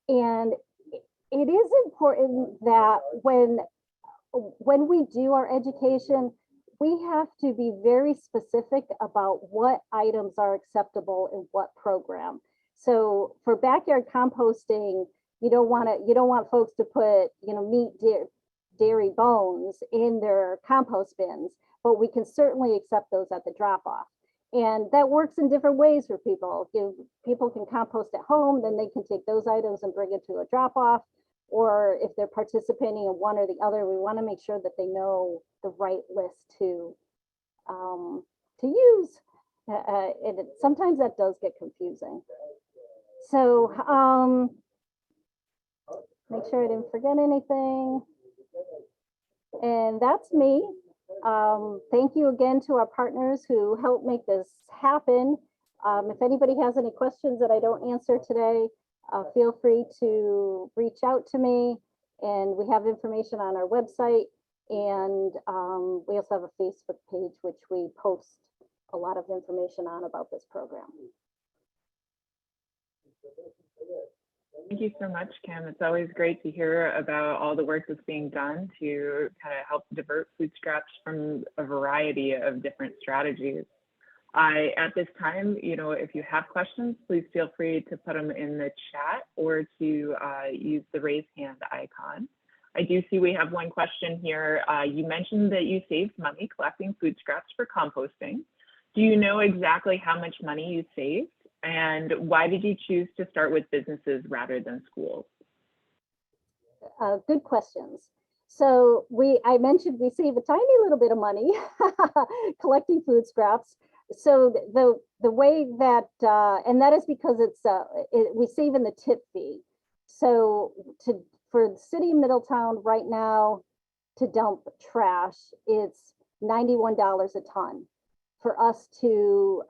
and it is important that when we do our education, we have to be very specific about what items are acceptable in what program. So for backyard composting, you don't want folks to put, you know, meat, dairy, bones in their compost bins, but we can certainly accept those at the drop-off. And that works in different ways for people. People can compost at home, then they can take those items and bring it to a drop-off. Or if they're participating in one or the other, we want to make sure that they know the right list to use. And sometimes that does get confusing. So make sure I didn't forget anything. And that's me. Thank you again to our partners who helped make this happen. If anybody has any questions that I don't answer today, feel free to reach out to me. And we have information on our website. And we also have a Facebook page, which we post a lot of information on about this program. Thank you so much, Kim. It's always great to hear about all the work that's being done to kind of help divert food scraps from a variety of different strategies. At this time, you know, if you have questions, please feel free to put them in the chat or to use the raise hand icon. I do see we have one question here. You mentioned that you saved money collecting food scraps for composting. Do you know exactly how much money you saved? And why did you choose to start with businesses rather than schools? Good questions. So I mentioned we save a tiny little bit of money collecting food scraps. So the way that, and that is because we save in the tip fee. So for the city of Middletown right now, to dump trash, it's $91 a ton. For us to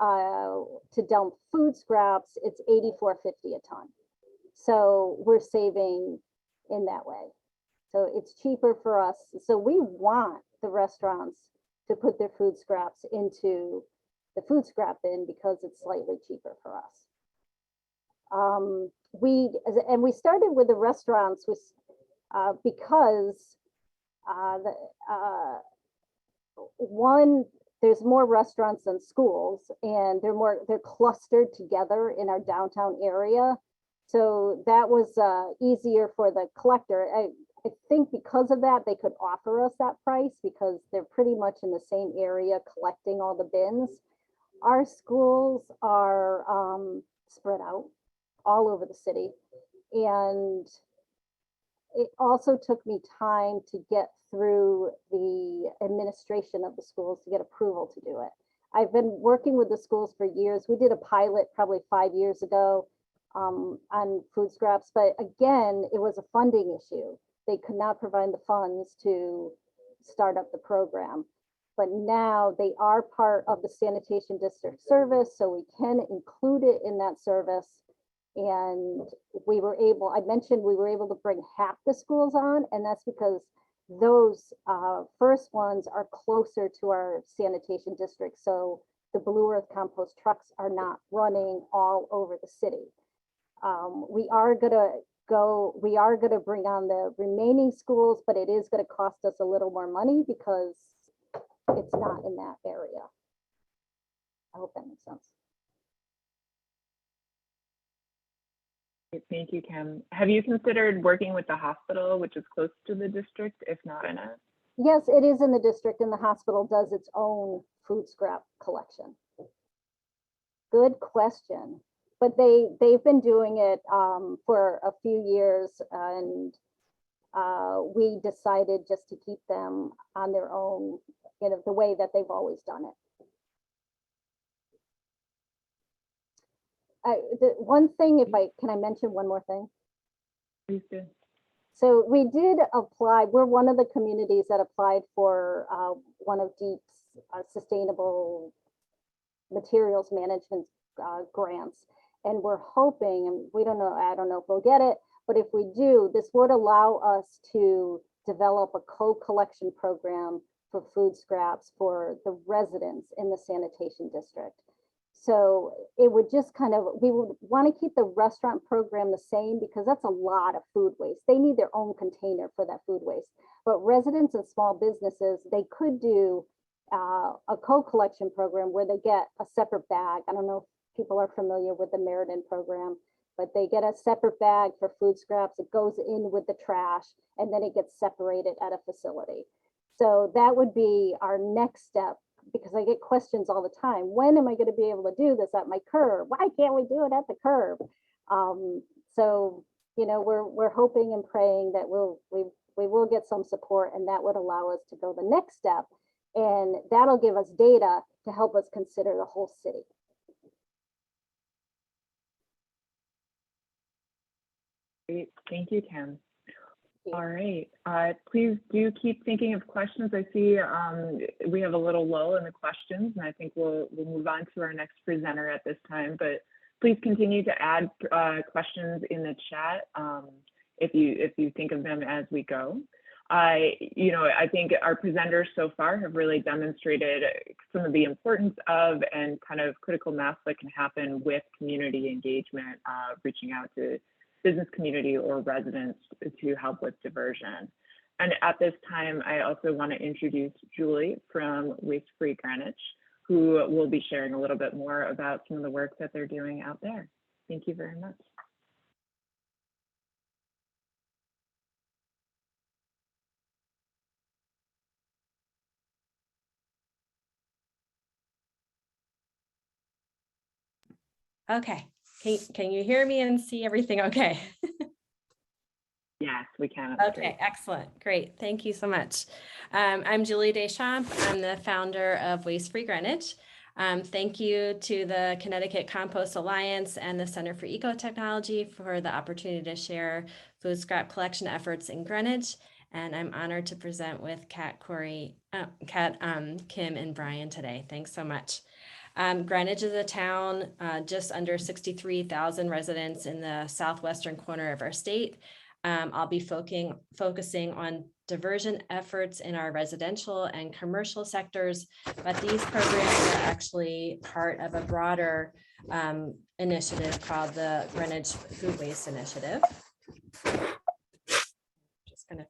dump food scraps, it's $84.50 a ton. So we're saving in that way. So it's cheaper for us. So we want the restaurants to put their food scraps into the food scrap bin because it's slightly cheaper for us. We started with the restaurants because one, there's more restaurants than schools, and they're clustered together in our downtown area. So that was easier for the collector. I think because of that, they could offer us that price because they're pretty much in the same area collecting all the bins. Our schools are spread out all over the city. And it also took me time to get through the administration of the schools to get approval to do it. I've been working with the schools for years. We did a pilot probably 5 years ago on food scraps, but again, it was a funding issue. They could not provide the funds to start up the program. But now they are part of the sanitation district service, so we can include it in that service. And I mentioned we were able to bring half the schools on, and that's because those first ones are closer to our sanitation district. So the Blue Earth compost trucks are not running all over the city. We are gonna bring on the remaining schools, but it is gonna cost us a little more money because it's not in that area. I hope that makes sense. Thank you, Kim. Have you considered working with the hospital, which is close to the district, if not in it? Yes, it is in the district, and the hospital does its own food scrap collection. Good question. But they've been doing it for a few years, and we decided just to keep them on their own, the way that they've always done it. The one thing, can I mention one more thing? Please do. So we did apply. We're one of the communities that applied for one of DEEP's sustainable materials management grants. And we're hoping, and we don't know, I don't know if we'll get it, but if we do, this would allow us to develop a co-collection program for food scraps for the residents in the sanitation district. So it would just we would want to keep the restaurant program the same because that's a lot of food waste. They need their own container for that food waste. But residents and small businesses, they could do a co-collection program where they get a separate bag. I don't know if people are familiar with the Aerated program, but they get a separate bag for food scraps. It goes in with the trash, and then it gets separated at a facility. So that would be our next step, because I get questions all the time. When am I going to be able to do this at my curb? Why can't we do it at the curb? So, we're hoping and praying that we will get some support, and that would allow us to go the next step. And that'll give us data to help us consider the whole city. Great. Thank you, Kim. All right. Please do keep thinking of questions. I see we have a little lull in the questions, and I think we'll move on to our next presenter at this time. But please continue to add questions in the chat if you think of them as we go. I think our presenters so far have really demonstrated some of the importance of and kind of critical mass that can happen with community engagement, reaching out to business community or residents to help with diversion. And at this time, I also want to introduce Julie from Waste Free Greenwich, who will be sharing a little bit more about some of the work that they're doing out there. Thank you very much. Okay, can you hear me and see everything okay? Yes, we can. That's Okay, great. excellent. Great. Thank you so much. I'm Julie Deschamps. I'm the founder of Waste Free Greenwich. Thank you to the Connecticut Compost Alliance and the Center for Ecotechnology for the opportunity to share food scrap collection efforts in Greenwich. And I'm honored to present with Kat, Kim, and Brian today. Thanks so much. Greenwich is a town just under 63,000 residents in the southwestern corner of our state. I'll be focusing on diversion efforts in our residential and commercial sectors, but these programs are actually part of a broader initiative called the Greenwich Food Waste Initiative. Just gonna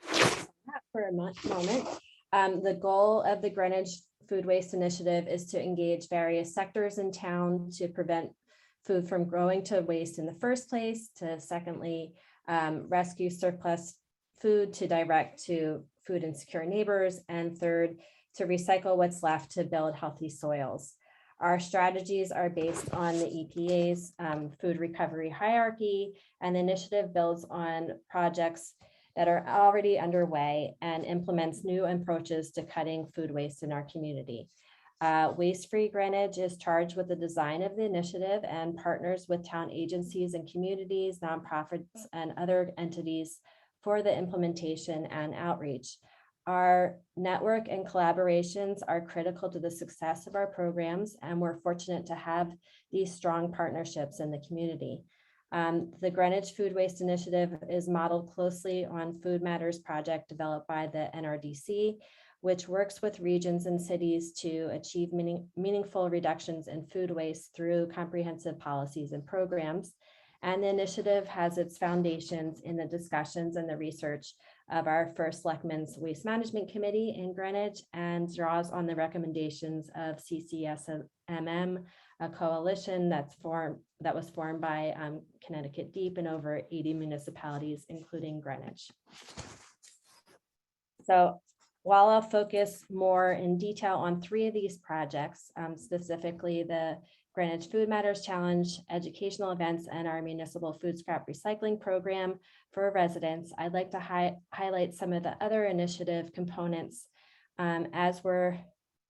that for a moment. The goal of the Greenwich Food Waste Initiative is to engage various sectors in town to prevent food from growing to waste in the first place, to secondly, rescue surplus food to direct to food insecure neighbors, and third, to recycle what's left to build healthy soils. Our strategies are based on the EPA's food recovery hierarchy, and the initiative builds on projects that are already underway and implements new approaches to cutting food waste in our community. Waste Free Greenwich is charged with the design of the initiative and partners with town agencies and communities, nonprofits, and other entities for the implementation and outreach. Our network and collaborations are critical to the success of our programs, and we're fortunate to have these strong partnerships in the community. The Greenwich Food Waste Initiative is modeled closely on Food Matters project developed by the NRDC, which works with regions and cities to achieve meaningful reductions in food waste through comprehensive policies and programs. And the initiative has its foundations in the discussions and the research of our first Selectmen's Waste Management Committee in Greenwich, and draws on the recommendations of CCSMM, a coalition that was formed by Connecticut Deep and over 80 municipalities, including Greenwich. So while I'll focus more in detail on 3 of these projects, specifically the Greenwich Food Matters Challenge, educational events, and our municipal food scrap recycling program for residents, I'd like to highlight some of the other initiative components. As we're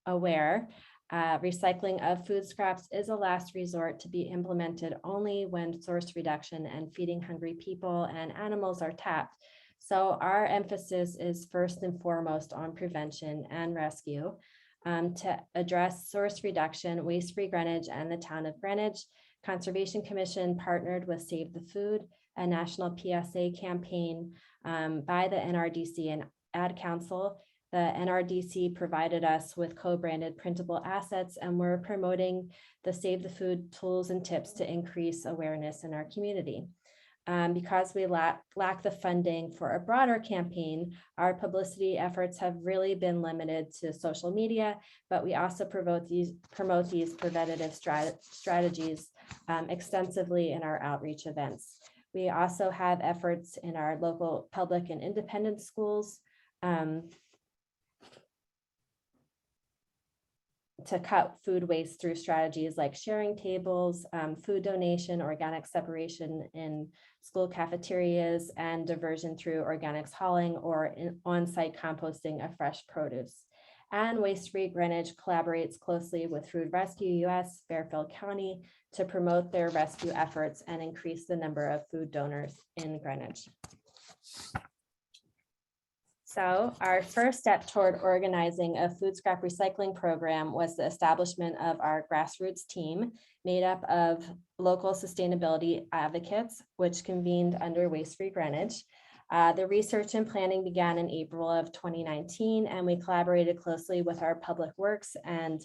aware, recycling of food scraps is a last resort to be implemented only when source reduction and feeding hungry people and animals are tapped. So our emphasis is first and foremost on prevention and rescue. To address source reduction, Waste Free Greenwich and the town of Greenwich Conservation Commission partnered with Save the Food, a national PSA campaign by the NRDC and Ad Council. The NRDC provided us with co-branded printable assets, and we're promoting the Save the Food tools and tips to increase awareness in our community. Because we lack the funding for a broader campaign, our publicity efforts have really been limited to social media, but we also promote these preventative strategies extensively in our outreach events. We also have efforts in our local public and independent schools to cut food waste through strategies like sharing tables, food donation, organic separation in school cafeterias, and diversion through organics hauling or on-site composting of fresh produce. And Waste Free Greenwich collaborates closely with Food Rescue US, Fairfield County, to promote their rescue efforts and increase the number of food donors in Greenwich. So our first step toward organizing a food scrap recycling program was the establishment of our grassroots team made up of local sustainability advocates, which convened under Waste Free Greenwich. The research and planning began in April of 2019, and we collaborated closely with our Public Works and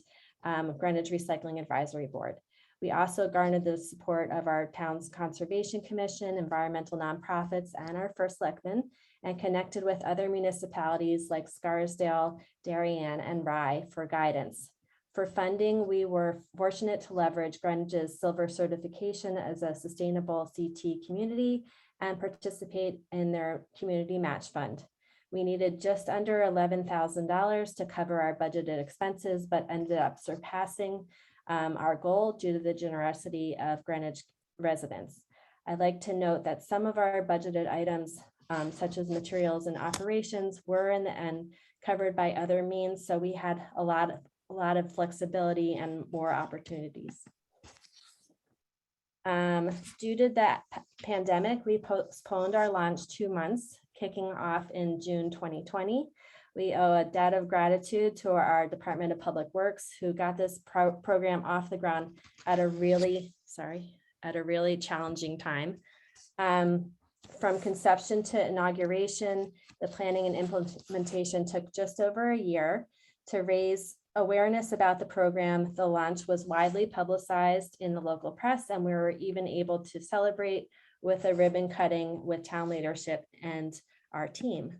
Greenwich Recycling Advisory Board. We also garnered the support of our town's Conservation Commission, environmental nonprofits, and our first selectman, and connected with other municipalities like Scarsdale, Darien, and Rye for guidance. For funding, we were fortunate to leverage Greenwich's silver certification as a sustainable CT community and participate in their community match fund. We needed just under $11,000 to cover our budgeted expenses, but ended up surpassing our goal due to the generosity of Greenwich residents. I'd like to note that some of our budgeted items, such as materials and operations, were in the end covered by other means. So we had a lot of flexibility and more opportunities. Due to that pandemic, we postponed our launch 2 months, kicking off in June 2020. We owe a debt of gratitude to our Department of Public Works, who got this program off the ground at a really challenging time. From conception to inauguration, the planning and implementation took just over a year. To raise awareness about the program, the launch was widely publicized in the local press, and we were even able to celebrate with a ribbon cutting with town leadership and our team.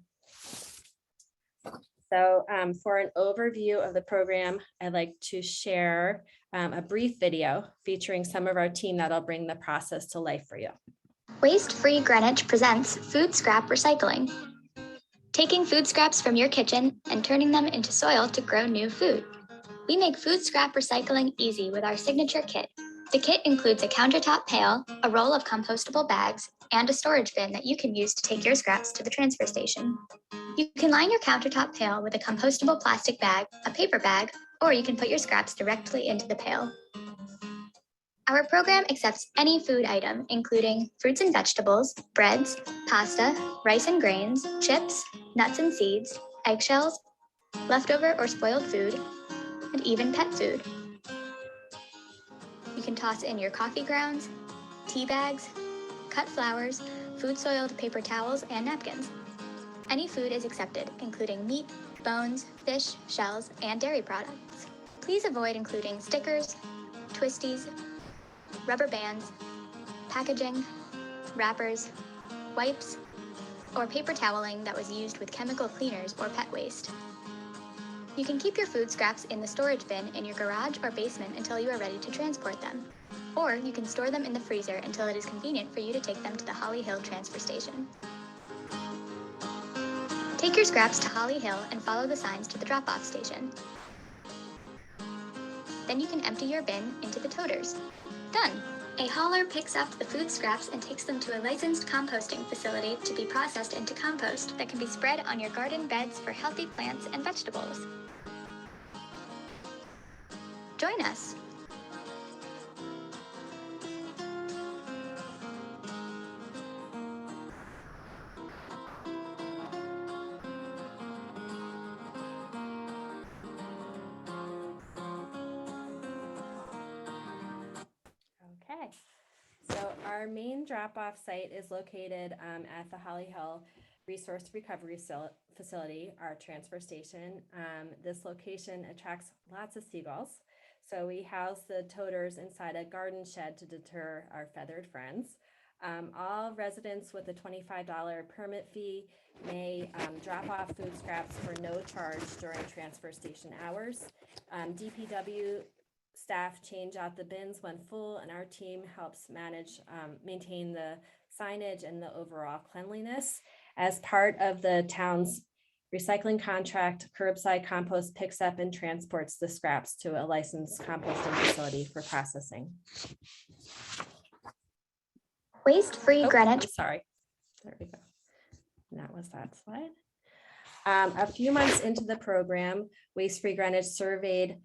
So for an overview of the program, I'd like to share a brief video featuring some of our team that'll bring the process to life for you. Waste Free Greenwich presents food scrap recycling. Taking food scraps from your kitchen and turning them into soil to grow new food. We make food scrap recycling easy with our signature kit. The kit includes a countertop pail, a roll of compostable bags, and a storage bin that you can use to take your scraps to the transfer station. You can line your countertop pail with a compostable plastic bag, a paper bag, or you can put your scraps directly into the pail. Our program accepts any food item, including fruits and vegetables, breads, pasta, rice and grains, chips, nuts and seeds, eggshells, leftover or spoiled food, and even pet food. You can toss in your coffee grounds, tea bags, cut flowers, food soiled paper towels, and napkins. Any food is accepted, including meat, bones, fish, shells, and dairy products. Please avoid including stickers, twisties, rubber bands, packaging, wrappers, wipes, or paper toweling that was used with chemical cleaners or pet waste. You can keep your food scraps in the storage bin in your garage or basement until you are ready to transport them. Or you can store them in the freezer until it is convenient for you to take them to the Holly Hill transfer station. Take your scraps to Holly Hill and follow the signs to the drop-off station. Then you can empty your bin into the toters. Done! A hauler picks up the food scraps and takes them to a licensed composting facility to be processed into compost that can be spread on your garden beds for healthy plants and vegetables. Join us! Okay, so our main drop-off site is located at the Holly Hill Resource Recovery Facility, our transfer station. This location attracts lots of seagulls. So we house the toters inside a garden shed to deter our feathered friends. All residents with a $25 permit fee may drop off food scraps for no charge during transfer station hours. DPW staff change out the bins when full, and our team helps maintain the signage and the overall cleanliness. As part of the town's recycling contract, Curbside Compost picks up and transports the scraps to a licensed composting facility for processing. Waste Free Greenwich. Sorry, there we go. And that was that slide. A few months into the program, Waste Free Greenwich surveyed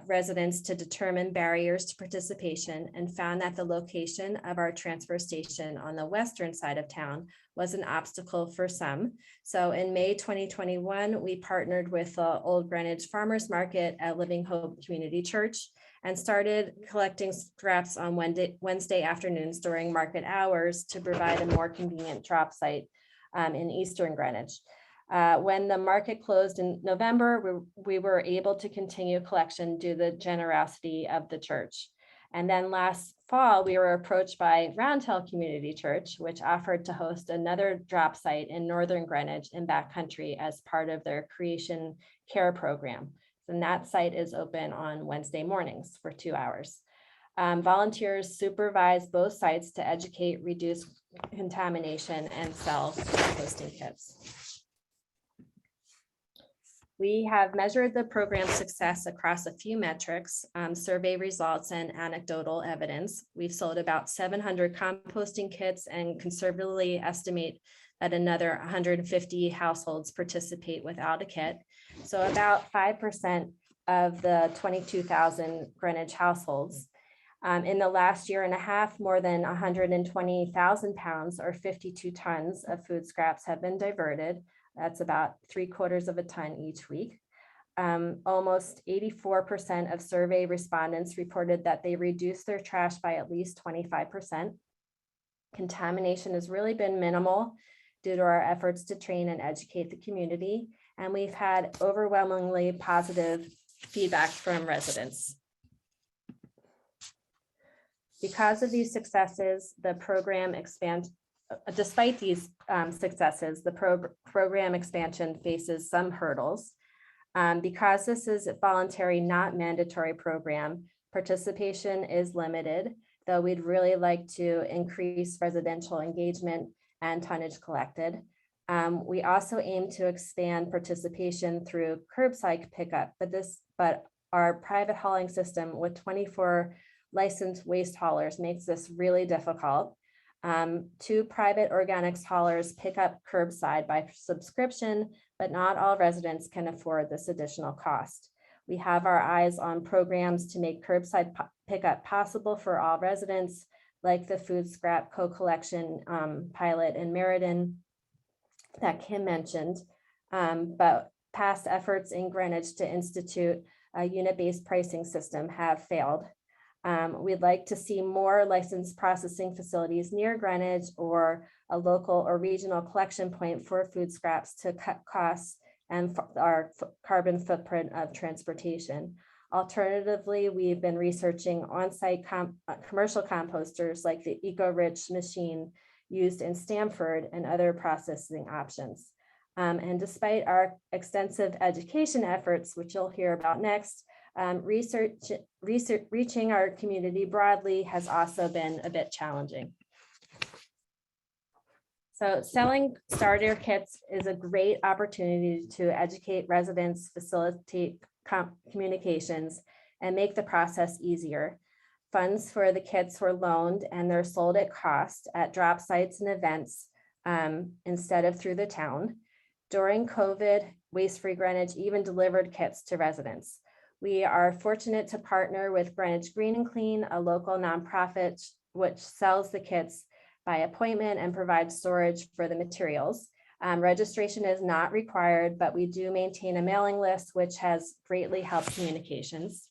residents to determine barriers to participation and found that the location of our transfer station on the western side of town was an obstacle for some. So in May 2021, we partnered with the Old Greenwich Farmers Market at Living Hope Community Church and started collecting scraps on Wednesday afternoons during market hours to provide a more convenient drop site in Eastern Greenwich. When the market closed in November, we were able to continue collection due to the generosity of the church. And then last fall, we were approached by Round Hill Community Church, which offered to host another drop site in Northern Greenwich in Backcountry as part of their Creation Care program. And that site is open on Wednesday mornings for 2 hours. Volunteers supervise both sites to educate, reduce contamination, and sell composting kits. We have measured the program's success across a few metrics, survey results and anecdotal evidence. We've sold about 700 composting kits and conservatively estimate that another 150 households participate without a kit. So about 5% of the 22,000 Greenwich households. In the last year and a half, more than 120,000 pounds or 52 tons of food scraps have been diverted. That's about 3/4 of a ton each week. Almost 84% of survey respondents reported that they reduced their trash by at least 25%. Contamination has really been minimal due to our efforts to train and educate the community. And we've had overwhelmingly positive feedback from residents. Because of these successes, the program despite these successes, the program expansion faces some hurdles. Because this is a voluntary, not mandatory program, participation is limited, though we'd really like to increase residential engagement and tonnage collected. We also aim to expand participation through curbside pickup, but our private hauling system with 24 licensed waste haulers makes this really difficult. 2 private organics haulers pick up curbside by subscription, but not all residents can afford this additional cost. We have our eyes on programs to make curbside pickup possible for all residents, like the food scrap co-collection pilot in Meriden that Kim mentioned, but past efforts in Greenwich to institute a unit-based pricing system have failed. We'd like to see more licensed processing facilities near Greenwich or a local or regional collection point for food scraps to cut costs and our carbon footprint of transportation. Alternatively, we've been researching on-site commercial composters like the Eco-Rich machine used in Stamford and other processing options. And despite our extensive education efforts, which you'll hear about next, reaching our community broadly has also been a bit challenging. So selling starter kits is a great opportunity to educate residents, facilitate communications, and make the process easier. Funds for the kits were loaned and they're sold at cost at drop sites and events instead of through the town. During COVID, Waste Free Greenwich even delivered kits to residents. We are fortunate to partner with Greenwich Green and Clean, a local nonprofit which sells the kits by appointment and provides storage for the materials. Registration is not required, but we do maintain a mailing list, which has greatly helped communications.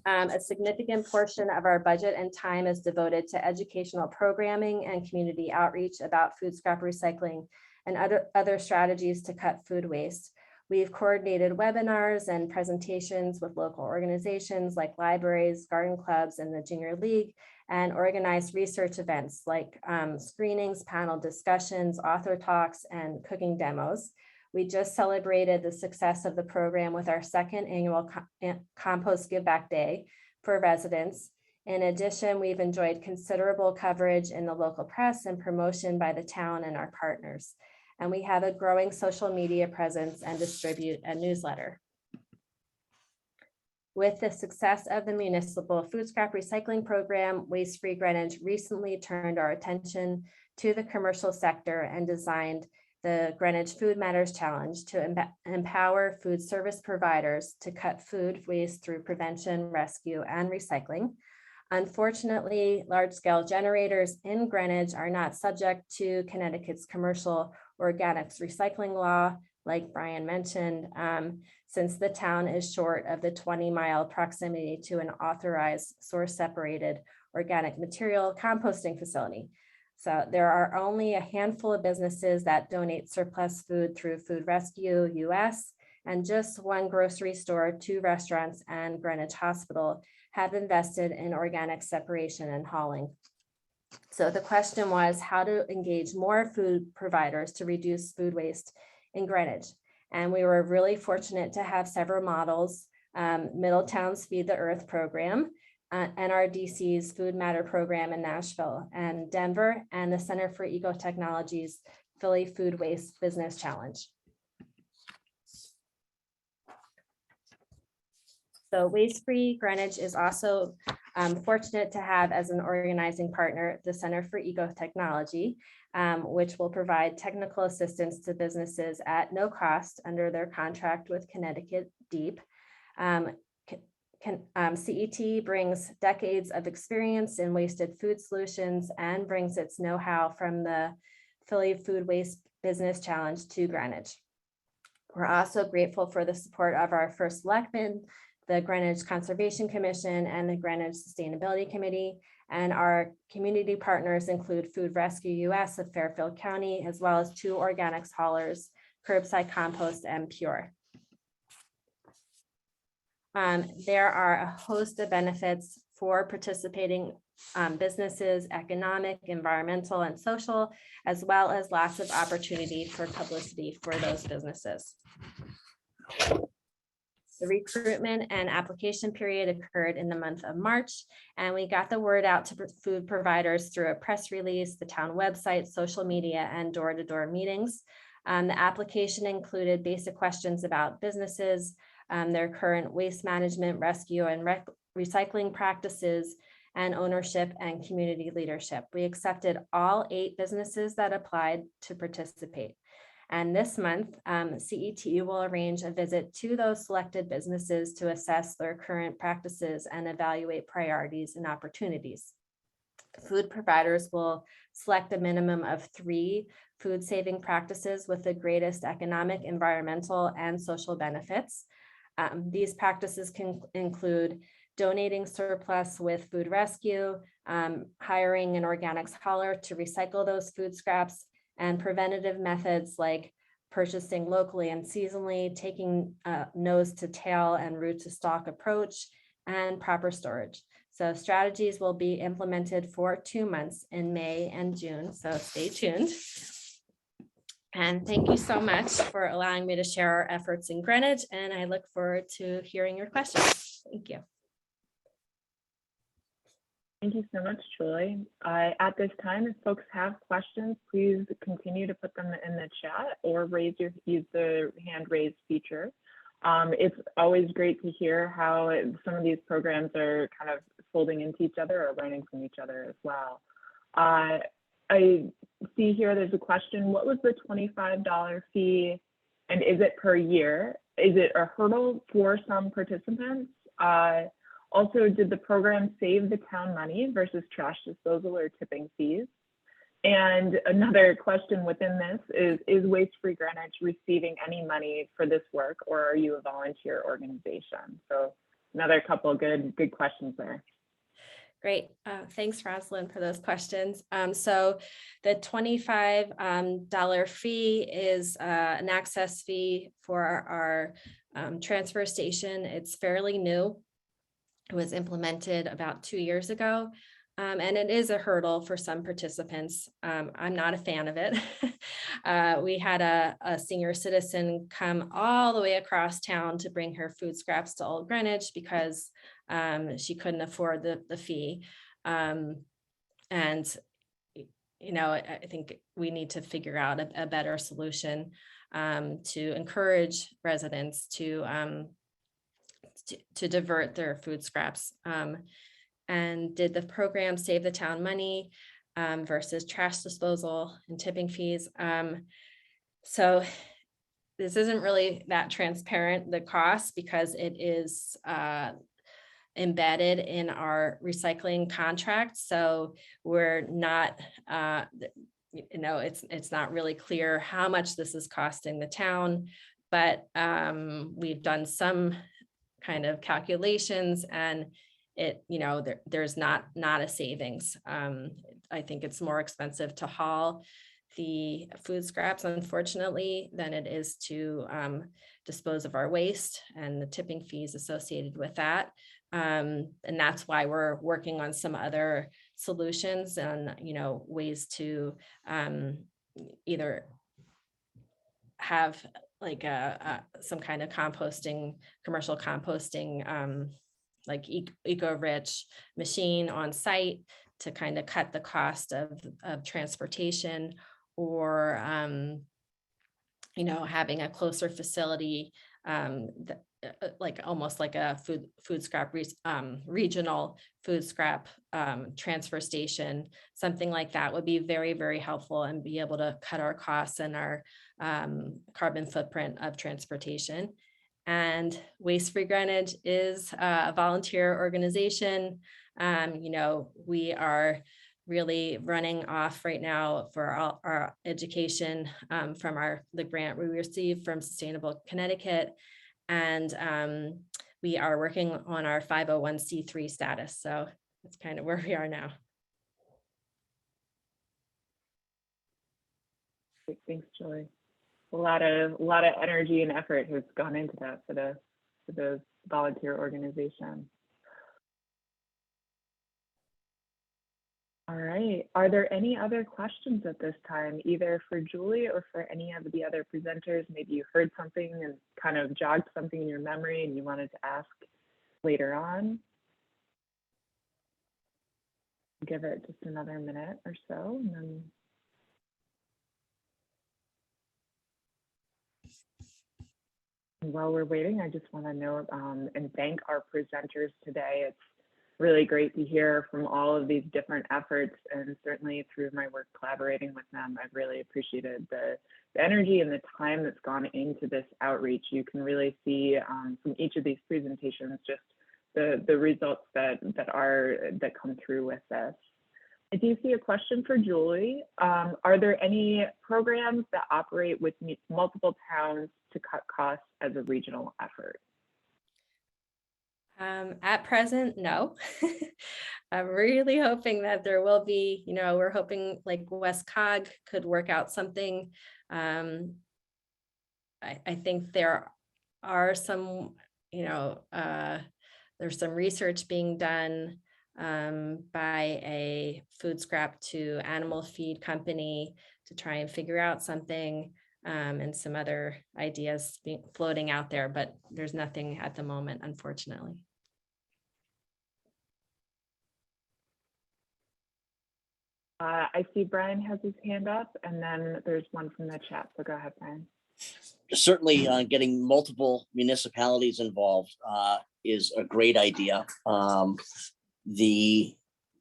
A significant portion of our budget and time is devoted to educational programming and community outreach about food scrap recycling and other strategies to cut food waste. We've coordinated webinars and presentations with local organizations like libraries, garden clubs, and the Junior League, and organized research events like screenings, panel discussions, author talks, and cooking demos. We just celebrated the success of the program with our 2nd annual Compost Give Back Day for residents. In addition, we've enjoyed considerable coverage in the local press and promotion by the town and our partners. And we have a growing social media presence and distribute a newsletter. With the success of the municipal food scrap recycling program, Waste Free Greenwich recently turned our attention to the commercial sector and designed the Greenwich Food Matters Challenge to empower food service providers to cut food waste through prevention, rescue, and recycling. Unfortunately, large-scale generators in Greenwich are not subject to Connecticut's commercial organics recycling law, like Brian mentioned, since the town is short of the 20-mile proximity to an authorized source-separated organic material composting facility. So there are only a handful of businesses that donate surplus food through Food Rescue US, and just 1 grocery store, 2 restaurants, and Greenwich Hospital have invested in organic separation and hauling. So the question was how to engage more food providers to reduce food waste in Greenwich. And we were really fortunate to have several models, Middletown's Feed the Earth program, NRDC's Food Matter program in Nashville and Denver, and the Center for Ecotechnology's Philly Food Waste Business Challenge. So Waste Free Greenwich is also fortunate to have as an organizing partner the Center for Ecotechnology, which will provide technical assistance to businesses at no cost under their contract with Connecticut Deep. CET brings decades of experience in wasted food solutions and brings its know-how from the Philly Food Waste Business Challenge to Greenwich. We're also grateful for the support of our first selectman, the Greenwich Conservation Commission, and the Greenwich Sustainability Committee. And our community partners include Food Rescue US of Fairfield County, as well as 2 organics haulers, Curbside Compost and Pure. There are a host of benefits for participating businesses, economic, environmental, and social, as well as lots of opportunity for publicity for those businesses. The recruitment and application period occurred in the month of March, and we got the word out to food providers through a press release, the town website, social media, and door-to-door meetings. The application included basic questions about businesses, their current waste management, rescue, and recycling practices, and ownership and community leadership. We accepted all 8 businesses that applied to participate. And this month, CET will arrange a visit to those selected businesses to assess their current practices and evaluate priorities and opportunities. Food providers will select a minimum of 3 food saving practices with the greatest economic, environmental, and social benefits. These practices can include donating surplus with food rescue, hiring an organics hauler to recycle those food scraps, and preventative methods like purchasing locally and seasonally, taking a nose to tail and root to stalk approach, and proper storage. So strategies will be implemented for 2 months in May and June, so stay tuned. And thank you so much for allowing me to share our efforts in Greenwich, and I look forward to hearing your questions. Thank you. Thank you so much, Julie. At this time, if folks have questions, please continue to put them in the chat or use the hand raise feature. It's always great to hear how some of these programs are kind of folding into each other or learning from each other as well. I see here there's a question. What was the $25 fee, and is it per year? Is it a hurdle for some participants? Also, did the program save the town money versus trash disposal or tipping fees? And another question within this is Waste Free Greenwich receiving any money for this work, or are you a volunteer organization? So another couple of good questions there. Great. Thanks, Rosalind, for those questions. So the $25 fee is an access fee for our transfer station. It's fairly new. It was implemented about 2 years ago, and it is a hurdle for some participants. I'm not a fan of it. We had a senior citizen come all the way across town to bring her food scraps to Old Greenwich because she couldn't afford the fee. And, you know, I think we need to figure out a better solution to encourage residents to divert their food scraps. And did the program save the town money versus trash disposal and tipping fees? So this isn't really that transparent, the cost, because it is embedded in our recycling contract. So we're not, you know, it's not really clear how much this is costing the town, but we've done some kind of calculations, and it, you know, there's not a savings. I think it's more expensive to haul the food scraps, unfortunately, than it is to dispose of our waste and the tipping fees associated with that. And that's why we're working on some other solutions and, you know, ways to either have like some kind of composting, commercial composting, like eco-rich machine on site to kind of cut the cost of transportation, or you know, having a closer facility, like almost like a food scrap regional food scrap transfer station, something like that would be very, very helpful and be able to cut our costs and our carbon footprint of transportation. And Waste Free Greenwich is a volunteer organization. You know, we are really running off right now for our education from the grant we received from Sustainable Connecticut. And we are working on our 501c3 status. So that's kind of where we are now. Thanks, Julie. A lot of energy and effort has gone into that for the volunteer organization. All right. Are there any other questions at this time, either for Julie or for any of the other presenters? Maybe you heard something and kind of jogged something in your memory and you wanted to ask later on. Give it just another minute or so, and then while we're waiting, I just want to note and thank our presenters today. It's really great to hear from all of these different efforts, and certainly through my work collaborating with them, I've really appreciated the energy and the time that's gone into this outreach. You can really see from each of these presentations just the results that come through with this. I do see a question for Julie. Are there any programs that operate with multiple towns to cut costs as a regional effort? At present, no. I'm really hoping that there will be, you know, we're hoping like SCRRRRA could work out something. I think there are some, you know, there's some research being done by a food scrap to animal feed company to try and figure out something, and some other ideas floating out there, but there's nothing at the moment, unfortunately. I see Brian has his hand up, and then there's one from the chat, so go ahead, Brian. Certainly getting multiple municipalities involved is a great idea. We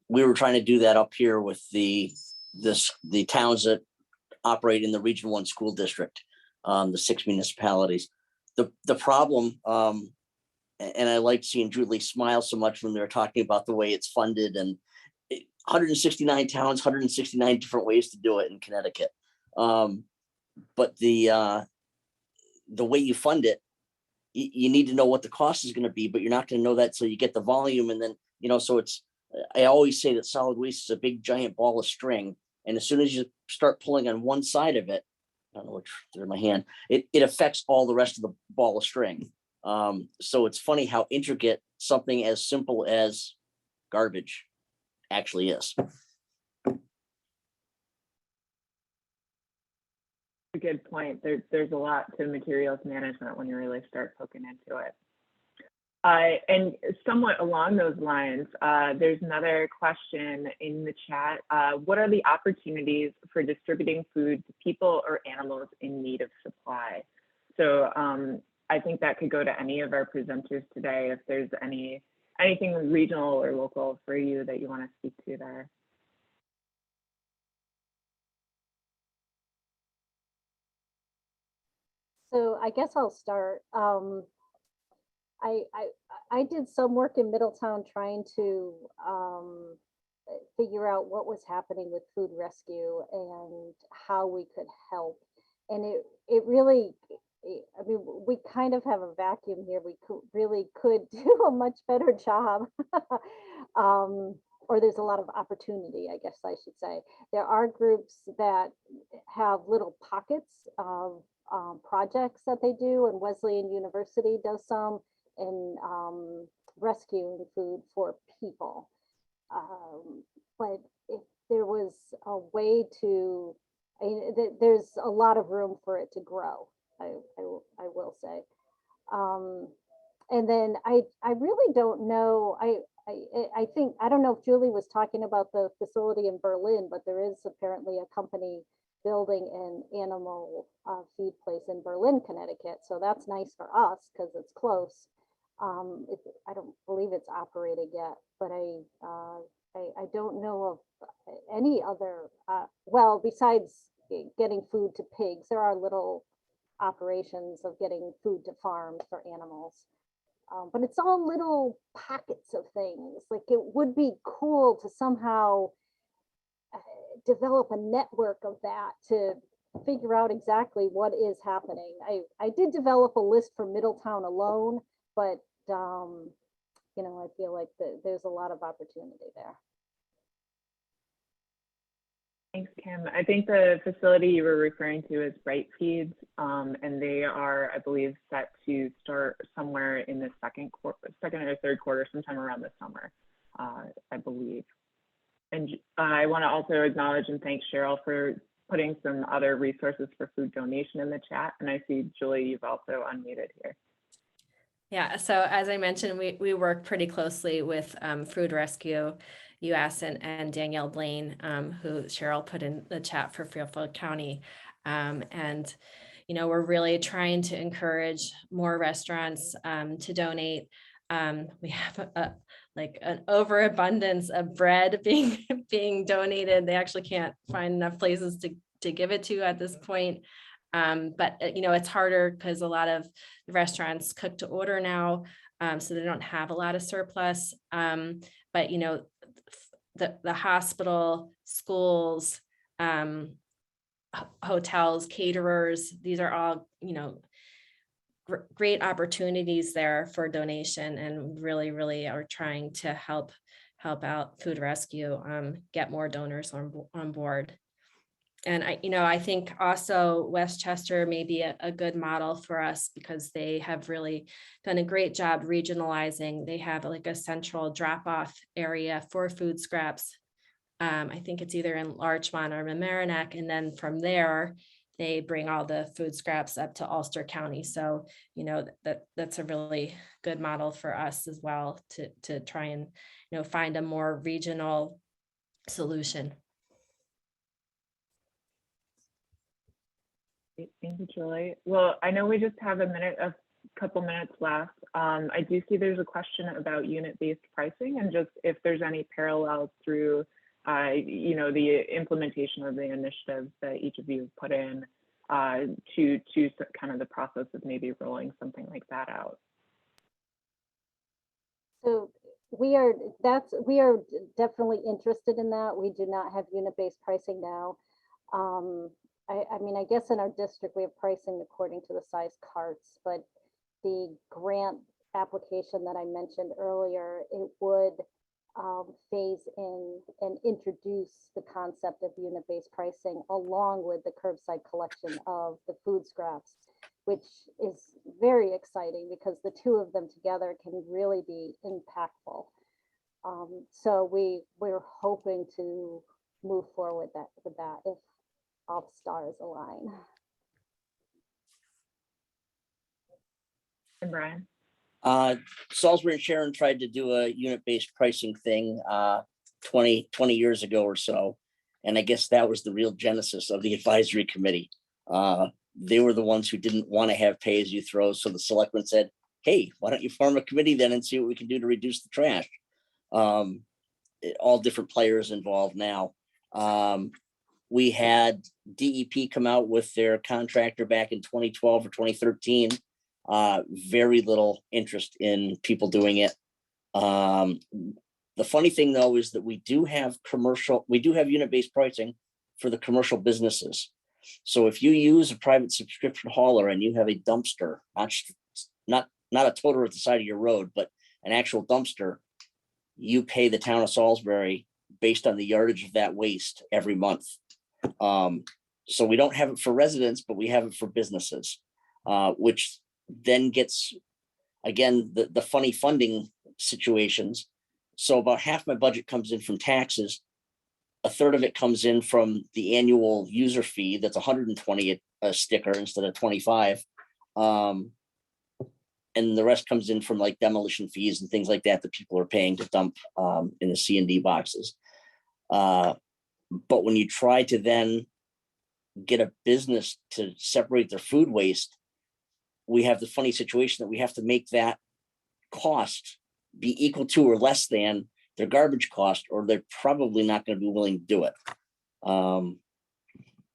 were trying to do that up here with the towns that operate in the Region 1 school district, the 6 municipalities. The problem, and I like seeing Julie smile so much when they're talking about the way it's funded, and 169 towns, 169 different ways to do it in Connecticut. But the way you fund it, you need to know what the cost is going to be, but you're not going to know that till you get the volume. And then, you know, so I always say that solid waste is a big giant ball of string. And as soon as you start pulling on one side of it, I don't know which, they're in my hand, it affects all the rest of the ball of string. So it's funny how intricate something as simple as garbage actually is. A good point. There's a lot to materials management when you really start poking into it. And somewhat along those lines, there's another question in the chat. What are the opportunities for distributing food to people or animals in need of supply? So I think that could go to any of our presenters today if there's anything regional or local for you that you want to speak to there. So I guess I'll start. I did some work in Middletown trying to figure out what was happening with food rescue and how we could help. And it really, I mean, we kind of have a vacuum here. We really could do a much better job. Or there's a lot of opportunity, I guess I should say. There are groups that have little pockets of projects that they do, and Wesleyan University does some in rescuing food for people. But if there was a way to, there's a lot of room for it to grow, I will say. And then I really don't know, I think, I don't know if Julie was talking about the facility in Berlin, but there is apparently a company building an animal feed place in Berlin, Connecticut. So that's nice for us because it's close. I don't believe it's operated yet, but I don't know of any other, well, besides getting food to pigs, there are little operations of getting food to farms for animals. But it's all little pockets of things. Like it would be cool to somehow develop a network of that to figure out exactly what is happening. I did develop a list for Middletown alone, but you know, I feel like there's a lot of opportunity there. Thanks, Kim. I think the facility you were referring to is Bright Feeds, and they are, I believe, set to start somewhere in the second or third quarter, sometime around the summer, I believe. And I want to also acknowledge and thank Cheryl for putting some other resources for food donation in the chat. And I see, Julie, you've also unmuted here. Yeah, so as I mentioned, we work pretty closely with Food Rescue US and Danielle Blaine, who Cheryl put in the chat for Fairfield County. And, you know, we're really trying to encourage more restaurants to donate. We have like an overabundance of bread being donated. They actually can't find enough places to give it to at this point. But, you know, it's harder because a lot of restaurants cook to order now, so they don't have a lot of surplus. But, you know, the hospital, schools, hotels, caterers, these are all, you know, great opportunities there for donation, and really are trying to help out Food Rescue get more donors on board. And I think also Westchester may be a good model for us because they have really done a great job regionalizing. They have like a central drop-off area for food scraps. I think it's either in Larchmont or Mamaroneck, and then from there, they bring all the food scraps up to Ulster County. So, you know, that's a really good model for us as well to try and, you know, find a more regional solution. Thank you, Julie. Well, I know we just have a couple minutes left. I do see there's a question about unit-based pricing and just if there's any parallels through, you know, the implementation of the initiatives that each of you have put in to kind of the process of maybe rolling something like that out. So we are definitely interested in that. We do not have unit-based pricing now. I mean, I guess in our district, we have pricing according to the size carts, but the grant application that I mentioned earlier, it would phase in and introduce the concept of unit-based pricing along with the curbside collection of the food scraps, which is very exciting because the two of them together can really be impactful. So we're hoping to move forward with that if all the stars align. And Brian? Salisbury and Sharon tried to do a unit-based pricing thing 20 years ago or so. And I guess that was the real genesis of the advisory committee. They were the ones who didn't want to have pay as you throw. So the selectmen said, hey, why don't you form a committee then and see what we can do to reduce the trash? All different players involved now. We had DEP come out with their contractor back in 2012 or 2013. Very little interest in people doing it. The funny thing though is that we do have unit-based pricing for the commercial businesses. So if you use a private subscription hauler and you have a dumpster, not a toter at the side of your road, but an actual dumpster, you pay the town of Salisbury based on the yardage of that waste every month. So we don't have it for residents, but we have it for businesses, which then gets, again, the funny funding situations. So about half my budget comes in from taxes. A third of it comes in from the annual user fee. That's 120 a sticker instead of 25. And the rest comes in from like demolition fees and things like that that people are paying to dump in the C&D boxes. But when you try to then get a business to separate their food waste, we have the funny situation that we have to make that cost be equal to or less than their garbage cost, or they're probably not going to be willing to do it.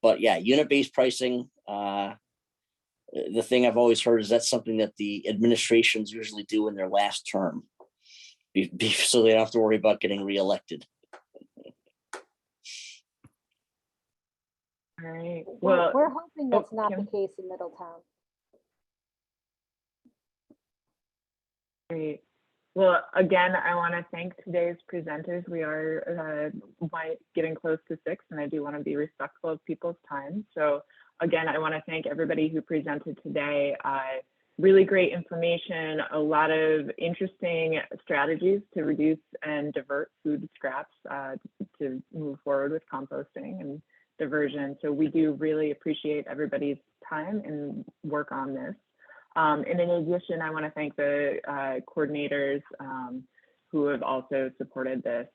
But yeah, unit-based pricing, the thing I've always heard is that's something that the administrations usually do in their last term, so they don't have to worry about getting reelected. All right. We're Well, hoping that's not the Kim. case in Middletown. Great. Well, again, I want to thank today's presenters. We are getting close to 6, and I do want to be respectful of people's time. So again, I want to thank everybody who presented today. Really great information, a lot of interesting strategies to reduce and divert food scraps to move forward with composting and diversion. So we do really appreciate everybody's time and work on this. And in addition, I want to thank the coordinators who have also supported this.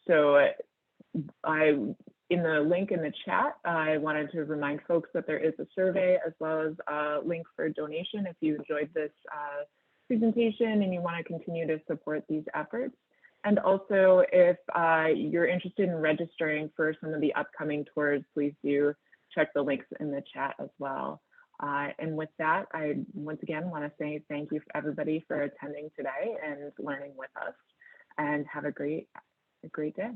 So in the link in the chat, I wanted to remind folks that there is a survey as well as a link for donation if you enjoyed this presentation and you want to continue to support these efforts. And also, if you're interested in registering for some of the upcoming tours, please do check the links in the chat as well. And with that, I once again want to say thank you everybody for attending today and learning with us, and have a great day.